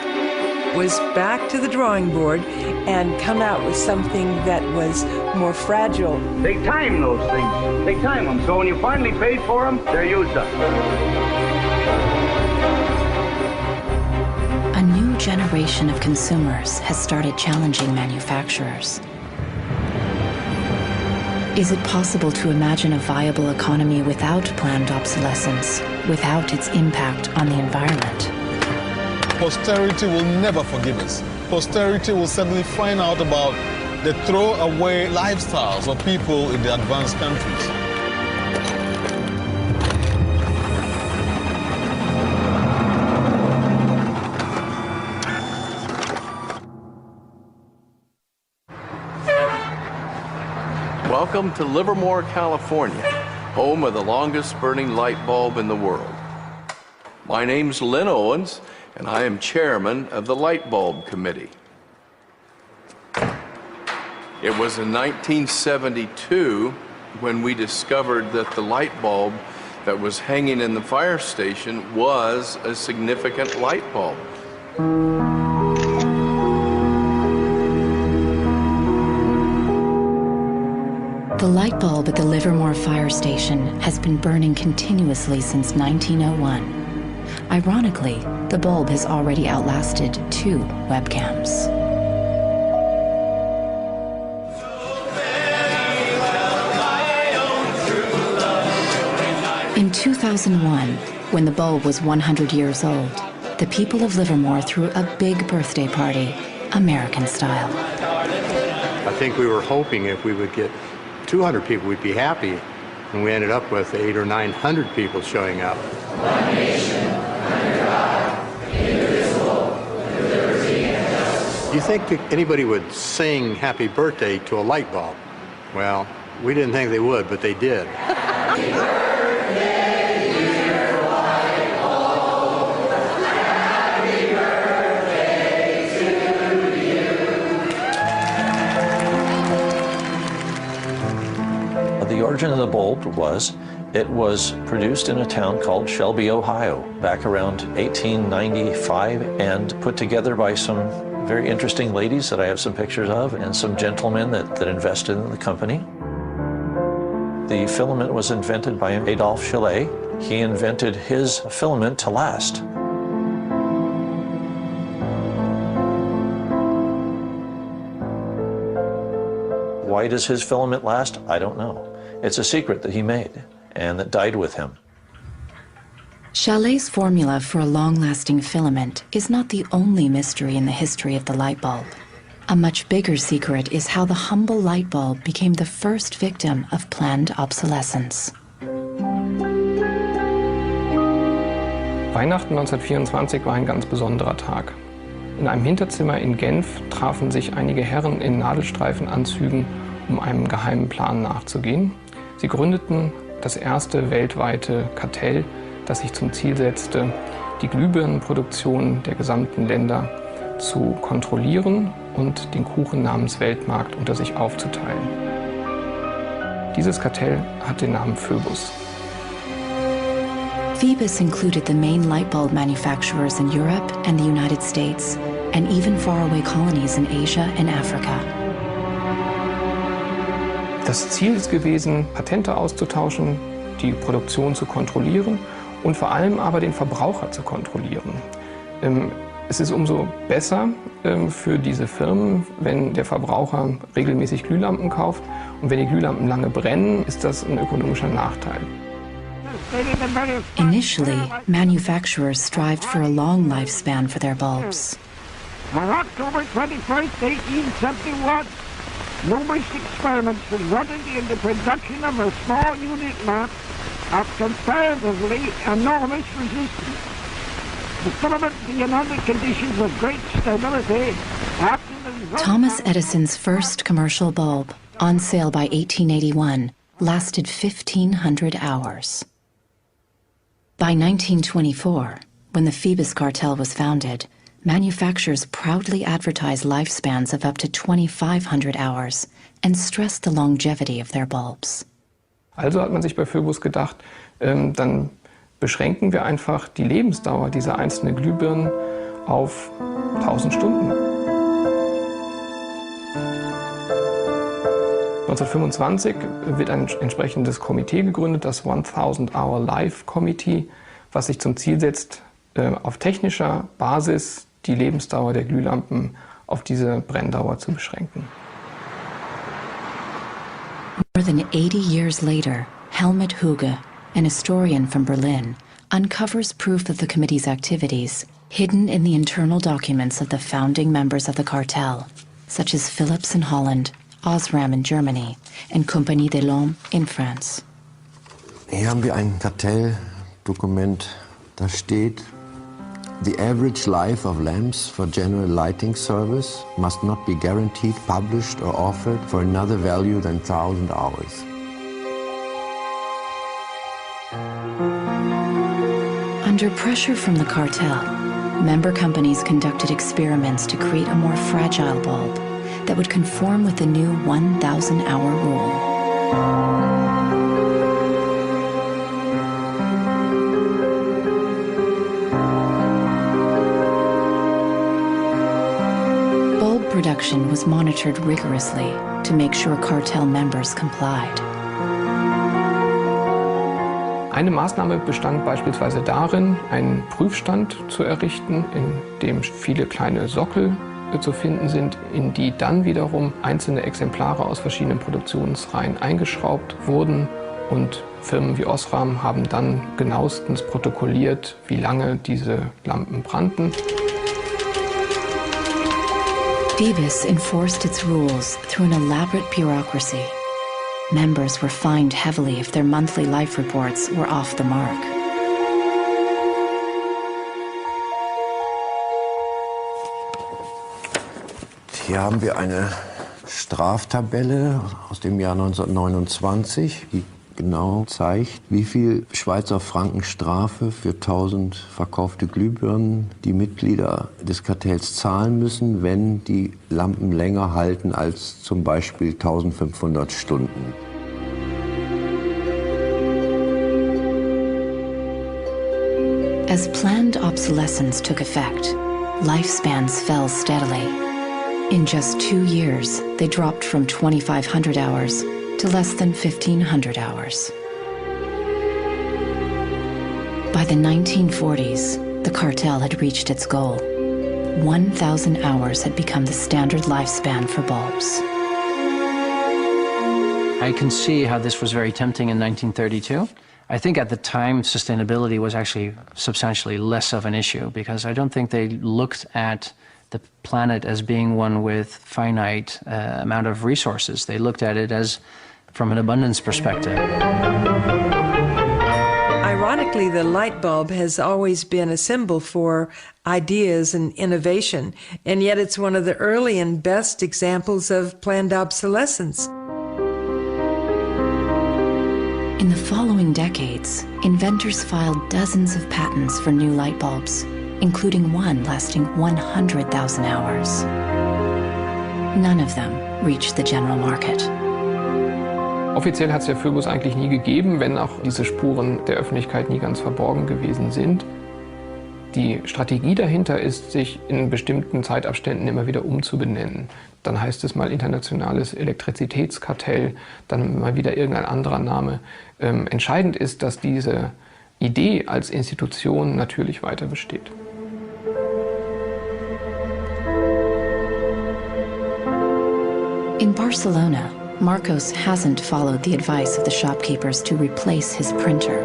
Was back to the drawing board and come out with something that was more fragile. They time those things. They time them. So when you finally paid for them, they're used up. A new generation of consumers has started challenging manufacturers. Is it possible to imagine a viable economy without planned obsolescence, without its impact on the environment? Posterity will never forgive us. Posterity will suddenly find out about the throwaway lifestyles of people in the advanced countries. Welcome to Livermore, California, home of the longest burning light bulb in the world. My name's Lynn Owens, and I am chairman of the Light Bulb Committee. It was in 1972 when we discovered that the light bulb that was hanging in the fire station was a significant light bulb. The light bulb at the Livermore Fire Station has been burning continuously since 1901. Ironically, the bulb has already outlasted 2 webcams. In 2001, when the bulb was 100 years old, the people of Livermore threw a big birthday party, American style. I think we were hoping if we would get 200 people, we'd be happy, and we ended up with 800 or 900 people showing up. One nation, under God, indivisible, with liberty and justice. You think that anybody would sing happy birthday to a light bulb? Well, we didn't think they would, but they did. The origin of the bulb was, it was produced in a town called Shelby, Ohio, back around 1895, and put together by some very interesting ladies that I have some pictures of, and some gentlemen that invested in the company. The filament was invented by Adolphe Chaillet. He invented his filament to last. Why does his filament last? I don't know. It's a secret that he made and that died with him. Chaillet's formula for a long-lasting filament is not the only mystery in the history of the light bulb. A much bigger secret is how the humble light bulb became the first victim of planned obsolescence. Weihnachten 1924 war ein ganz besonderer Tag. In einem Hinterzimmer in Genf trafen sich einige Herren in Nadelstreifenanzügen, um einem geheimen Plan nachzugehen. Sie gründeten das erste weltweite Kartell, das sich zum Ziel setzte, die Glühbirnenproduktion der gesamten Länder zu kontrollieren und den Kuchen namens Weltmarkt unter sich aufzuteilen. Dieses Kartell hat den Namen Phoebus. Phoebus included the main light bulb manufacturers in Europe and the United States, and even faraway colonies in Asia and Africa. Das Ziel ist gewesen, Patente auszutauschen, die Produktion zu kontrollieren und vor allem aber den Verbraucher zu kontrollieren. Es ist umso besser für diese Firmen, wenn der Verbraucher regelmäßig Glühlampen kauft. Und wenn die Glühlampen lange brennen, ist das ein ökonomischer Nachteil. Initially, manufacturers strived for a long lifespan for their bulbs. On October 21st, 1871, numerous experiments resulted in the production of a small unit lamp of comparatively enormous resistance. The filament being under conditions of great stability after the... Thomas Edison's first commercial bulb, on sale by 1881, lasted 1,500 hours. By 1924, when the Phoebus cartel was founded, manufacturers proudly advertised lifespans of up to 2,500 hours and stressed the longevity of their bulbs. Also hat man sich bei Phoebus gedacht, dann beschränken wir einfach die Lebensdauer dieser einzelnen Glühbirnen auf 1000 Stunden. 1925 wird ein entsprechendes Komitee gegründet, das 1000 Hour Life Committee, was sich zum Ziel setzt, auf technischer Basis die Lebensdauer der Glühlampen auf diese Brenndauer zu beschränken. More than 80 years later, Helmut Hüge, an historian from Berlin, uncovers proof of the committee's activities hidden in the internal documents of the founding members of the cartel, such as Philips in Holland, Osram in Germany, and Compagnie des Lampes in France. Hier haben wir ein Kartelldokument, da steht: The average life of lamps for general lighting service must not be guaranteed, published or offered for another value than 1,000 hours. Under pressure from the cartel, member companies conducted experiments to create a more fragile bulb that would conform with the new 1,000-hour rule. Bulb production was monitored rigorously to make sure cartel members complied. Eine Maßnahme bestand beispielsweise darin, einen Prüfstand zu errichten, in dem viele kleine Sockel zu finden sind, in die dann wiederum einzelne Exemplare aus verschiedenen Produktionsreihen eingeschraubt wurden. Und Firmen wie Osram haben dann genauestens protokolliert, wie lange diese Lampen brannten. Phoebus enforced its rules through an elaborate bureaucracy. Members were fined heavily if their monthly life reports were off the mark. Hier haben wir eine Straftabelle aus dem Jahr 1929, die genau zeigt, wie viel Schweizer Franken Strafe für 1000 verkaufte Glühbirnen die Mitglieder des Kartells zahlen müssen, wenn die Lampen länger halten als zum Beispiel 1500 Stunden. As planned obsolescence took effect, lifespans fell steadily. In just 2 years, they dropped from 2,500 hours to less than 1,500 hours. By the 1940s, the cartel had reached its goal. 1,000 hours had become the standard lifespan for bulbs. I can see how this was very tempting in 1932. I think at the time sustainability was actually substantially less of an issue because I don't think they looked at the planet as being one with finite amount of resources. They looked at it as from an abundance perspective. Ironically, the light bulb has always been a symbol for ideas and innovation, and yet it's one of the early and best examples of planned obsolescence. In the following decades, inventors filed dozens of patents for new light bulbs, including one lasting 100,000 hours. None of them reached the general market. Offiziell hat es ja Phöbus eigentlich nie gegeben, wenn auch diese Spuren der Öffentlichkeit nie ganz verborgen gewesen sind. Die Strategie dahinter ist, sich in bestimmten Zeitabständen immer wieder umzubenennen. Dann heißt es mal internationales Elektrizitätskartell, dann mal wieder irgendein anderer Name. Entscheidend ist, dass diese Idee als Institution natürlich weiter besteht. In Barcelona, Marcos hasn't followed the advice of the shopkeepers to replace his printer.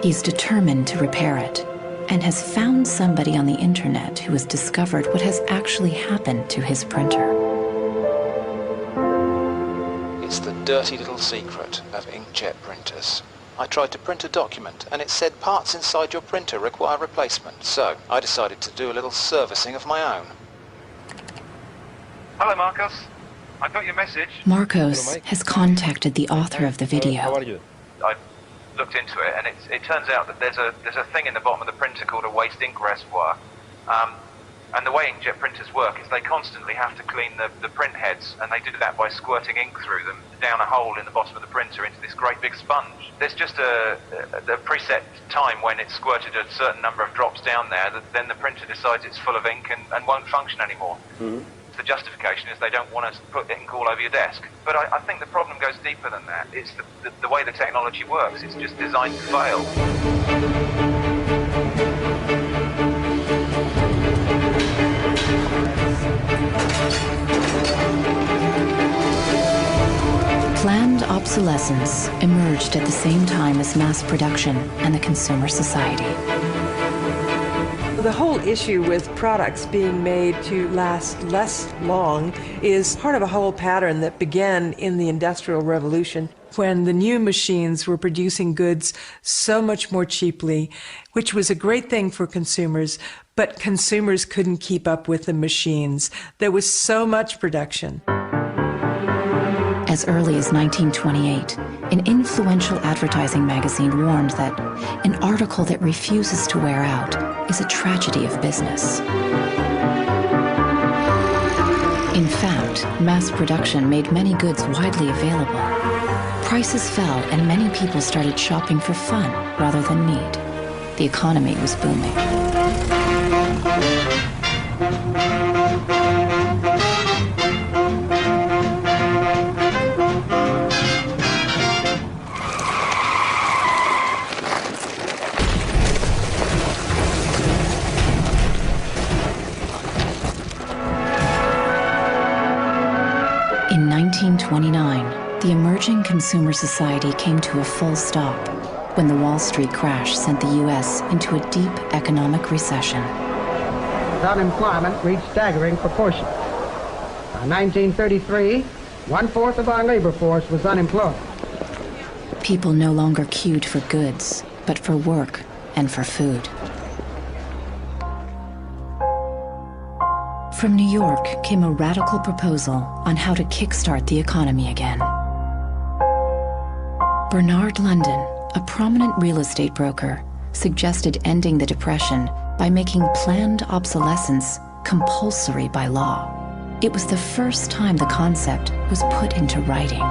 He's determined to repair it, and has found somebody on the internet who has discovered what has actually happened to his printer. It's the dirty little secret of inkjet printers. I tried to print a document and it said parts inside your printer require replacement, so I decided to do a little servicing of my own. Hello, Marcos. I got your message. Marcos has contacted the author of the video. How are you? I looked into it, and it turns out that there's a thing in the bottom of the printer called a waste ink reservoir. And the way inkjet printers work is they constantly have to clean the print heads, and they do that by squirting ink through them down a hole in the bottom of the printer into this great big sponge. There's just a preset time when it's squirted a certain number of drops down there that then the printer decides it's full of ink and won't function anymore. Mm-hmm. The justification is they don't want to put ink all over your desk. But I think the problem goes deeper than that. It's the way the technology works. It's just designed to fail. Planned obsolescence emerged at the same time as mass production and the consumer society. The whole issue with products being made to last less long is part of a whole pattern that began in the Industrial Revolution, when the new machines were producing goods so much more cheaply, which was a great thing for consumers, but consumers couldn't keep up with the machines. There was so much production. As early as 1928, an influential advertising magazine warned that an article that refuses to wear out is a tragedy of business. In fact, mass production made many goods widely available. Prices fell and many people started shopping for fun rather than need. The economy was booming. In 1929, the emerging consumer society came to a full stop when the Wall Street crash sent the U.S. into a deep economic recession. Unemployment reached staggering proportions. By 1933, 1/4 of our labor force was unemployed. People no longer queued for goods, but for work and for food. From New York came a radical proposal on how to kickstart the economy again. Bernard London, a prominent real estate broker, suggested ending the Depression by making planned obsolescence compulsory by law. It was the first time the concept was put into writing.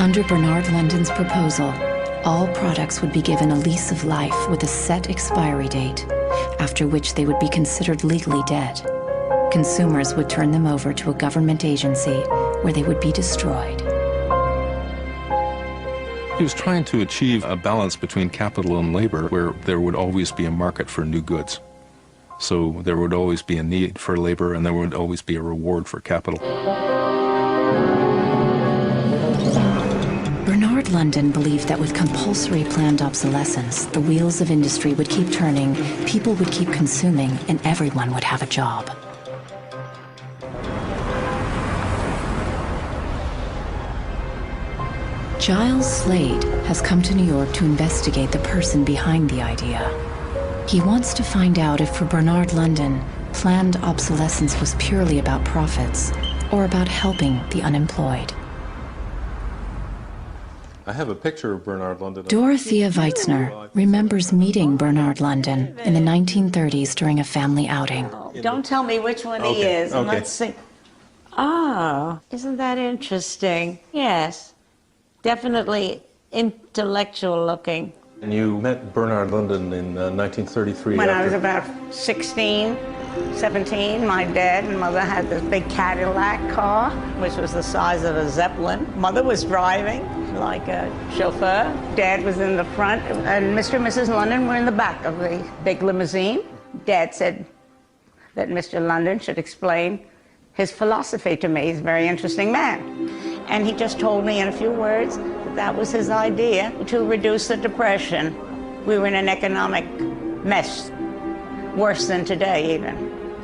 Under Bernard London's proposal, all products would be given a lease of life with a set expiry date, after which they would be considered legally dead. Consumers would turn them over to a government agency where they would be destroyed. He was trying to achieve a balance between capital and labor where there would always be a market for new goods. So there would always be a need for labor and there would always be a reward for capital. Bernard London believed that with compulsory planned obsolescence, the wheels of industry would keep turning, people would keep consuming, and everyone would have a job. Giles Slade has come to New York to investigate the person behind the idea. He wants to find out if for Bernard London, planned obsolescence was purely about profits or about helping the unemployed. I have a picture of Bernard London. Dorothea Weitzner remembers meeting Bernard London in the 1930s during a family outing. Don't tell me which one he is. And let's see. Ah, isn't that interesting? Yes. definitely intellectual looking. And you met Bernard London in 1933. When I was about 16, 17, my dad and mother had this big Cadillac car, which was the size of a Zeppelin. Mother was driving like a chauffeur. Dad was in the front, and Mr. and Mrs. London were in the back of the big limousine. Dad said that Mr. London should explain his philosophy to me. He's a very interesting man. And he just told me in a few words that that was his idea to reduce the Depression. We were in an economic mess, worse than today even.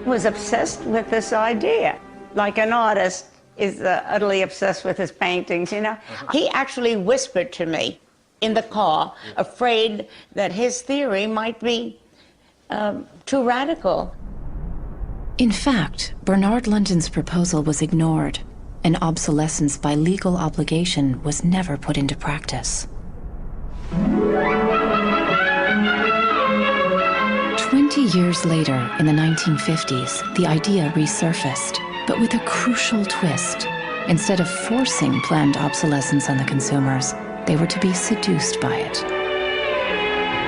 He was obsessed with this idea. Like an artist is utterly obsessed with his paintings, you know. He actually whispered to me in the car, afraid that his theory might be too radical. In fact, Bernard London's proposal was ignored, and obsolescence by legal obligation was never put into practice. 20 years later, in the 1950s, the idea resurfaced, but with a crucial twist. Instead of forcing planned obsolescence on the consumers, they were to be seduced by it.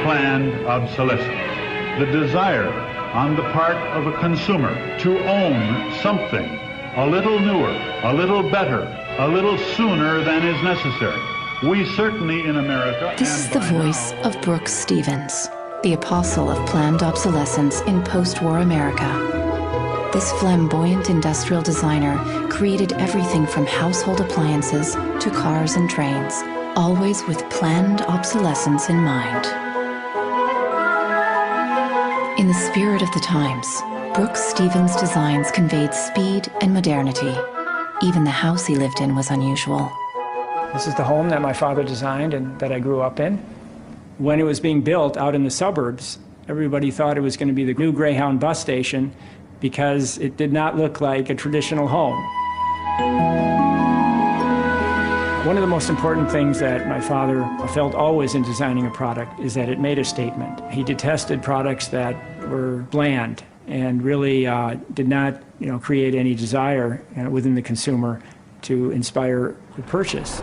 Planned obsolescence. The desire on the part of a consumer to own something a little newer, a little better, a little sooner than is necessary. We certainly in America... This is the voice of Brooks Stevens, the apostle of planned obsolescence in post-war America. This flamboyant industrial designer created everything from household appliances to cars and trains, always with planned obsolescence in mind. In the spirit of the times, Brooks Stevens' designs conveyed speed and modernity. Even the house he lived in was unusual. This is the home that my father designed and that I grew up in. When it was being built out in the suburbs, everybody thought it was going to be the new Greyhound bus station because it did not look like a traditional home. One of the most important things that my father felt always in designing a product is that it made a statement. He detested products that were bland and really did not, create any desire within the consumer to inspire the purchase.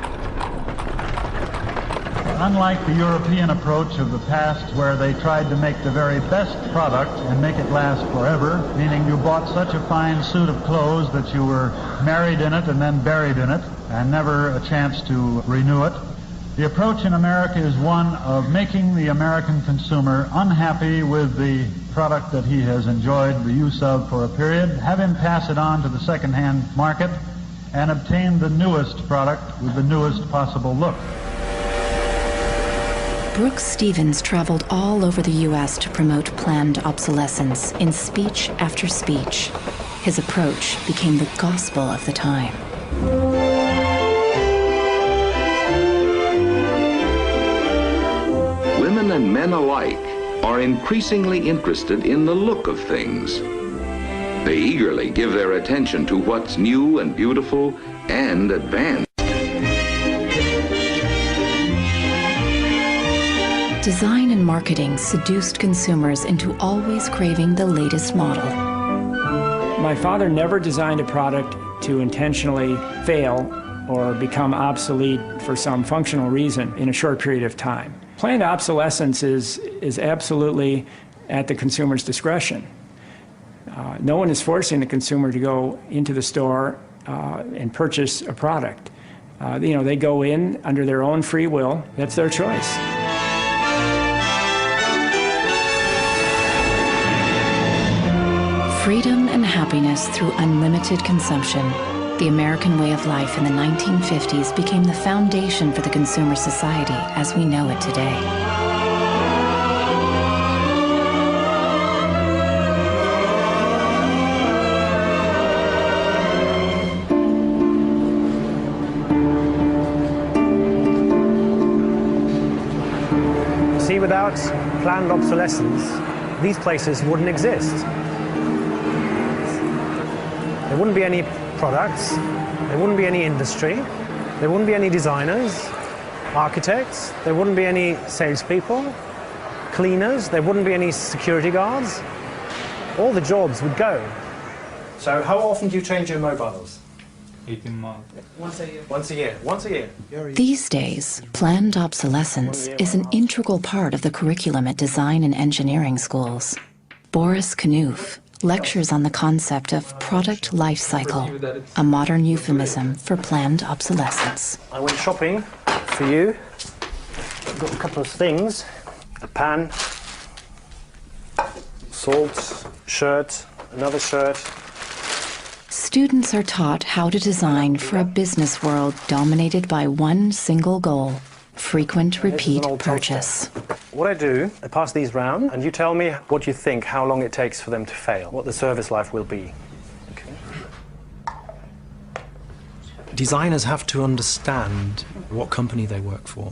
Unlike the European approach of the past where they tried to make the very best product and make it last forever, meaning you bought such a fine suit of clothes that you were married in it and then buried in it and never a chance to renew it, the approach in America is one of making the American consumer unhappy with the product that he has enjoyed the use of for a period, have him pass it on to the second-hand market, and obtain the newest product with the newest possible look. Brooks Stevens traveled all over the U.S. to promote planned obsolescence in speech after speech. His approach became the gospel of the time. Women and men alike are increasingly interested in the look of things. They eagerly give their attention to what's new and beautiful and advanced. Design and marketing seduced consumers into always craving the latest model. My father never designed a product to intentionally fail or become obsolete for some functional reason in a short period of time. Planned obsolescence is absolutely at the consumer's discretion. No one is forcing the consumer to go into the store and purchase a product. They go in under their own free will. That's their choice. Freedom and happiness through unlimited consumption. The American way of life in the 1950s became the foundation for the consumer society as we know it today. See, without planned obsolescence, these places wouldn't exist. There wouldn't be any products, there wouldn't be any industry, there wouldn't be any designers, architects, there wouldn't be any salespeople, cleaners, there wouldn't be any security guards. All the jobs would go. So how often do you change your mobiles? 18 months. Once a year. Once a year. Once a year. These days, planned obsolescence is an integral part of the curriculum at design and engineering schools. Boris Knuth lectures on the concept of product life cycle, a modern euphemism for planned obsolescence. I went shopping for you. I've got a couple of things. A pan, salt, shirt, another shirt. Students are taught how to design for a business world dominated by one single goal: frequent repeat purchase. What I do, I pass these round, and you tell me what you think, how long it takes for them to fail, what the service life will be. Designers have to understand what company they work for.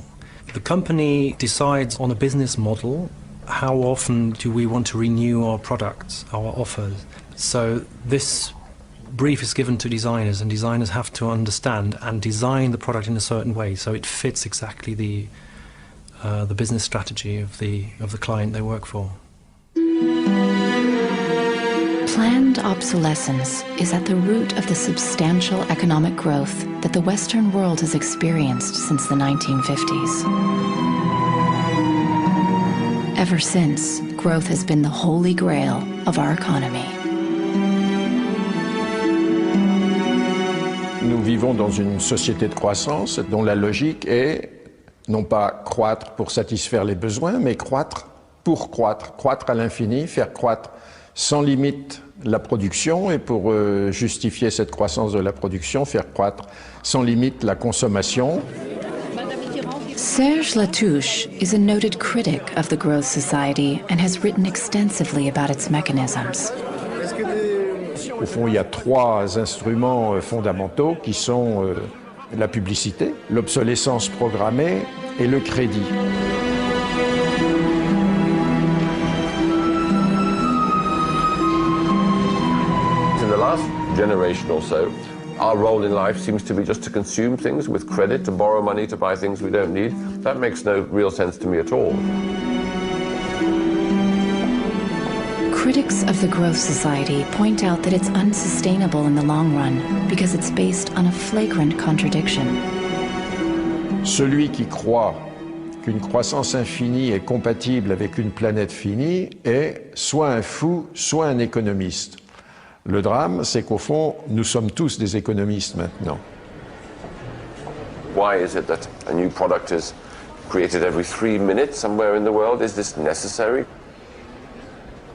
The company decides on a business model, how often do we want to renew our products, our offers. So this brief is given to designers, and designers have to understand and design the product in a certain way so it fits exactly the business strategy of the client they work for. Planned obsolescence is at the root of the substantial economic growth that the Western world has experienced since the 1950s. Ever since, growth has been the holy grail of our economy. Nous vivons dans une société de croissance dont la logique est non pas croître pour satisfaire les besoins, mais croître pour croître, croître à l'infini, faire croître sans limite la production et pour justifier cette croissance de la production, faire croître sans limite la consommation. Serge Latouche is a noted critic of the growth society and has written extensively about its mechanisms. Au fond, il y a trois instruments fondamentaux qui sont la publicité, l'obsolescence programmée et le crédit. In the last generation or so, our role in life seems to be just to consume things with credit, to borrow money to buy things we don't need. That makes no real sense to me at all. Critics of the growth society point out that it's unsustainable in the long run because it's based on a flagrant contradiction. Celui qui croit qu'une croissance infinie est compatible avec une planète finie est soit un fou, soit un économiste. Le drame, c'est qu'au fond, nous sommes tous des économistes maintenant. Why is it that a new product is created every 3 minutes somewhere in the world? Is this necessary?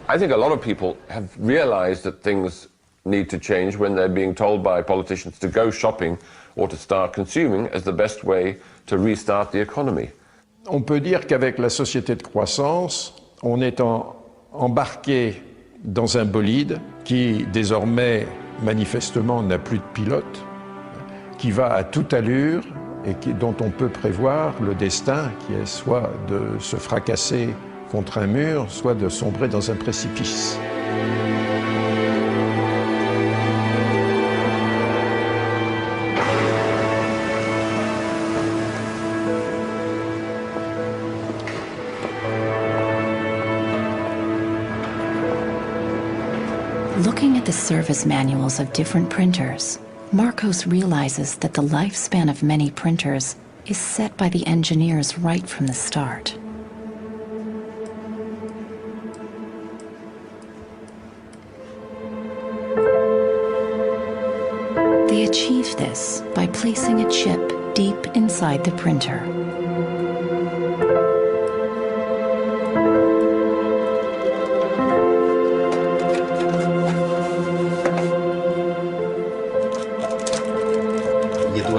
I think a lot of people have realized that things need to change when they're being told by politicians to go shopping or to start consuming as the best way to restart the economy. On peut dire qu'avec la société de croissance, on est embarqué dans un bolide qui désormais manifestement n'a plus de pilote, qui va à toute allure et dont on peut prévoir le destin qui est soit de se fracasser contre un mur, soit de sombrer dans un précipice. Looking at the service manuals of different printers, Marcos realizes that the lifespan of many printers is set by the engineers right from the start. They achieve this by placing a chip deep inside the printer.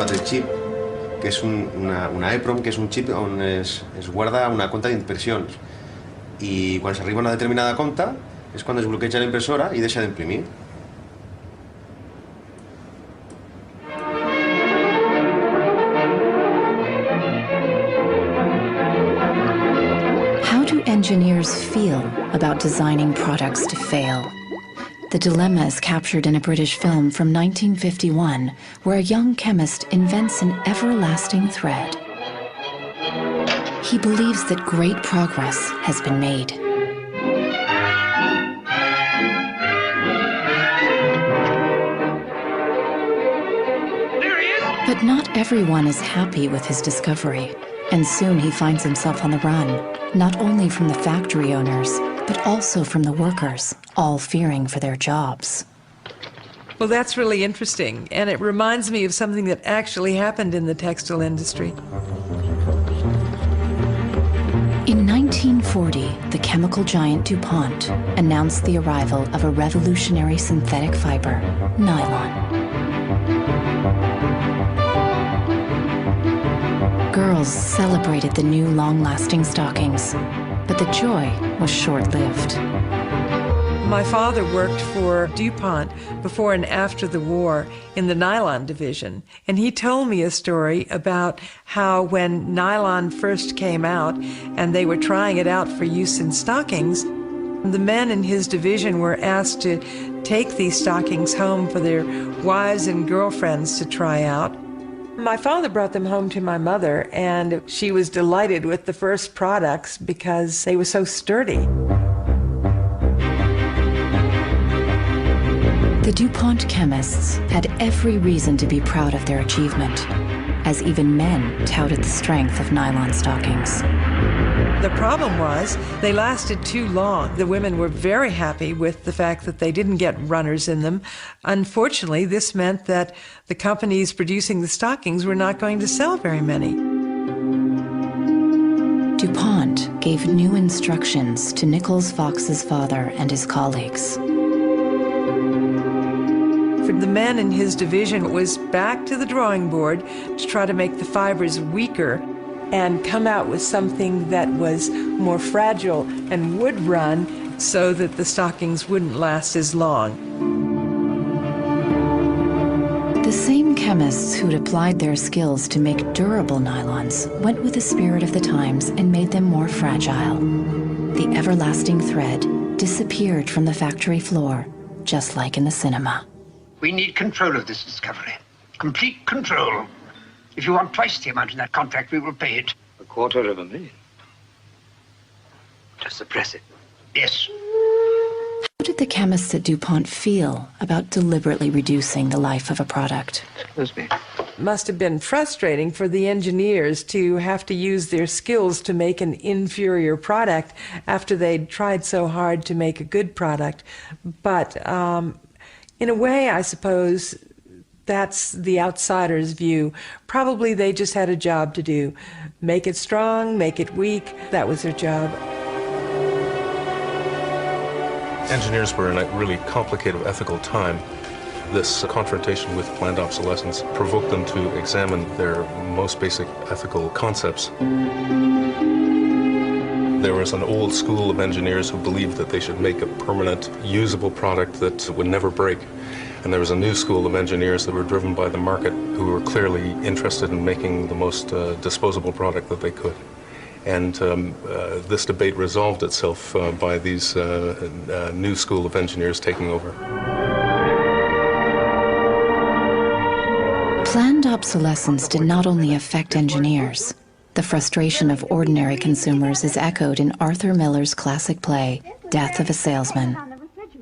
Del chip, que és una EEPROM, que és un xip on es guarda una compta d'impressions, i quan s'arriba a una determinada compta és quan es bloqueja la impressora i deixa d'imprimir. How do engineers feel about designing products to fail? The dilemma is captured in a British film from 1951, where a young chemist invents an everlasting thread. He believes that great progress has been made. But not everyone is happy with his discovery, and soon he finds himself on the run, not only from the factory owners, but also from the workers, all fearing for their jobs. Well, that's really interesting, and it reminds me of something that actually happened in the textile industry. In 1940, the chemical giant DuPont announced the arrival of a revolutionary synthetic fiber, nylon. Girls celebrated the new long-lasting stockings, but the joy was short-lived. My father worked for DuPont before and after the war in the nylon division, and he told me a story about how when nylon first came out and they were trying it out for use in stockings, the men in his division were asked to take these stockings home for their wives and girlfriends to try out. My father brought them home to my mother, and she was delighted with the first products because they were so sturdy. The DuPont chemists had every reason to be proud of their achievement, as even men touted the strength of nylon stockings. The problem was they lasted too long. The women were very happy with the fact that they didn't get runners in them. Unfortunately, this meant that the companies producing the stockings were not going to sell very many. DuPont gave new instructions to Nichols Fox's father and his colleagues. For the men in his division, it was back to the drawing board to try to make the fibers weaker and come out with something that was more fragile and would run so that the stockings wouldn't last as long. The same chemists who'd applied their skills to make durable nylons went with the spirit of the times and made them more fragile. The everlasting thread disappeared from the factory floor, just like in the cinema. We need control of this discovery. Complete control. If you want twice the amount in that contract, we will pay it. $250,000. To suppress it. Yes. How did the chemists at DuPont feel about deliberately reducing the life of a product? Excuse me. Must have been frustrating for the engineers to have to use their skills to make an inferior product after they'd tried so hard to make a good product. But in a way, I suppose that's the outsider's view. Probably they just had a job to do. Make it strong, make it weak. That was their job. Engineers were in a really complicated ethical time. This confrontation with planned obsolescence provoked them to examine their most basic ethical concepts. There was an old school of engineers who believed that they should make a permanent, usable product that would never break. And there was a new school of engineers that were driven by the market who were clearly interested in making the most disposable product that they could. And this debate resolved itself by these new school of engineers taking over. Planned obsolescence did not only affect engineers. The frustration of ordinary consumers is echoed in Arthur Miller's classic play, Death of a Salesman.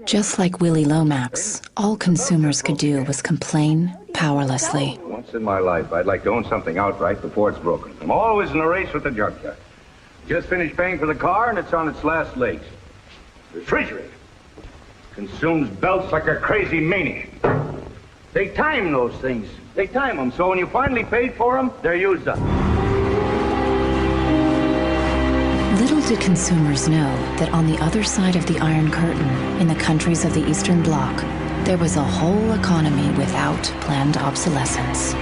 Just like Willie Lomax, all consumers could do was complain powerlessly. Once in my life, I'd like to own something outright before it's broken. I'm always in a race with the junkyard. Just finished paying for the car and it's on its last legs. Refrigerator consumes belts like a crazy maniac. They time those things. They time them, so when you finally paid for them, they're used up. Little did consumers know that on the other side of the Iron Curtain, in the countries of the Eastern Bloc, there was a whole economy without planned obsolescence.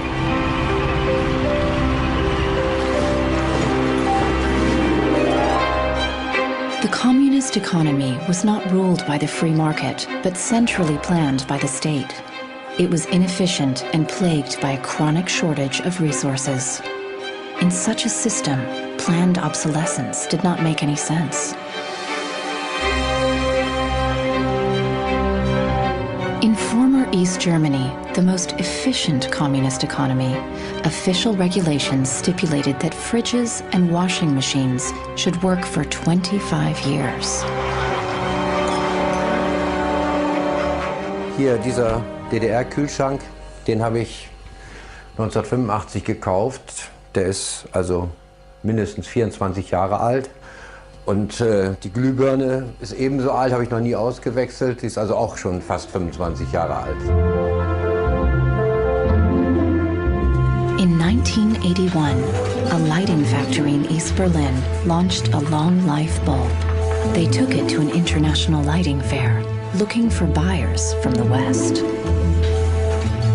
The communist economy was not ruled by the free market, but centrally planned by the state. It was inefficient and plagued by a chronic shortage of resources. In such a system, planned obsolescence did not make any sense. In former East Germany, the most efficient communist economy, official regulations stipulated that fridges and washing machines should work for 25 years. Hier, dieser DDR-Kühlschrank, den habe ich 1985 gekauft. Der ist also mindestens 24 Jahre alt. Und die Glühbirne ist ebenso alt, habe ich noch nie ausgewechselt. Die ist also auch schon fast 25 Jahre alt. In 1981, a lighting factory in East Berlin launched a long-life bulb. They took it to an international lighting fair, looking for buyers from the West.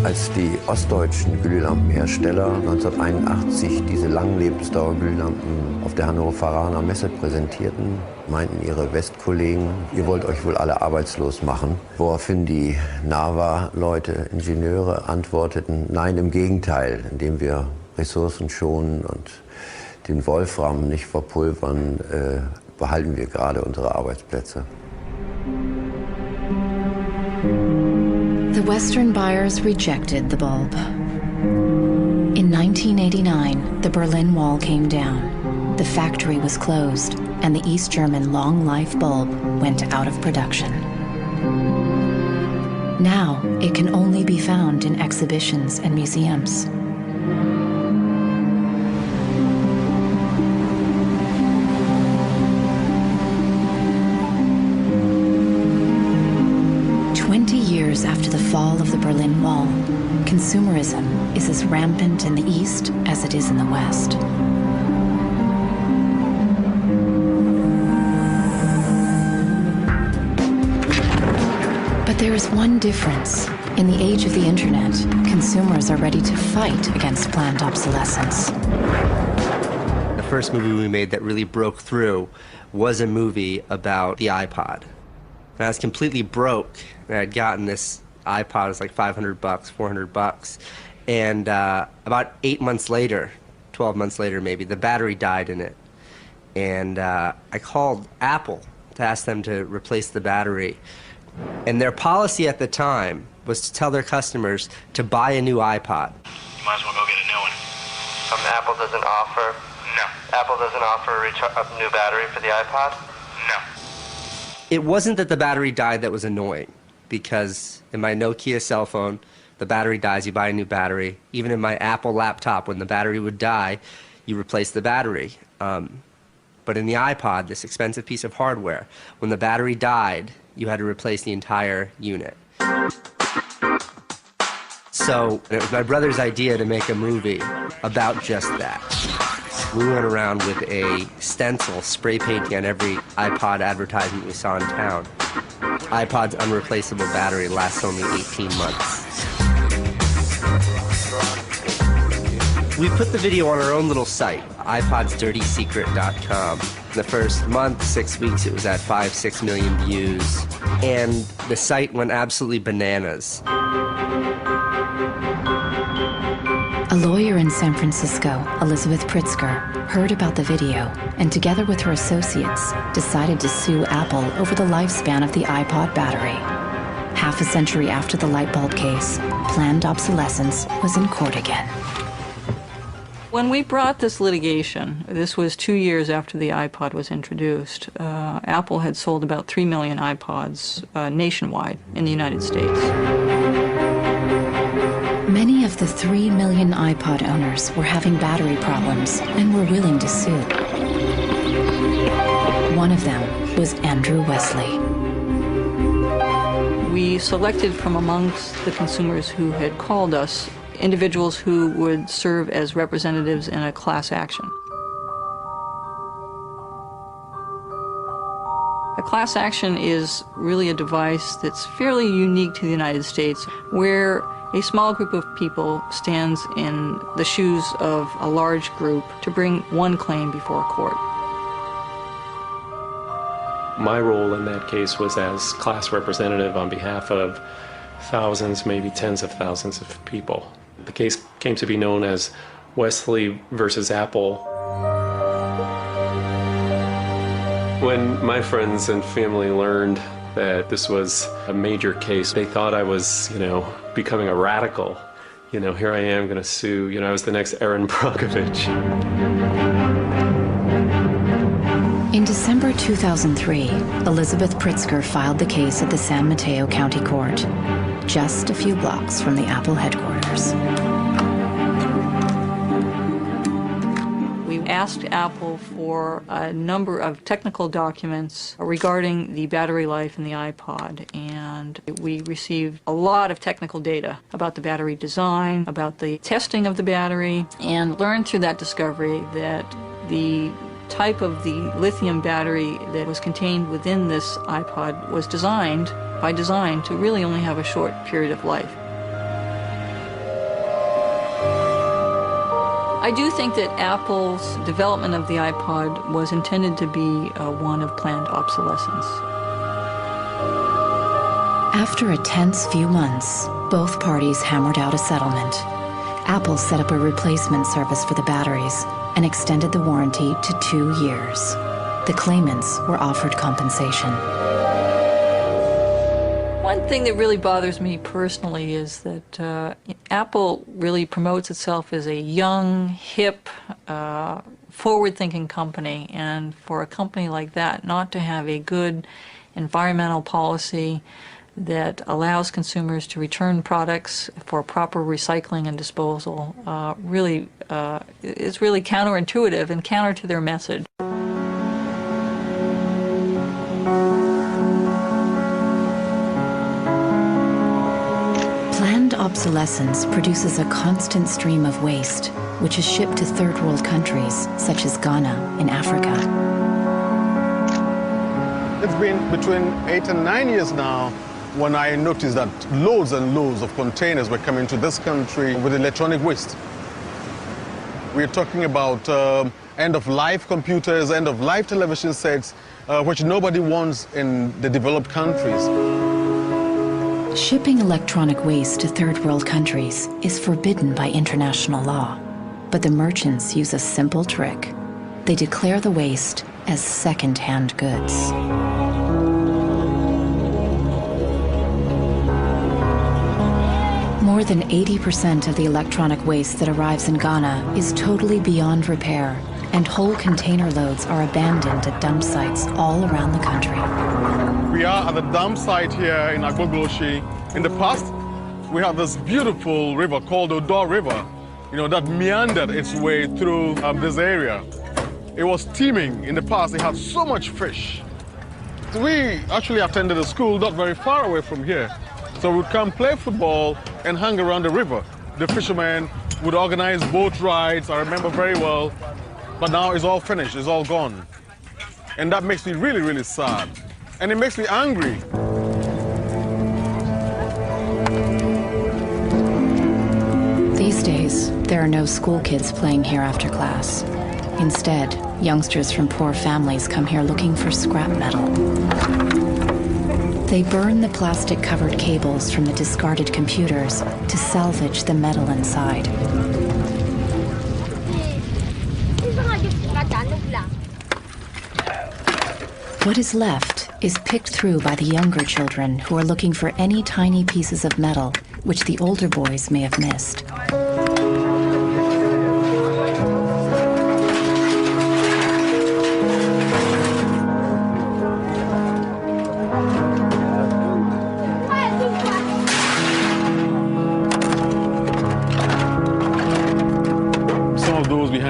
Als die ostdeutschen Glühlampenhersteller 1981 diese Langlebensdauerglühlampen auf der Hannoveraner Messe präsentierten, meinten ihre Westkollegen, ihr wollt euch wohl alle arbeitslos machen. Woraufhin die NAVA-Leute, Ingenieure, antworteten, nein, im Gegenteil, indem wir Ressourcen schonen und den Wolfram nicht verpulvern, behalten wir gerade unsere Arbeitsplätze. The Western buyers rejected the bulb. In 1989, the Berlin Wall came down. The factory was closed, and the East German long-life bulb went out of production. Now, it can only be found in exhibitions and museums. Years after the fall of the Berlin Wall, consumerism is as rampant in the East as it is in the West. But there is one difference. In the age of the internet, consumers are ready to fight against planned obsolescence. The first movie we made that really broke through was a movie about the iPod. And I was completely broke. And I had gotten this iPod, it was like $500, $400. And about 8 months later, 12 months later maybe, the battery died in it. And I called Apple to ask them to replace the battery. And their policy at the time was to tell their customers to buy a new iPod. You might as well go get a new one. Apple doesn't offer? No. Apple doesn't offer a new battery for the iPod? No. It wasn't that the battery died that was annoying, because in my Nokia cell phone, the battery dies, you buy a new battery. Even in my Apple laptop, when the battery would die, you replace the battery. But in the iPod, this expensive piece of hardware, when the battery died, you had to replace the entire unit. So it was my brother's idea to make a movie about just that. We went around with a stencil, spray painting on every iPod advertisement we saw in town. iPod's unreplaceable battery lasts only 18 months. We put the video on our own little site, iPodsDirtySecret.com. The first month, 6 weeks, it was at 5-6 million views. And the site went absolutely bananas. A lawyer in San Francisco, Elizabeth Pritzker, heard about the video and together with her associates decided to sue Apple over the lifespan of the iPod battery. Half a century after the light bulb case, planned obsolescence was in court again. When we brought this litigation, this was 2 years after the iPod was introduced, Apple had sold about 3 million iPods nationwide in the United States. Many of the 3 million iPod owners were having battery problems and were willing to sue. One of them was Andrew Wesley. We selected from amongst the consumers who had called us individuals who would serve as representatives in a class action. A class action is really a device that's fairly unique to the United States, where a small group of people stands in the shoes of a large group to bring one claim before a court. My role in that case was as class representative on behalf of thousands, maybe tens of thousands of people. The case came to be known as Wesley versus Apple. When my friends and family learned that this was a major case, they thought I was, becoming a radical. Here I am going to sue. I was the next Erin Brockovich. In December 2003, Elizabeth Pritzker filed the case at the San Mateo County Court, just a few blocks from the Apple headquarters. asked Apple for a number of technical documents regarding the battery life in the iPod, and we received a lot of technical data about the battery design, about the testing of the battery, and learned through that discovery that the type of the lithium battery that was contained within this iPod was designed, by design, to really only have a short period of life. I do think that Apple's development of the iPod was intended to be one of planned obsolescence. After a tense few months, both parties hammered out a settlement. Apple set up a replacement service for the batteries and extended the warranty to 2 years. The claimants were offered compensation. One thing that really bothers me personally is that Apple really promotes itself as a young, hip, forward-thinking company, and for a company like that not to have a good environmental policy that allows consumers to return products for proper recycling and disposal really is really counterintuitive and counter to their message. Planned obsolescence produces a constant stream of waste, which is shipped to third world countries, such as Ghana in Africa. It's been between 8 and 9 years now when I noticed that loads and loads of containers were coming to this country with electronic waste. We're talking about end-of-life computers, end-of-life television sets, which nobody wants in the developed countries. Shipping electronic waste to third world countries is forbidden by international law, but the merchants use a simple trick. They declare the waste as second-hand goods. More than 80% of the electronic waste that arrives in Ghana is totally beyond repair, and whole container loads are abandoned at dump sites all around the country. We are at the dump site here in Agbogloshi. In the past, we had this beautiful river called Odo River, that meandered its way through this area. It was teeming in the past. It had so much fish. So we actually attended a school not very far away from here. So we'd come play football and hang around the river. The fishermen would organize boat rides, I remember very well. But now it's all finished, it's all gone. And that makes me really, really sad. And it makes me angry. These days, there are no school kids playing here after class. Instead, youngsters from poor families come here looking for scrap metal. They burn the plastic-covered cables from the discarded computers to salvage the metal inside. What is left is picked through by the younger children who are looking for any tiny pieces of metal which the older boys may have missed.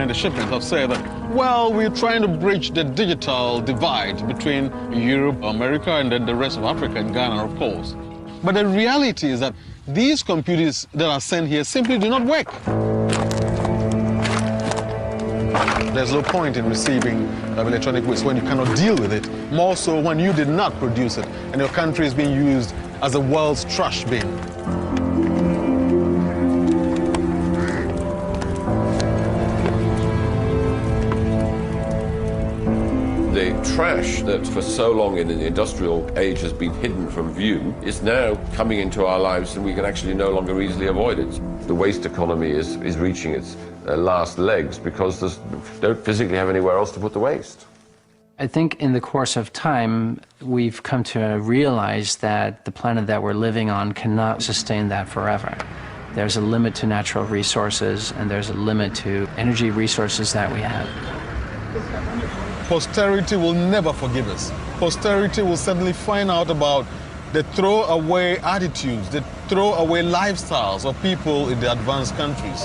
The shipments have said that, well, we're trying to bridge the digital divide between Europe, America, and then the rest of Africa and Ghana, of course. But the reality is that these computers that are sent here simply do not work. There's no point in receiving electronic waste when you cannot deal with it, more so when you did not produce it and your country is being used as the world's trash bin. The trash that for so long in the industrial age has been hidden from view is now coming into our lives, and we can actually no longer easily avoid it. The waste economy is reaching its last legs because they don't physically have anywhere else to put the waste. I think in the course of time, we've come to realize that the planet that we're living on cannot sustain that forever. There's a limit to natural resources, and there's a limit to energy resources that we have. Posterity will never forgive us. Posterity will suddenly find out about the throwaway attitudes, the throwaway lifestyles of people in the advanced countries.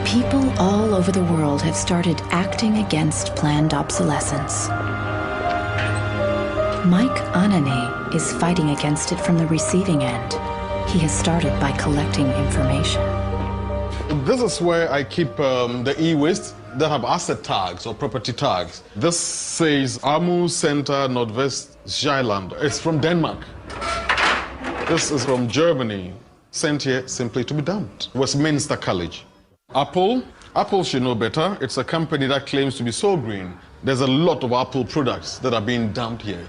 People all over the world have started acting against planned obsolescence. Mike Anane is fighting against it from the receiving end. He has started by collecting information. This is where I keep the e-waste that have asset tags or property tags. This says Amu Center Nordvest Zeeland. It's from Denmark. This is from Germany, sent here simply to be dumped. Westminster College. Apple should know better. It's a company that claims to be so green. There's a lot of Apple products that are being dumped here.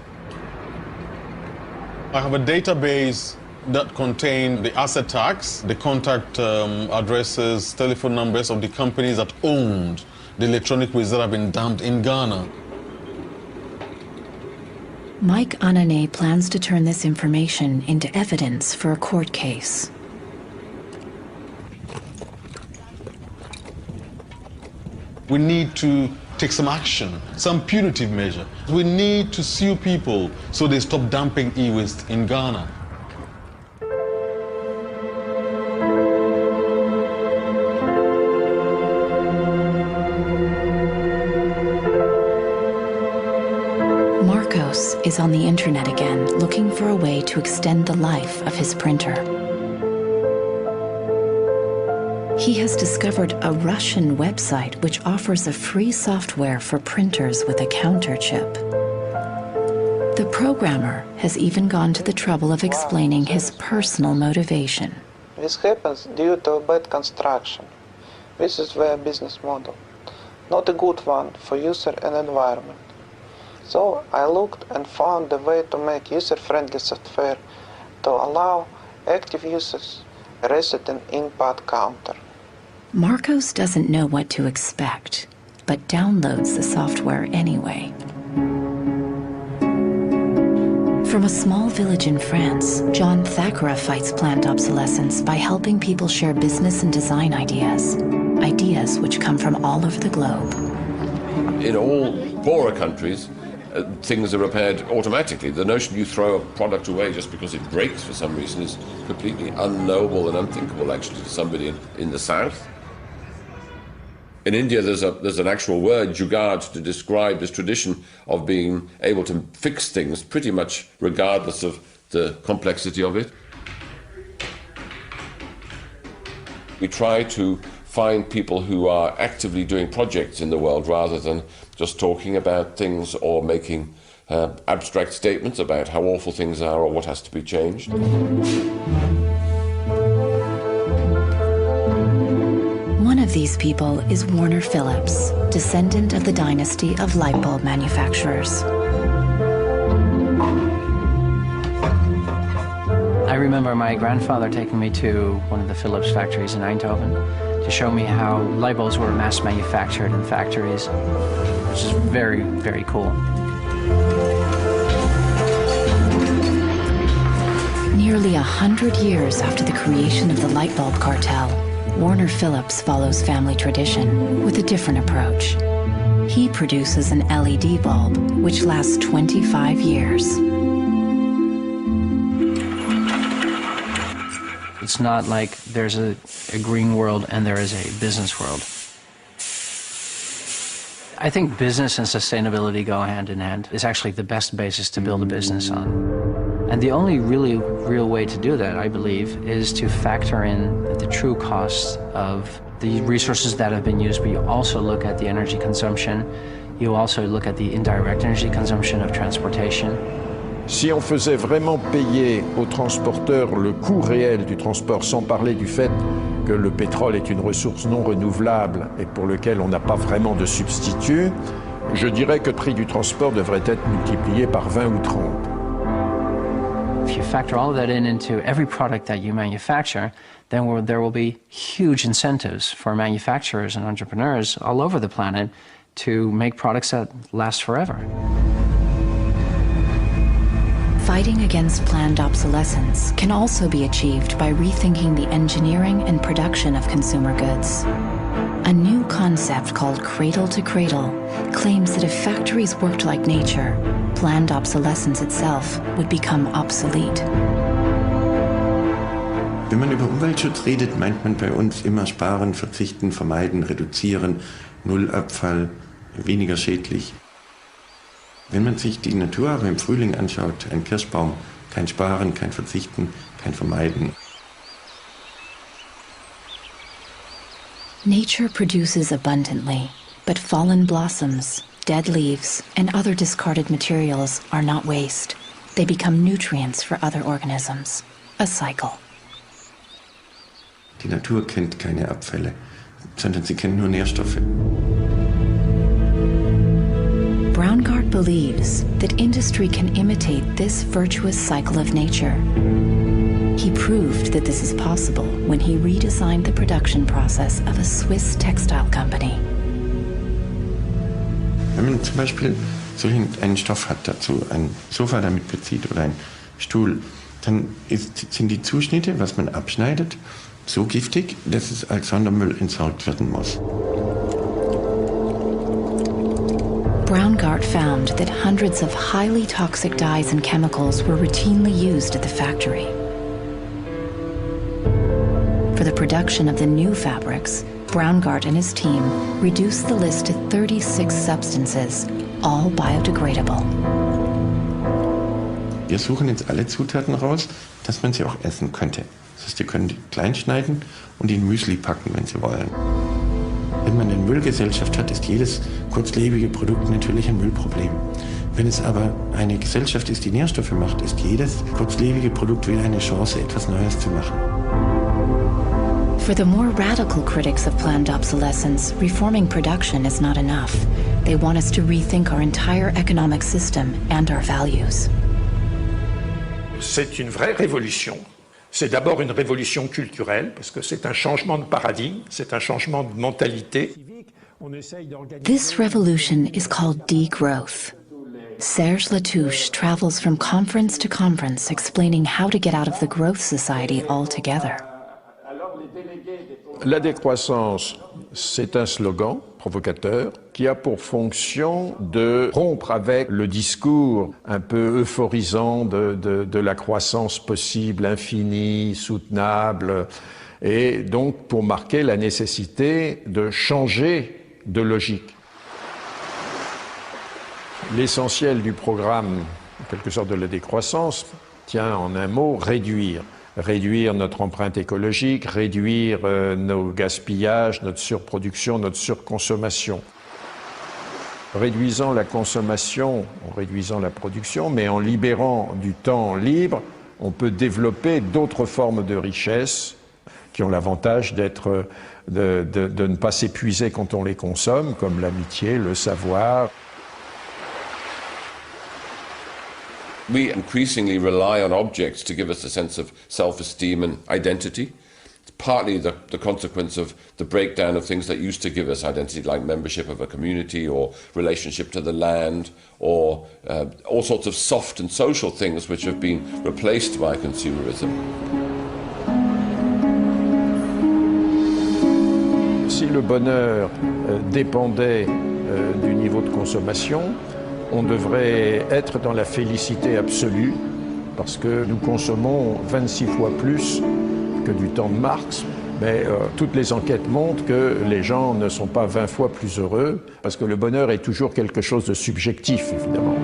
I have a database that contain the asset tags, the contact addresses, telephone numbers of the companies that owned the electronic waste that have been dumped in Ghana. Mike Anane plans to turn this information into evidence for a court case. We need to take some action, some punitive measure. We need to sue people so they stop dumping e-waste in Ghana. Marcos is on the internet again, looking for a way to extend the life of his printer. He has discovered a Russian website which offers a free software for printers with a counter chip. The programmer has even gone to the trouble of explaining his personal motivation. This happens due to bad construction. This is their business model. Not a good one for user and environment. So I looked and found a way to make user-friendly software to allow active users to reset an input counter. Marcos doesn't know what to expect, but downloads the software anyway. From a small village in France, John Thakura fights planned obsolescence by helping people share business and design ideas which come from all over the globe. In all poorer countries, things are repaired automatically. The notion you throw a product away just because it breaks for some reason is completely unknowable and unthinkable, actually, to somebody in the south. In India, there's an actual word, jugaad, to describe this tradition of being able to fix things pretty much regardless of the complexity of it. We try to find people who are actively doing projects in the world rather than just talking about things or making abstract statements about how awful things are or what has to be changed. One of these people is Warner Phillips, descendant of the dynasty of light bulb manufacturers. I remember my grandfather taking me to one of the Philips factories in Eindhoven to show me how light bulbs were mass manufactured in factories, which is very, very cool. Nearly 100 years after the creation of the light bulb cartel, Warner Phillips follows family tradition with a different approach. He produces an LED bulb, which lasts 25 years. It's not like there's a green world and there is a business world. I think business and sustainability go hand in hand. It's actually the best basis to build a business on. And the only really real way to do that, I believe, is to factor in the true costs of the resources that have been used, but you also look at the energy consumption. You also look at the indirect energy consumption of transportation. Si on faisait vraiment payer aux transporteurs le coût réel du transport, sans parler du fait que le pétrole est une ressource non renouvelable et pour lequel on n'a pas vraiment de substitut, je dirais que le prix du transport devrait être multiplié par 20 ou 30. If you factor all of that into every product that you manufacture, then there will be huge incentives for manufacturers and entrepreneurs all over the planet to make products that last forever. Fighting against planned obsolescence can also be achieved by rethinking the engineering and production of consumer goods. A new concept called Cradle to Cradle claims that if factories worked like nature, planned obsolescence itself would become obsolete. Wenn man über Umweltschutz redet, meint man bei uns immer sparen, verzichten, vermeiden, reduzieren, Nullabfall, weniger schädlich. Wenn man sich die Natur aber im Frühling anschaut, ein Kirschbaum, kein Sparen, kein Verzichten, kein Vermeiden. Nature produces abundantly, but fallen blossoms, dead leaves, and other discarded materials are not waste. They become nutrients for other organisms. A cycle. Die Natur kennt keine Abfälle, sondern sie kennt nur Nährstoffe. Braungart believes that industry can imitate this virtuous cycle of nature. He proved that this is possible when he redesigned the production process of a Swiss textile company. Wenn man zum Beispiel einen Stoff hat dazu, ein Sofa damit bezieht oder ein Stuhl, dann sind die Zuschnitte, was man abschneidet, so giftig, dass es als Sondermüll entsorgt werden muss. Braungart found that hundreds of highly toxic dyes and chemicals were routinely used at the factory. For the production of the new fabrics, Braungart and his team reduced the list to 36 substances, all biodegradable. Wir suchen jetzt alle Zutaten raus, dass man sie auch essen könnte. Das heißt, ihr könnt klein schneiden und in Müsli packen, wenn Sie wollen. Wenn man eine Müllgesellschaft hat, ist jedes kurzlebige Produkt natürlich ein Müllproblem. Wenn es aber eine Gesellschaft ist, die Nährstoffe macht, ist jedes kurzlebige Produkt wieder eine Chance, etwas Neues zu machen. For the more radical critics of planned obsolescence, reforming production is not enough. They want us to rethink our entire economic system and our values. C'est une vraie révolution. C'est d'abord une révolution culturelle, parce que c'est un changement de paradigme, c'est un changement de mentalité. This revolution is called degrowth. Serge Latouche travels from conference to conference explaining how to get out of the growth society altogether. La décroissance, c'est un slogan provocateur qui a pour fonction de rompre avec le discours un peu euphorisant de la croissance possible, infinie, soutenable, et donc pour marquer la nécessité de changer de logique. L'essentiel du programme, en quelque sorte, de la décroissance tient en un mot, réduire. Réduire notre empreinte écologique, réduire nos gaspillages, notre surproduction, notre surconsommation. Réduisant la consommation, en réduisant la production, mais en libérant du temps libre, on peut développer d'autres formes de richesse qui ont l'avantage de ne pas s'épuiser quand on les consomme, comme l'amitié, le savoir. We increasingly rely on objects to give us a sense of self-esteem and identity. It's partly the consequence of the breakdown of things that used to give us identity, like membership of a community or relationship to the land, or all sorts of soft and social things which have been replaced by consumerism. Si le bonheur dépendait du niveau de consommation, on devrait être dans la félicité absolue, parce que nous consommons 26 fois plus que du temps de Marx, mais toutes les enquêtes montrent que les gens ne sont pas 20 fois plus heureux, parce que le bonheur est toujours quelque chose de subjectif, évidemment.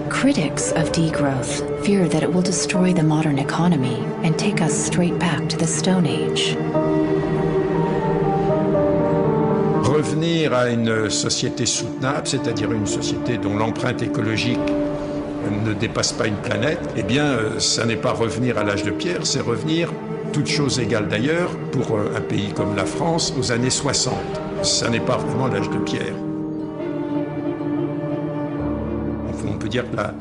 Critics of degrowth fear that it will destroy the modern economy and take us straight back to the Stone Age. Revenir à une société soutenable, c'est-à-dire une société dont l'empreinte écologique ne dépasse pas une planète, eh bien, ça n'est pas revenir à l'âge de pierre, c'est revenir, toutes choses égales d'ailleurs, pour un pays comme la France, aux années 60. Ça n'est pas vraiment l'âge de pierre. On peut dire que la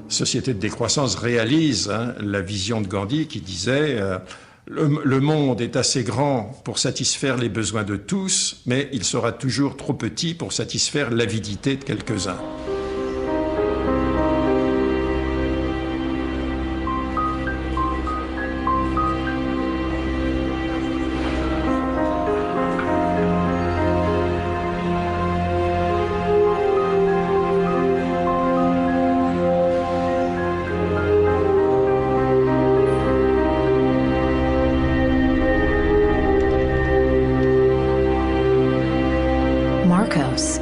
société de décroissance réalise la vision de Gandhi qui disait le monde est assez grand pour satisfaire les besoins de tous, mais il sera toujours trop petit pour satisfaire l'avidité de quelques-uns.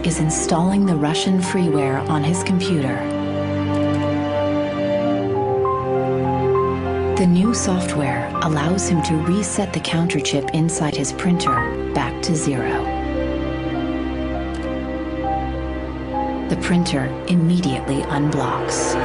is installing the Russian freeware on his computer. The new software allows him to reset the counter chip inside his printer back to 0. The printer immediately unblocks.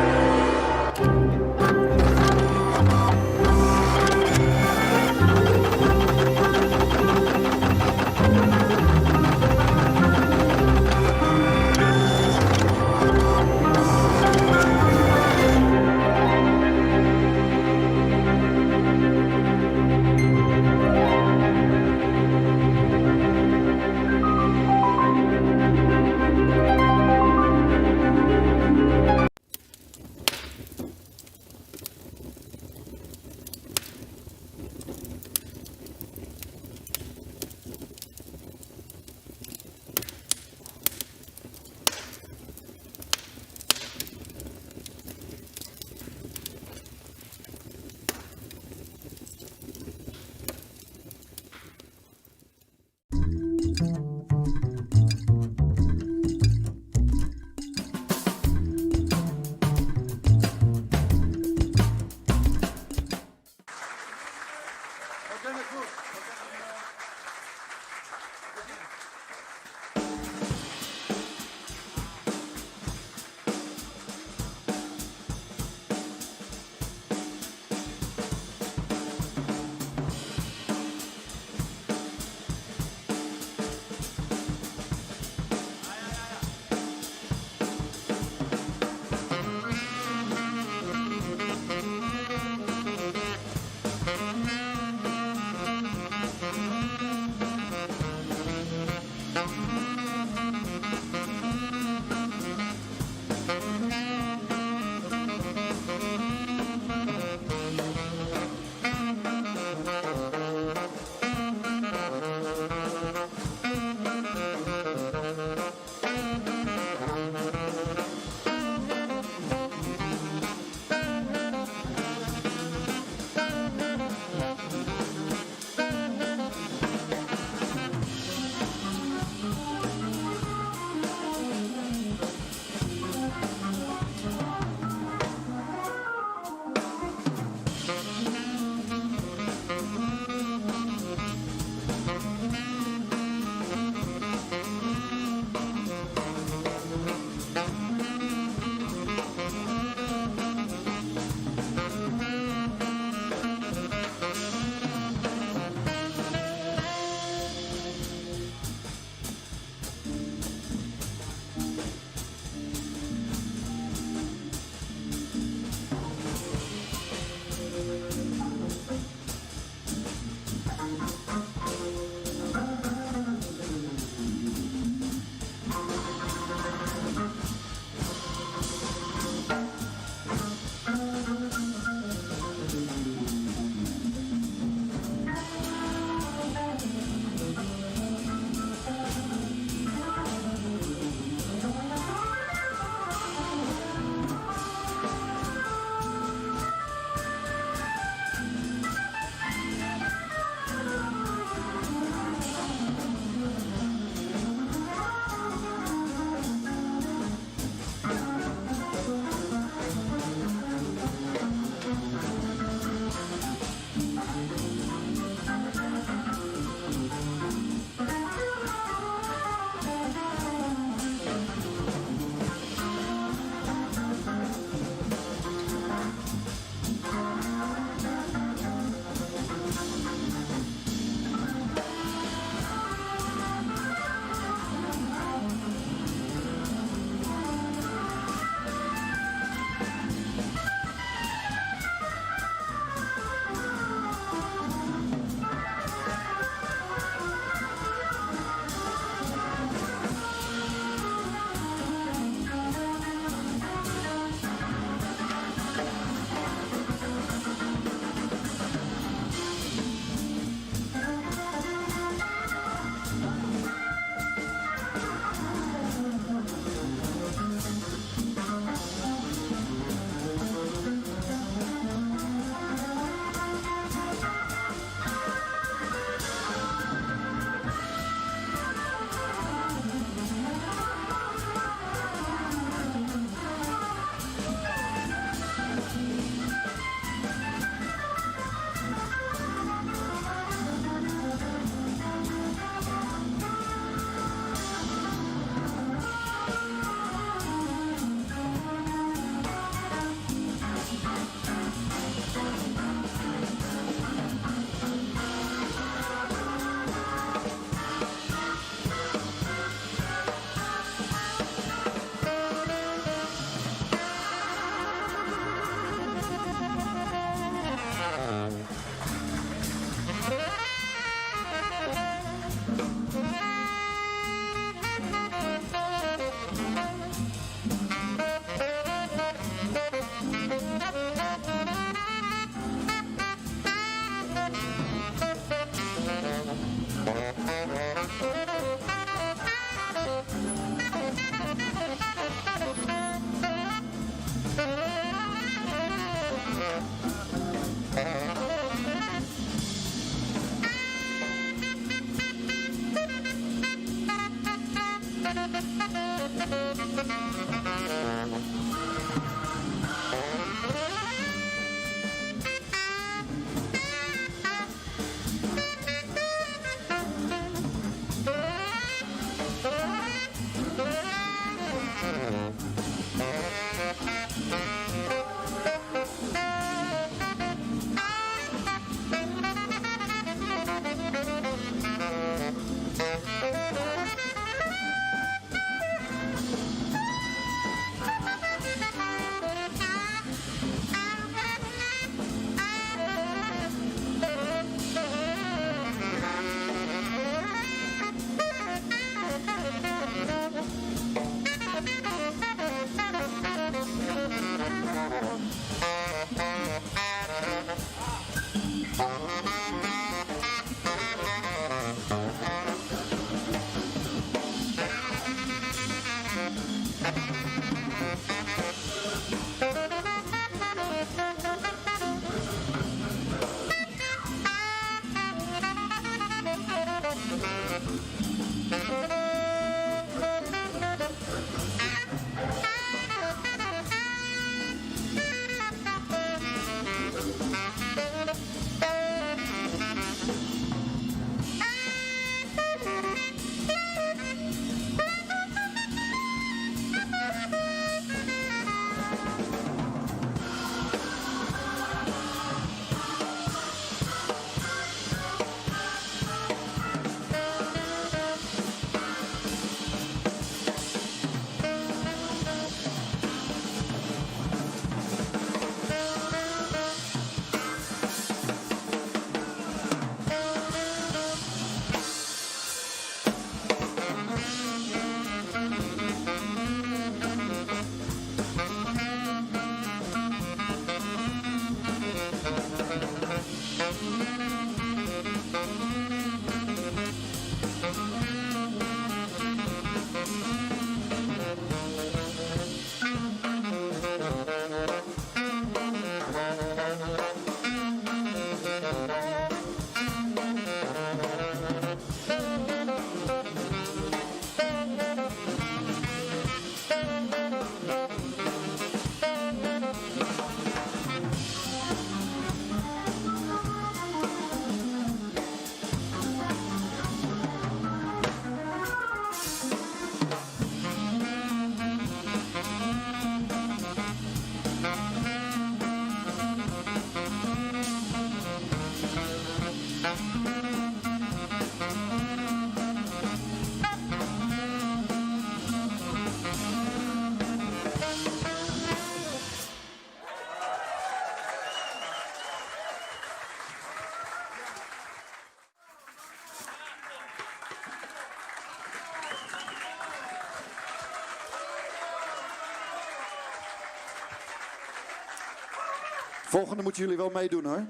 Volgende moeten jullie wel meedoen hoor.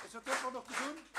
Is dat tempo nog te doen?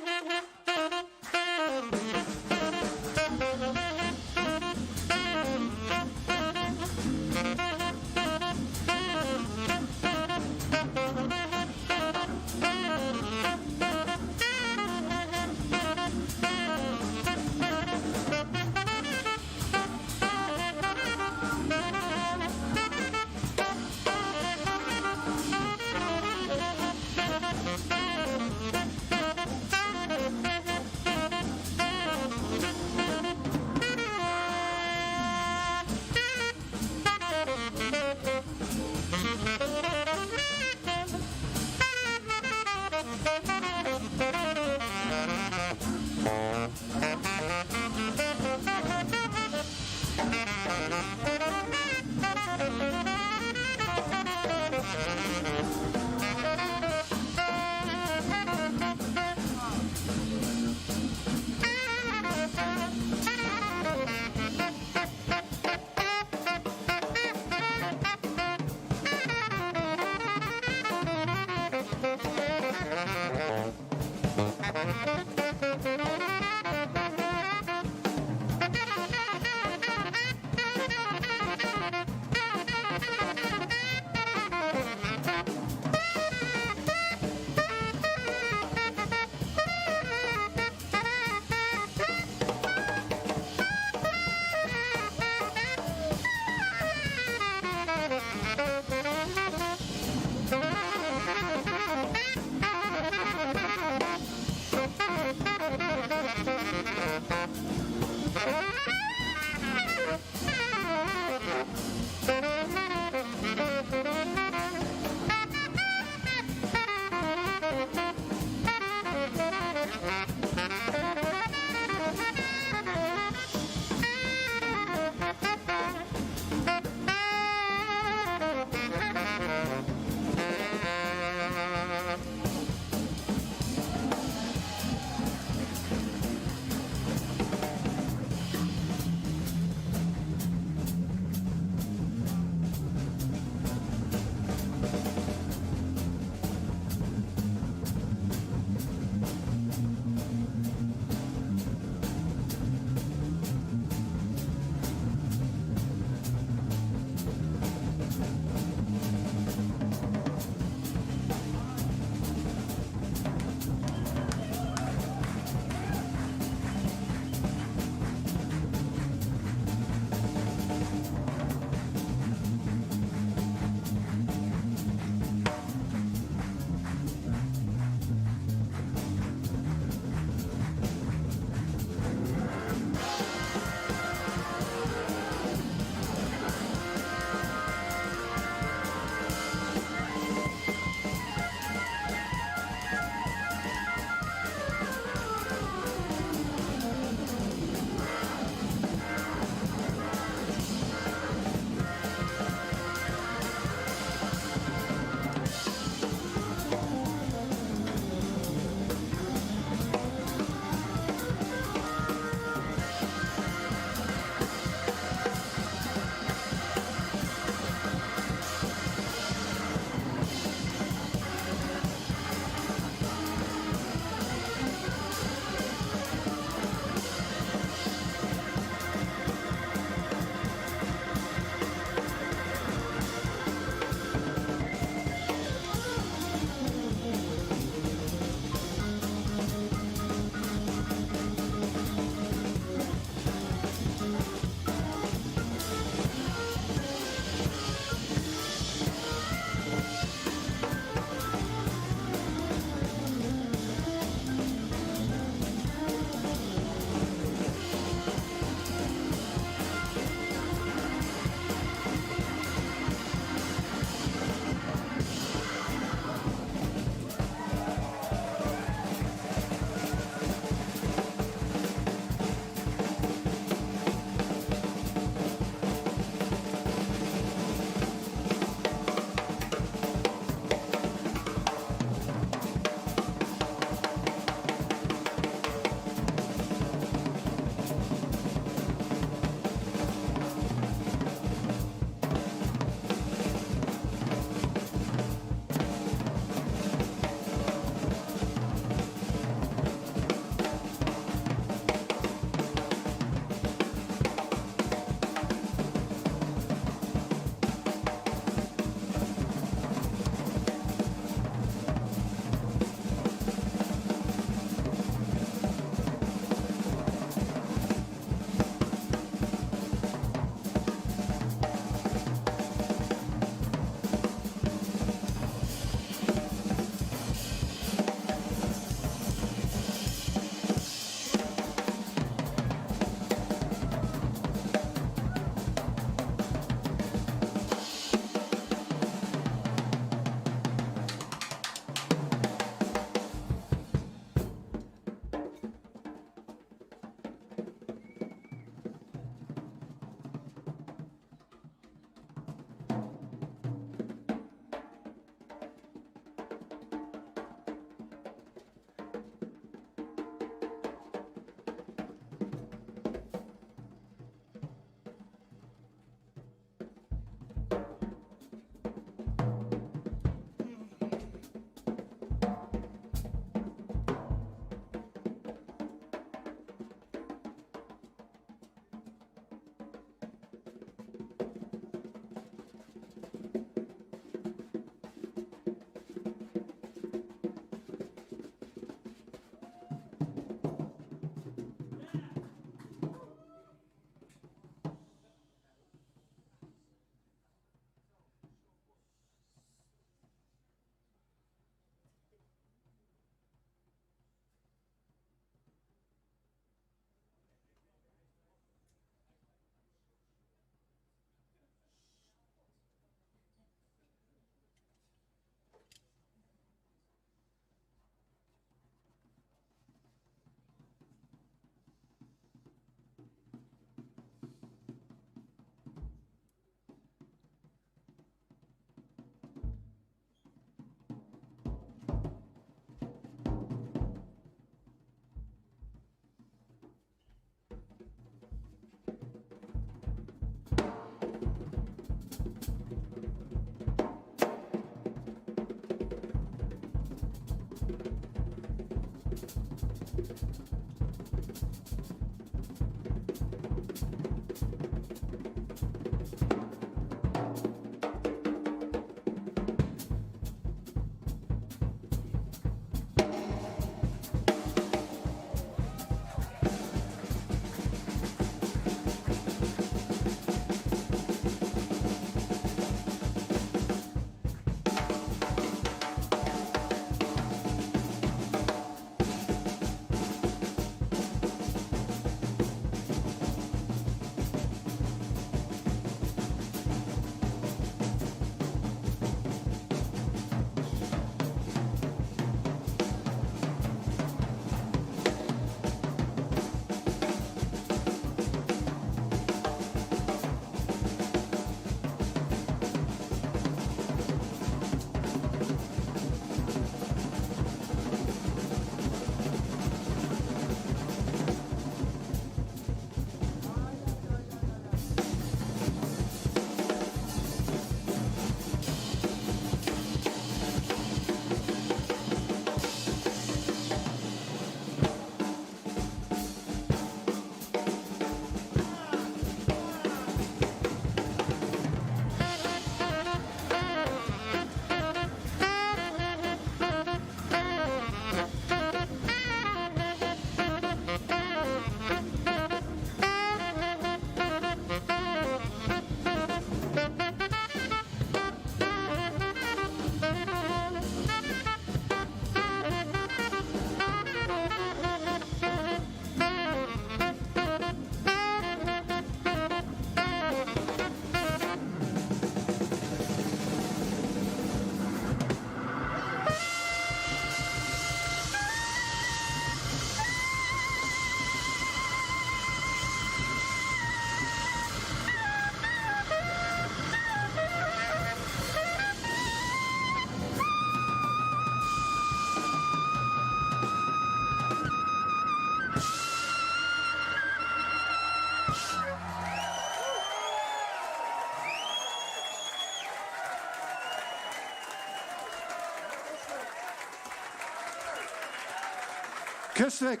Keswick,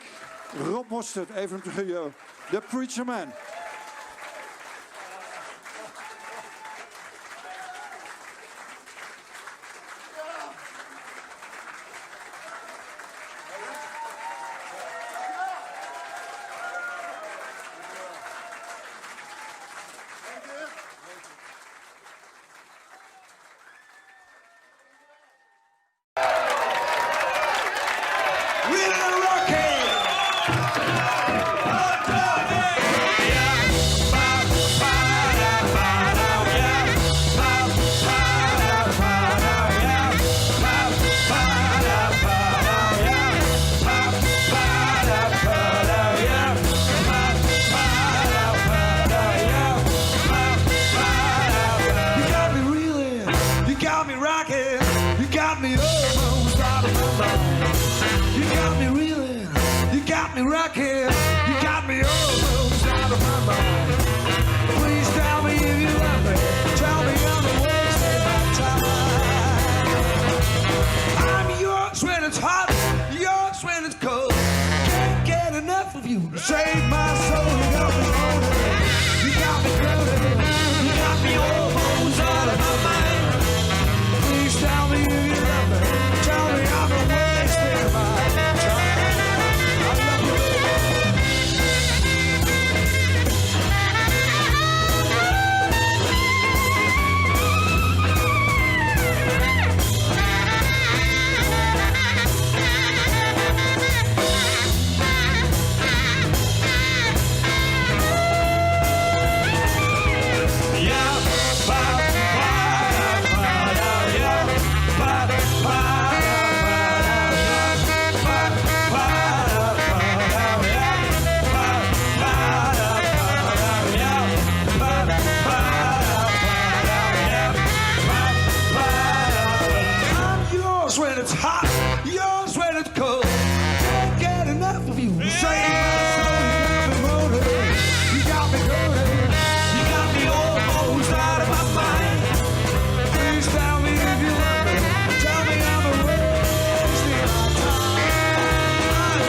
Rob Mostert, even to you, The Preacher Man. Save my soul, you got me holding. You got me grounded. You got me almost out of my mind. Please tell me if you love me. Tell me I'm not wasting my time. I love you. When it's hot, yours when it's cold. Can't get enough of you. Save my soul, you got me moaning. You got me goaded. You got me almost out of my mind. Please tell me if you love me. Tell me I'm a wasting my time. I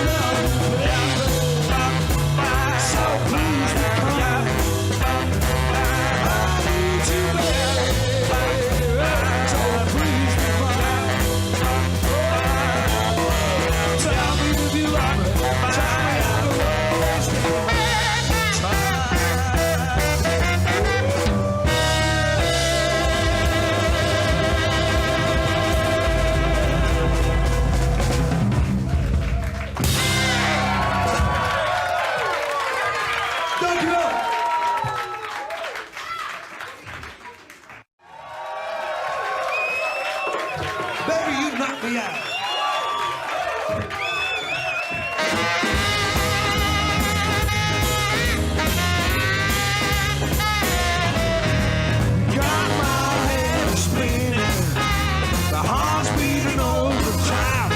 me out. Got my head spinning, the heart's beating overtime.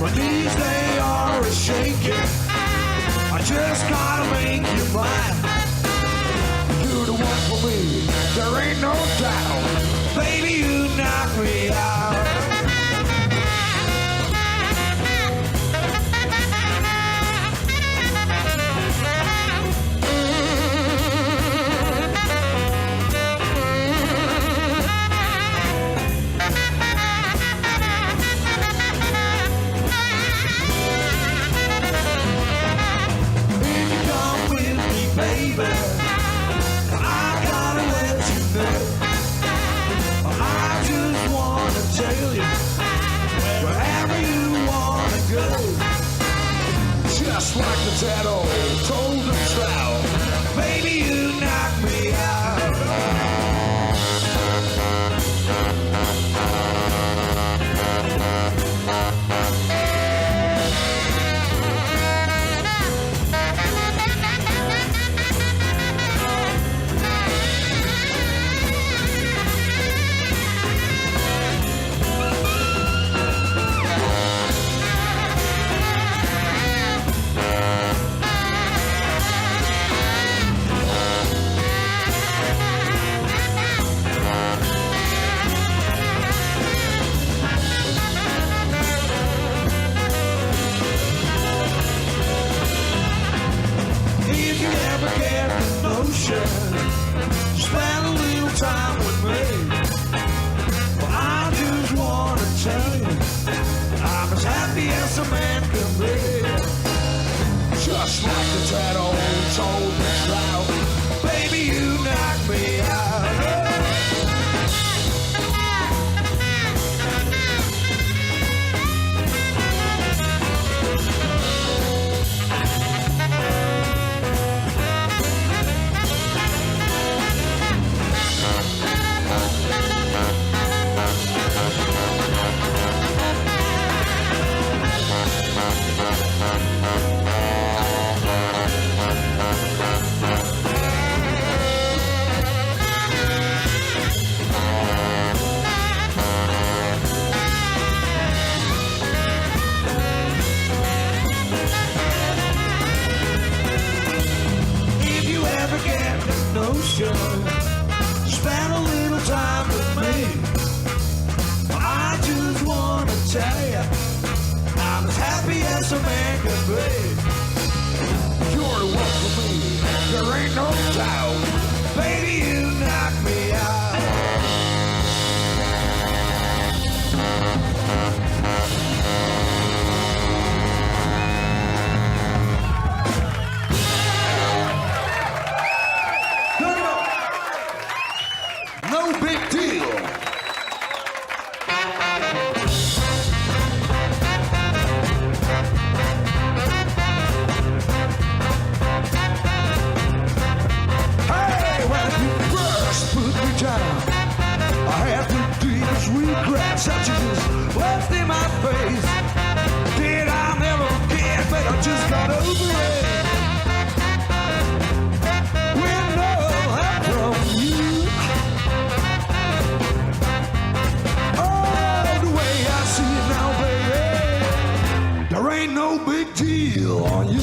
My knees, they are shaking. I just gotta make you mine. You're the one for me, there ain't no doubt. Baby, you knock me out. Baby, I gotta let you know. I just wanna tell you wherever you wanna go. Just like the that old told the trout, baby, you knock me out. Spend a little time with me. Well, I just wanna tell you, I'm as happy as a man can be. Just like the that old told me trout, baby, you knock me out. Spend a little time with me. I just wanna tell you, I'm as happy as a man can be. You're the one for me, there ain't no doubt. Baby, you knock me out. No big deal. Hey, when you first put me down, I had the deepest regrets that you just left in my face. Did I never get, but I just got over it. With no help from you. There ain't no big deal on you.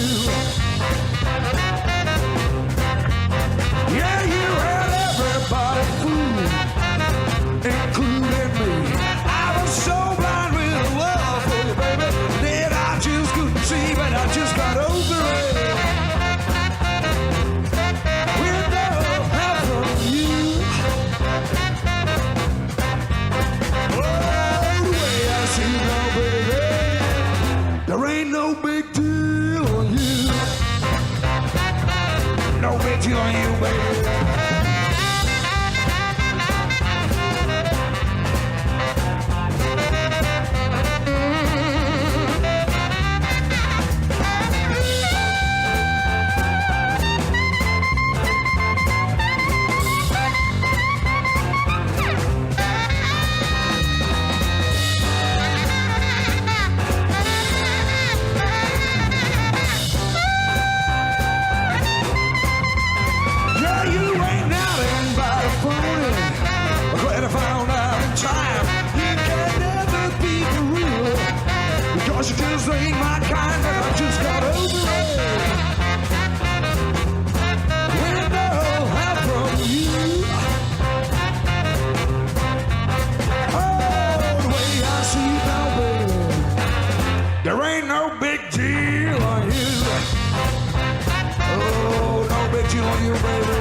Yeah, you had everybody fooled, including me. I was so blind with love for you, baby, that I just couldn't see, but I just got over it. With no help from you. Oh, the way I see now, baby. There ain't no big deal on you. No big deal on you, baby. This ain't my kind, but I just got over it. When the help from you. Oh, the way I see you now, baby, there ain't no big deal on you. Oh, no big deal on you, baby.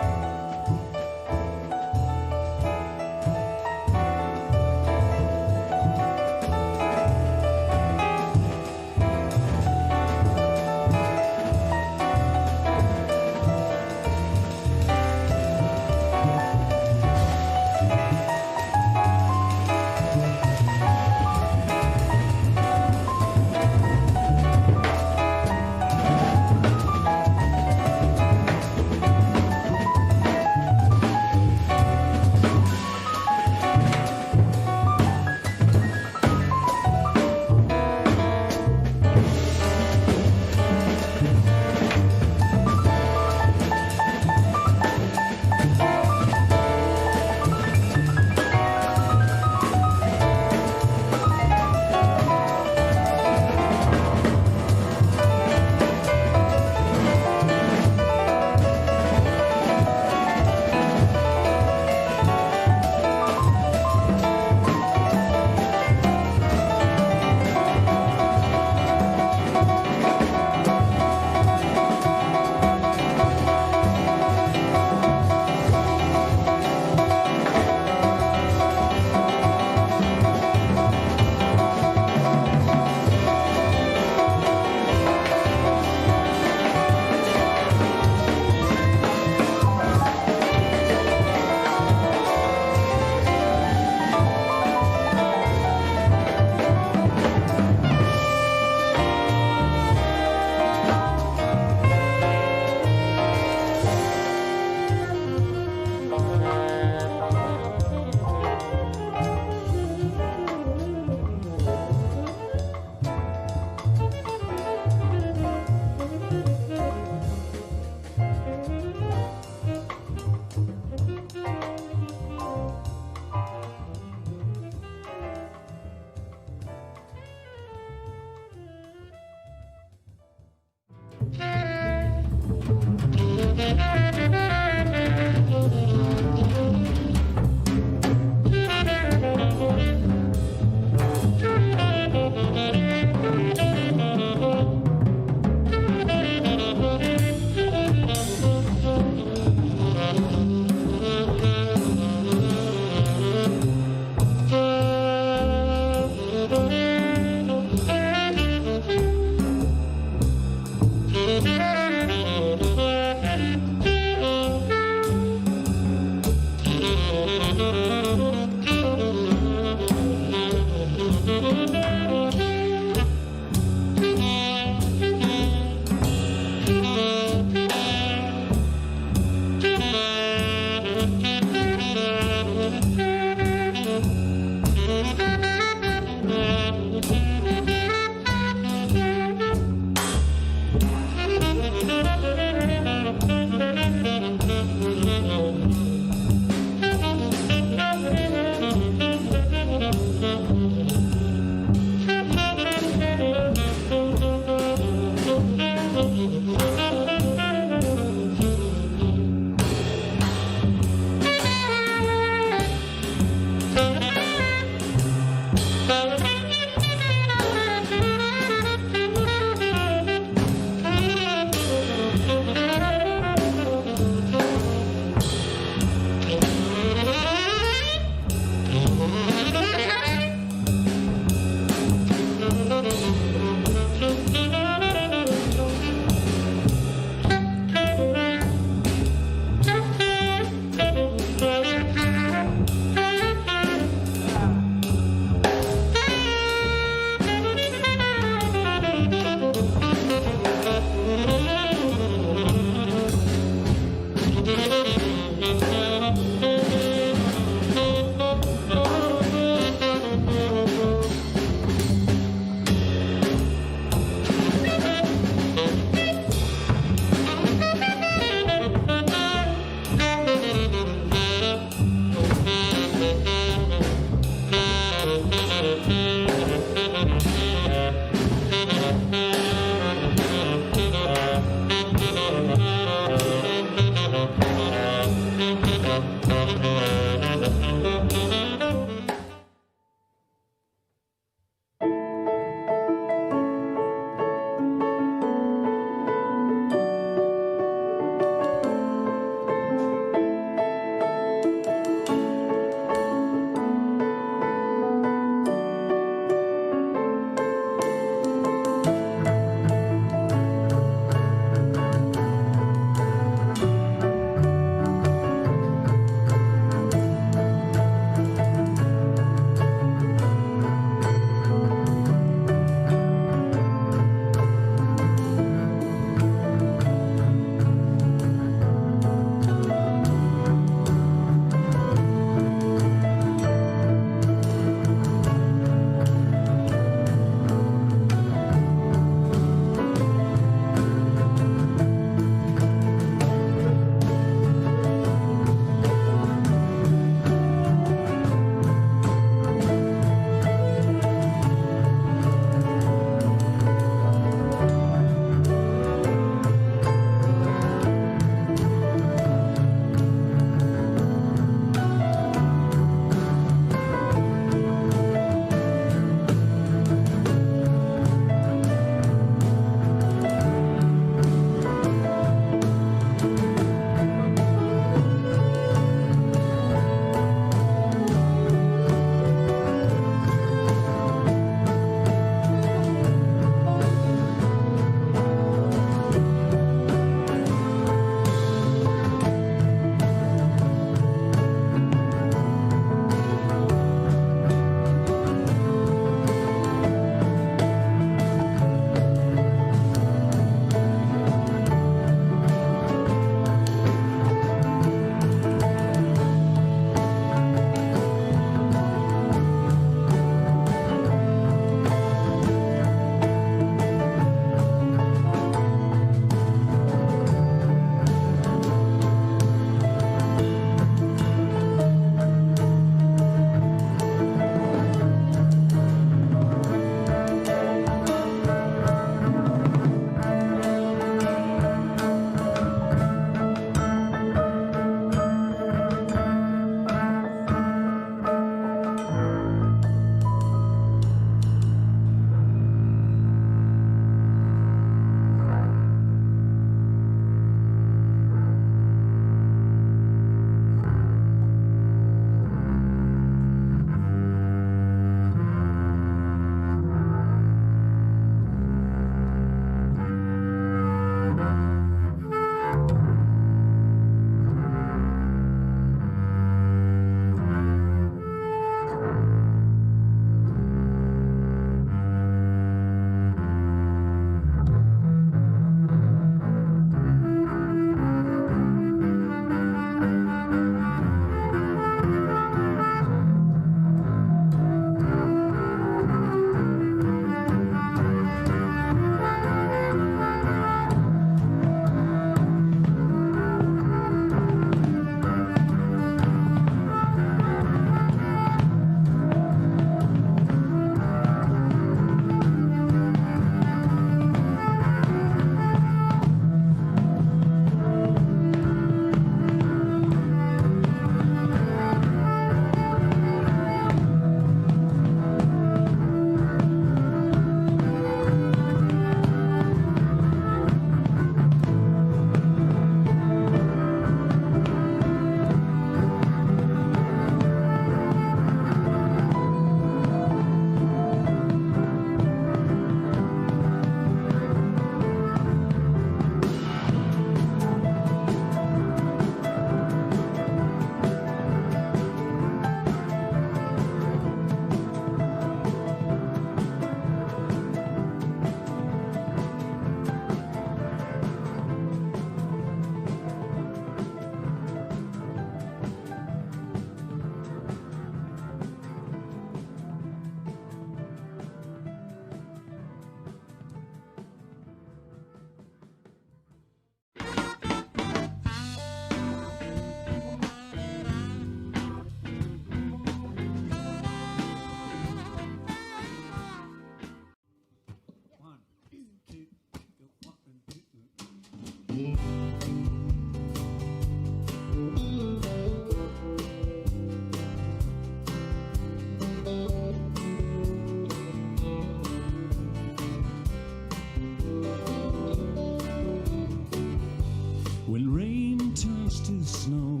When rain turns to snow,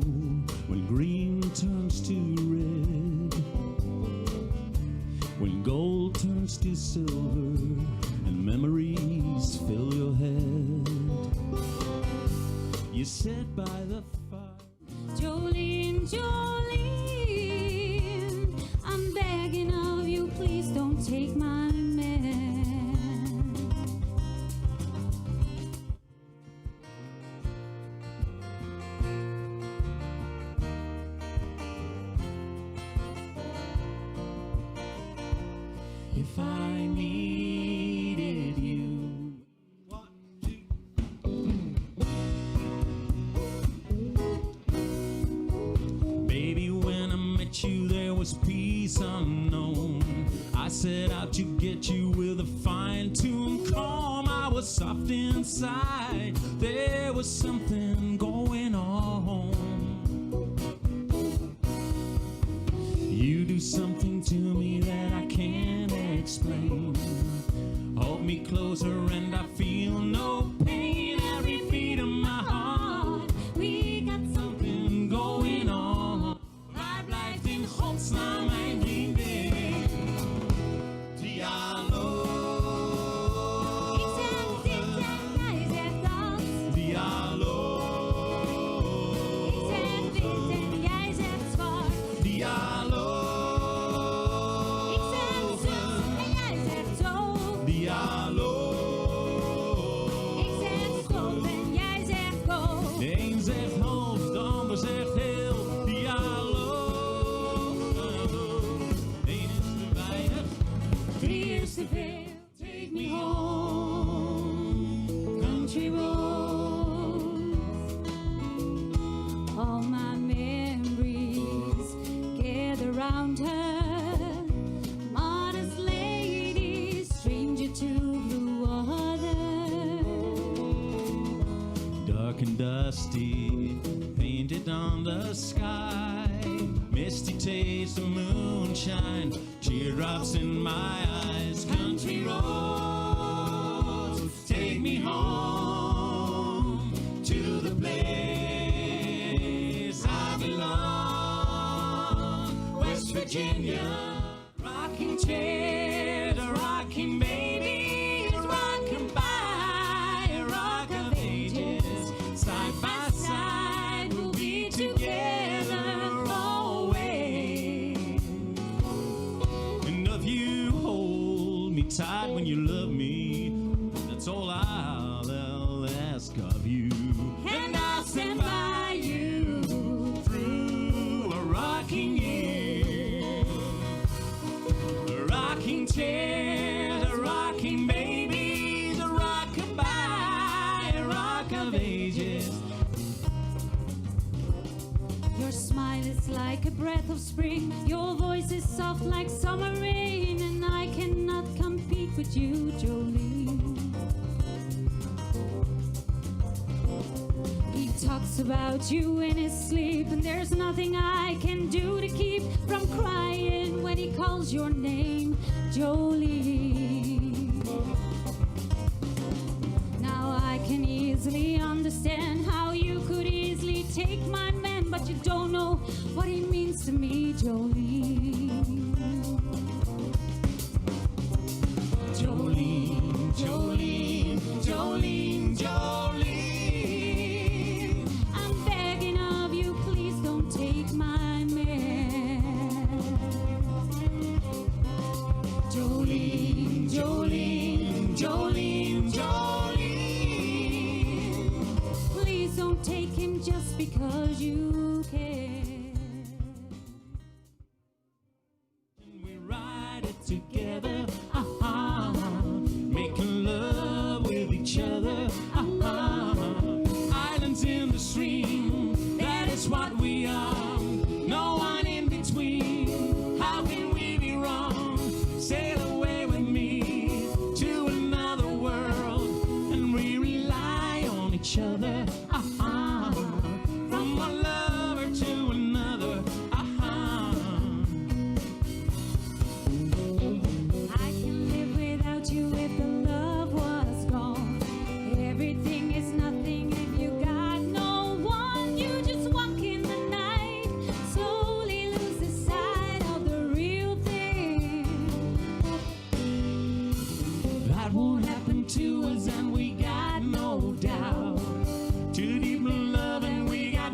when green turns to red, when gold turns to silver and memories fill your head, you sit by the fire. Jolene, Jolene, I'm begging of you, please don't take my man. If I needed you. Baby, when I met you, there was peace unknown. I set out to get you with a fine-tuned comb. I was soft inside, there was something going on. You do something to me that I can't explain. Hold me closer and I feel no pain. Every beat of my heart, we got something going on. Waar blijft in godsnaam mijn vriendin? Dialoog. Ik zeg dit en jij zegt dat. Dialoog. Ik zeg wit en jij zegt zwart. Dialoog. Ik zeg zus en jij zegt zo. Dialoog. Ik zeg stop en jij zegt go. De een zegt half, de ander zegt heel. Dialoog. Eén is te weinig, Drie is te veel. Take me home, country roads. All my memories gather round her. Modest lady, stranger to blue water. dark and dusty, painted on the sky. Misty taste of moonshine, teardrops in my eyes. Country roads, take me home to the place I belong. West Virginia, rocking chairs, rocking babies, rocking by a rock of ages. Side by side, we'll be together always. And if you hold me tight when you love me, that's all I'll ask of you. And I'll stand by you through a rocking year. A rocking chairs, a rocking babies, a rock-a-bye, a rock of ages. Your smile is like a breath of spring. Your voice is soft like summer rain. And I cannot compete with you, Jolene. He talks about you in his sleep, and there's nothing I can do to keep from crying when he calls your name, Jolene. Now I can easily understand how you could easily take my man, but you don't know what he means to me, Jolene. Jolene, Jolene, Jolene, Jolene. I'm begging of you, please don't take my man. Jolene, Jolene, Jolene, Jolene. Please don't take him just because you can. We ride it together, making love with each other, islands in the stream, that is what we are, no one in between. How can we be wrong? Sail away with me to another world, and we rely on each other.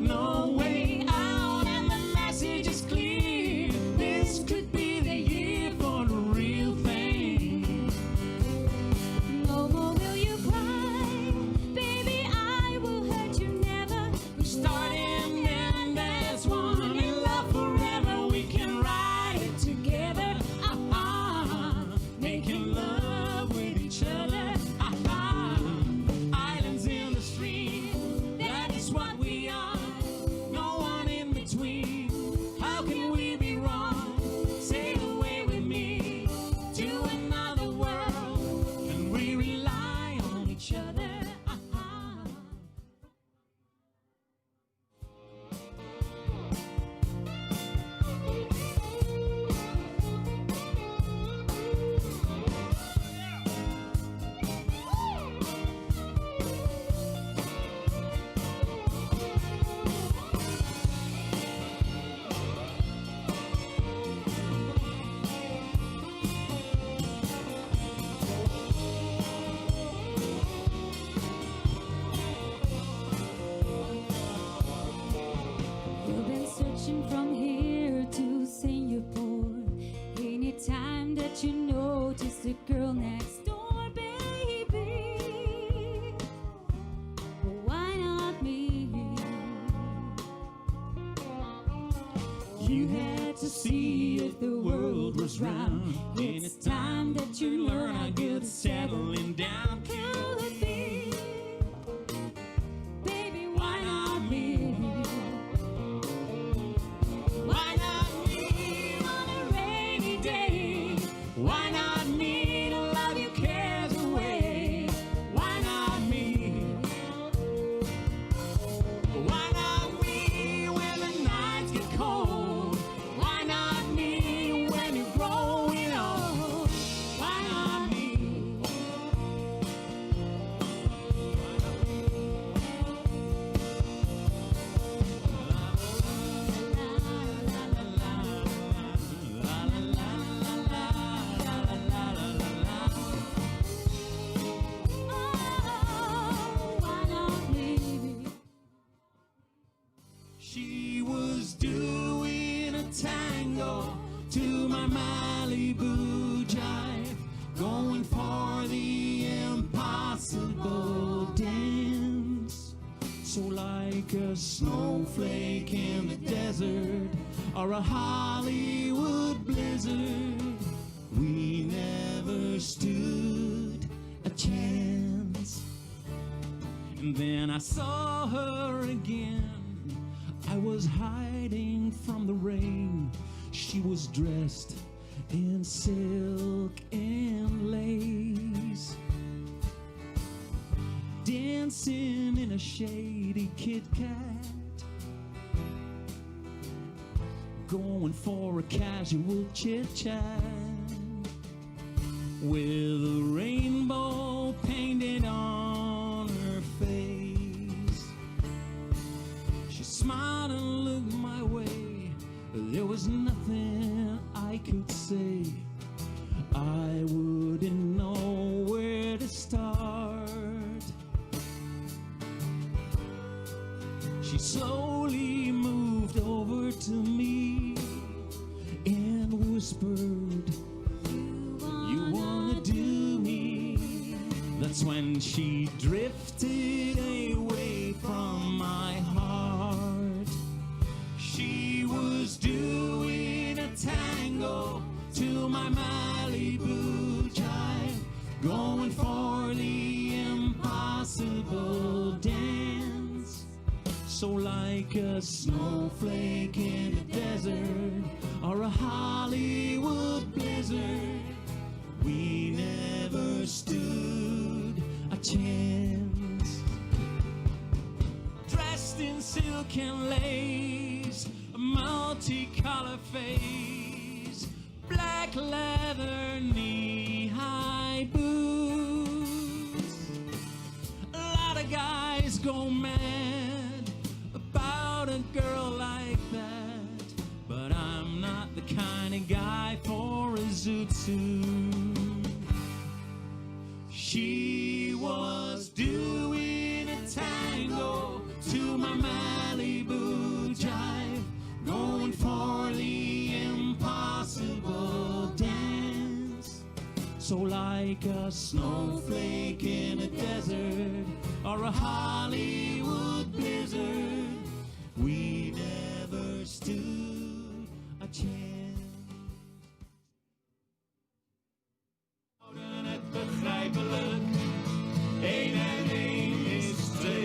got no way out, and the message is clear. This could be the year for the real thing. No more will you cry, baby, I will hurt you never. We start and end as one, in love forever. We can ride it together, making love with each other. Islands in the stream, that is what we are. No one in between. How can we be wrong? Sail away with me to another world, and we rely on each other. You've been searching from here to Singapore. Anytime that you notice the girl next door, baby, why not me? You had to see if the world was round. And it's time that you learn how good settling down could be. Baby, why not me? Why not me on a rainy day? Why not me to love your cares away? Why not me? Why not me when the nights get cold? Why not me when you're growing old? Why not me? Why not me? She was doing a tango to my Malibu jive, going for the impossible dance. So like a snowflake in the desert or a Hollywood blizzard, we never stood a chance. And then I saw her again. I was hiding from the rain. She was dressed in silk and lace, dancing in a shady Kit Kat, going for a casual chit-chat with a rainbow painted on her face. She smiled and looked my way. There was nothing I could say. I wouldn't know where to start. She slowly moved over to me and whispered, "You wanna do me?" That's when she drifted away from my heart. She was doing a tango to my Malibu jive, going for the impossible dance. So like a snowflake in the desert or a Hollywood blizzard, we never stood a chance. Dressed in silk and lace, a multicolor face, black leather knee-high boots. A lot of guys go mad about a girl like that, but I'm not the kind of guy for a zoot suit. She was doing a tango to my Malibu like a snowflake in a desert or a Hollywood blizzard. We never stood a chance. Houden het begrijpelijk. 1 en 1 is 2.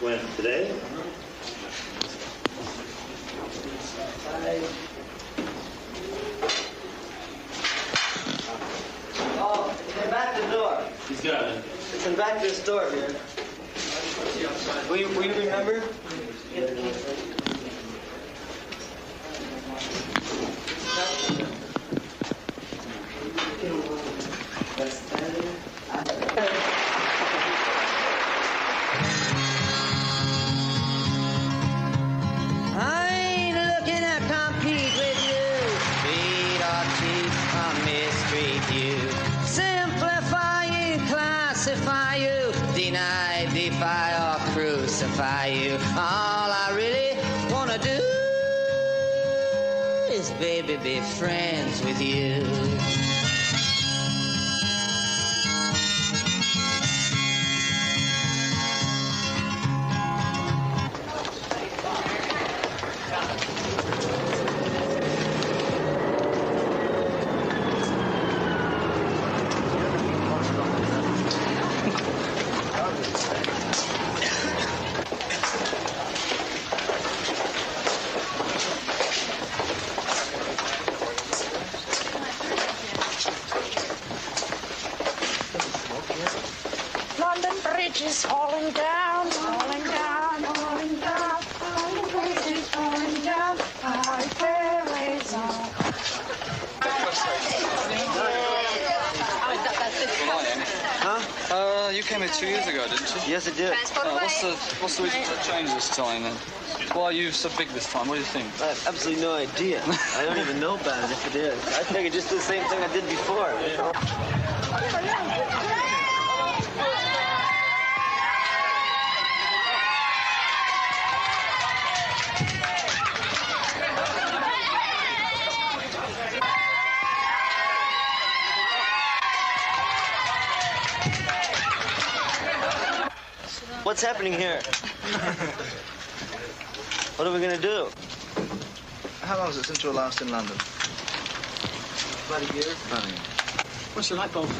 When? Today? Oh, it's in back of the door. He's got it. It's in back of this door here. Will you remember? Crucify you. All I really want to do is, baby, be friends with you. London Bridge is falling down, falling down, falling down. London Bridge is falling down. Our ferries on. Huh? You came here 2 years ago, didn't you? Yes, I did. What's the reason for the change this time then? Why are you so big this time? What do you think? I have absolutely no idea. I don't even know about it if it is. I think it's just the same thing I did before. You know? What's happening here? What are we gonna do? How long is it since you were last in London? About a year. What's the light bulb?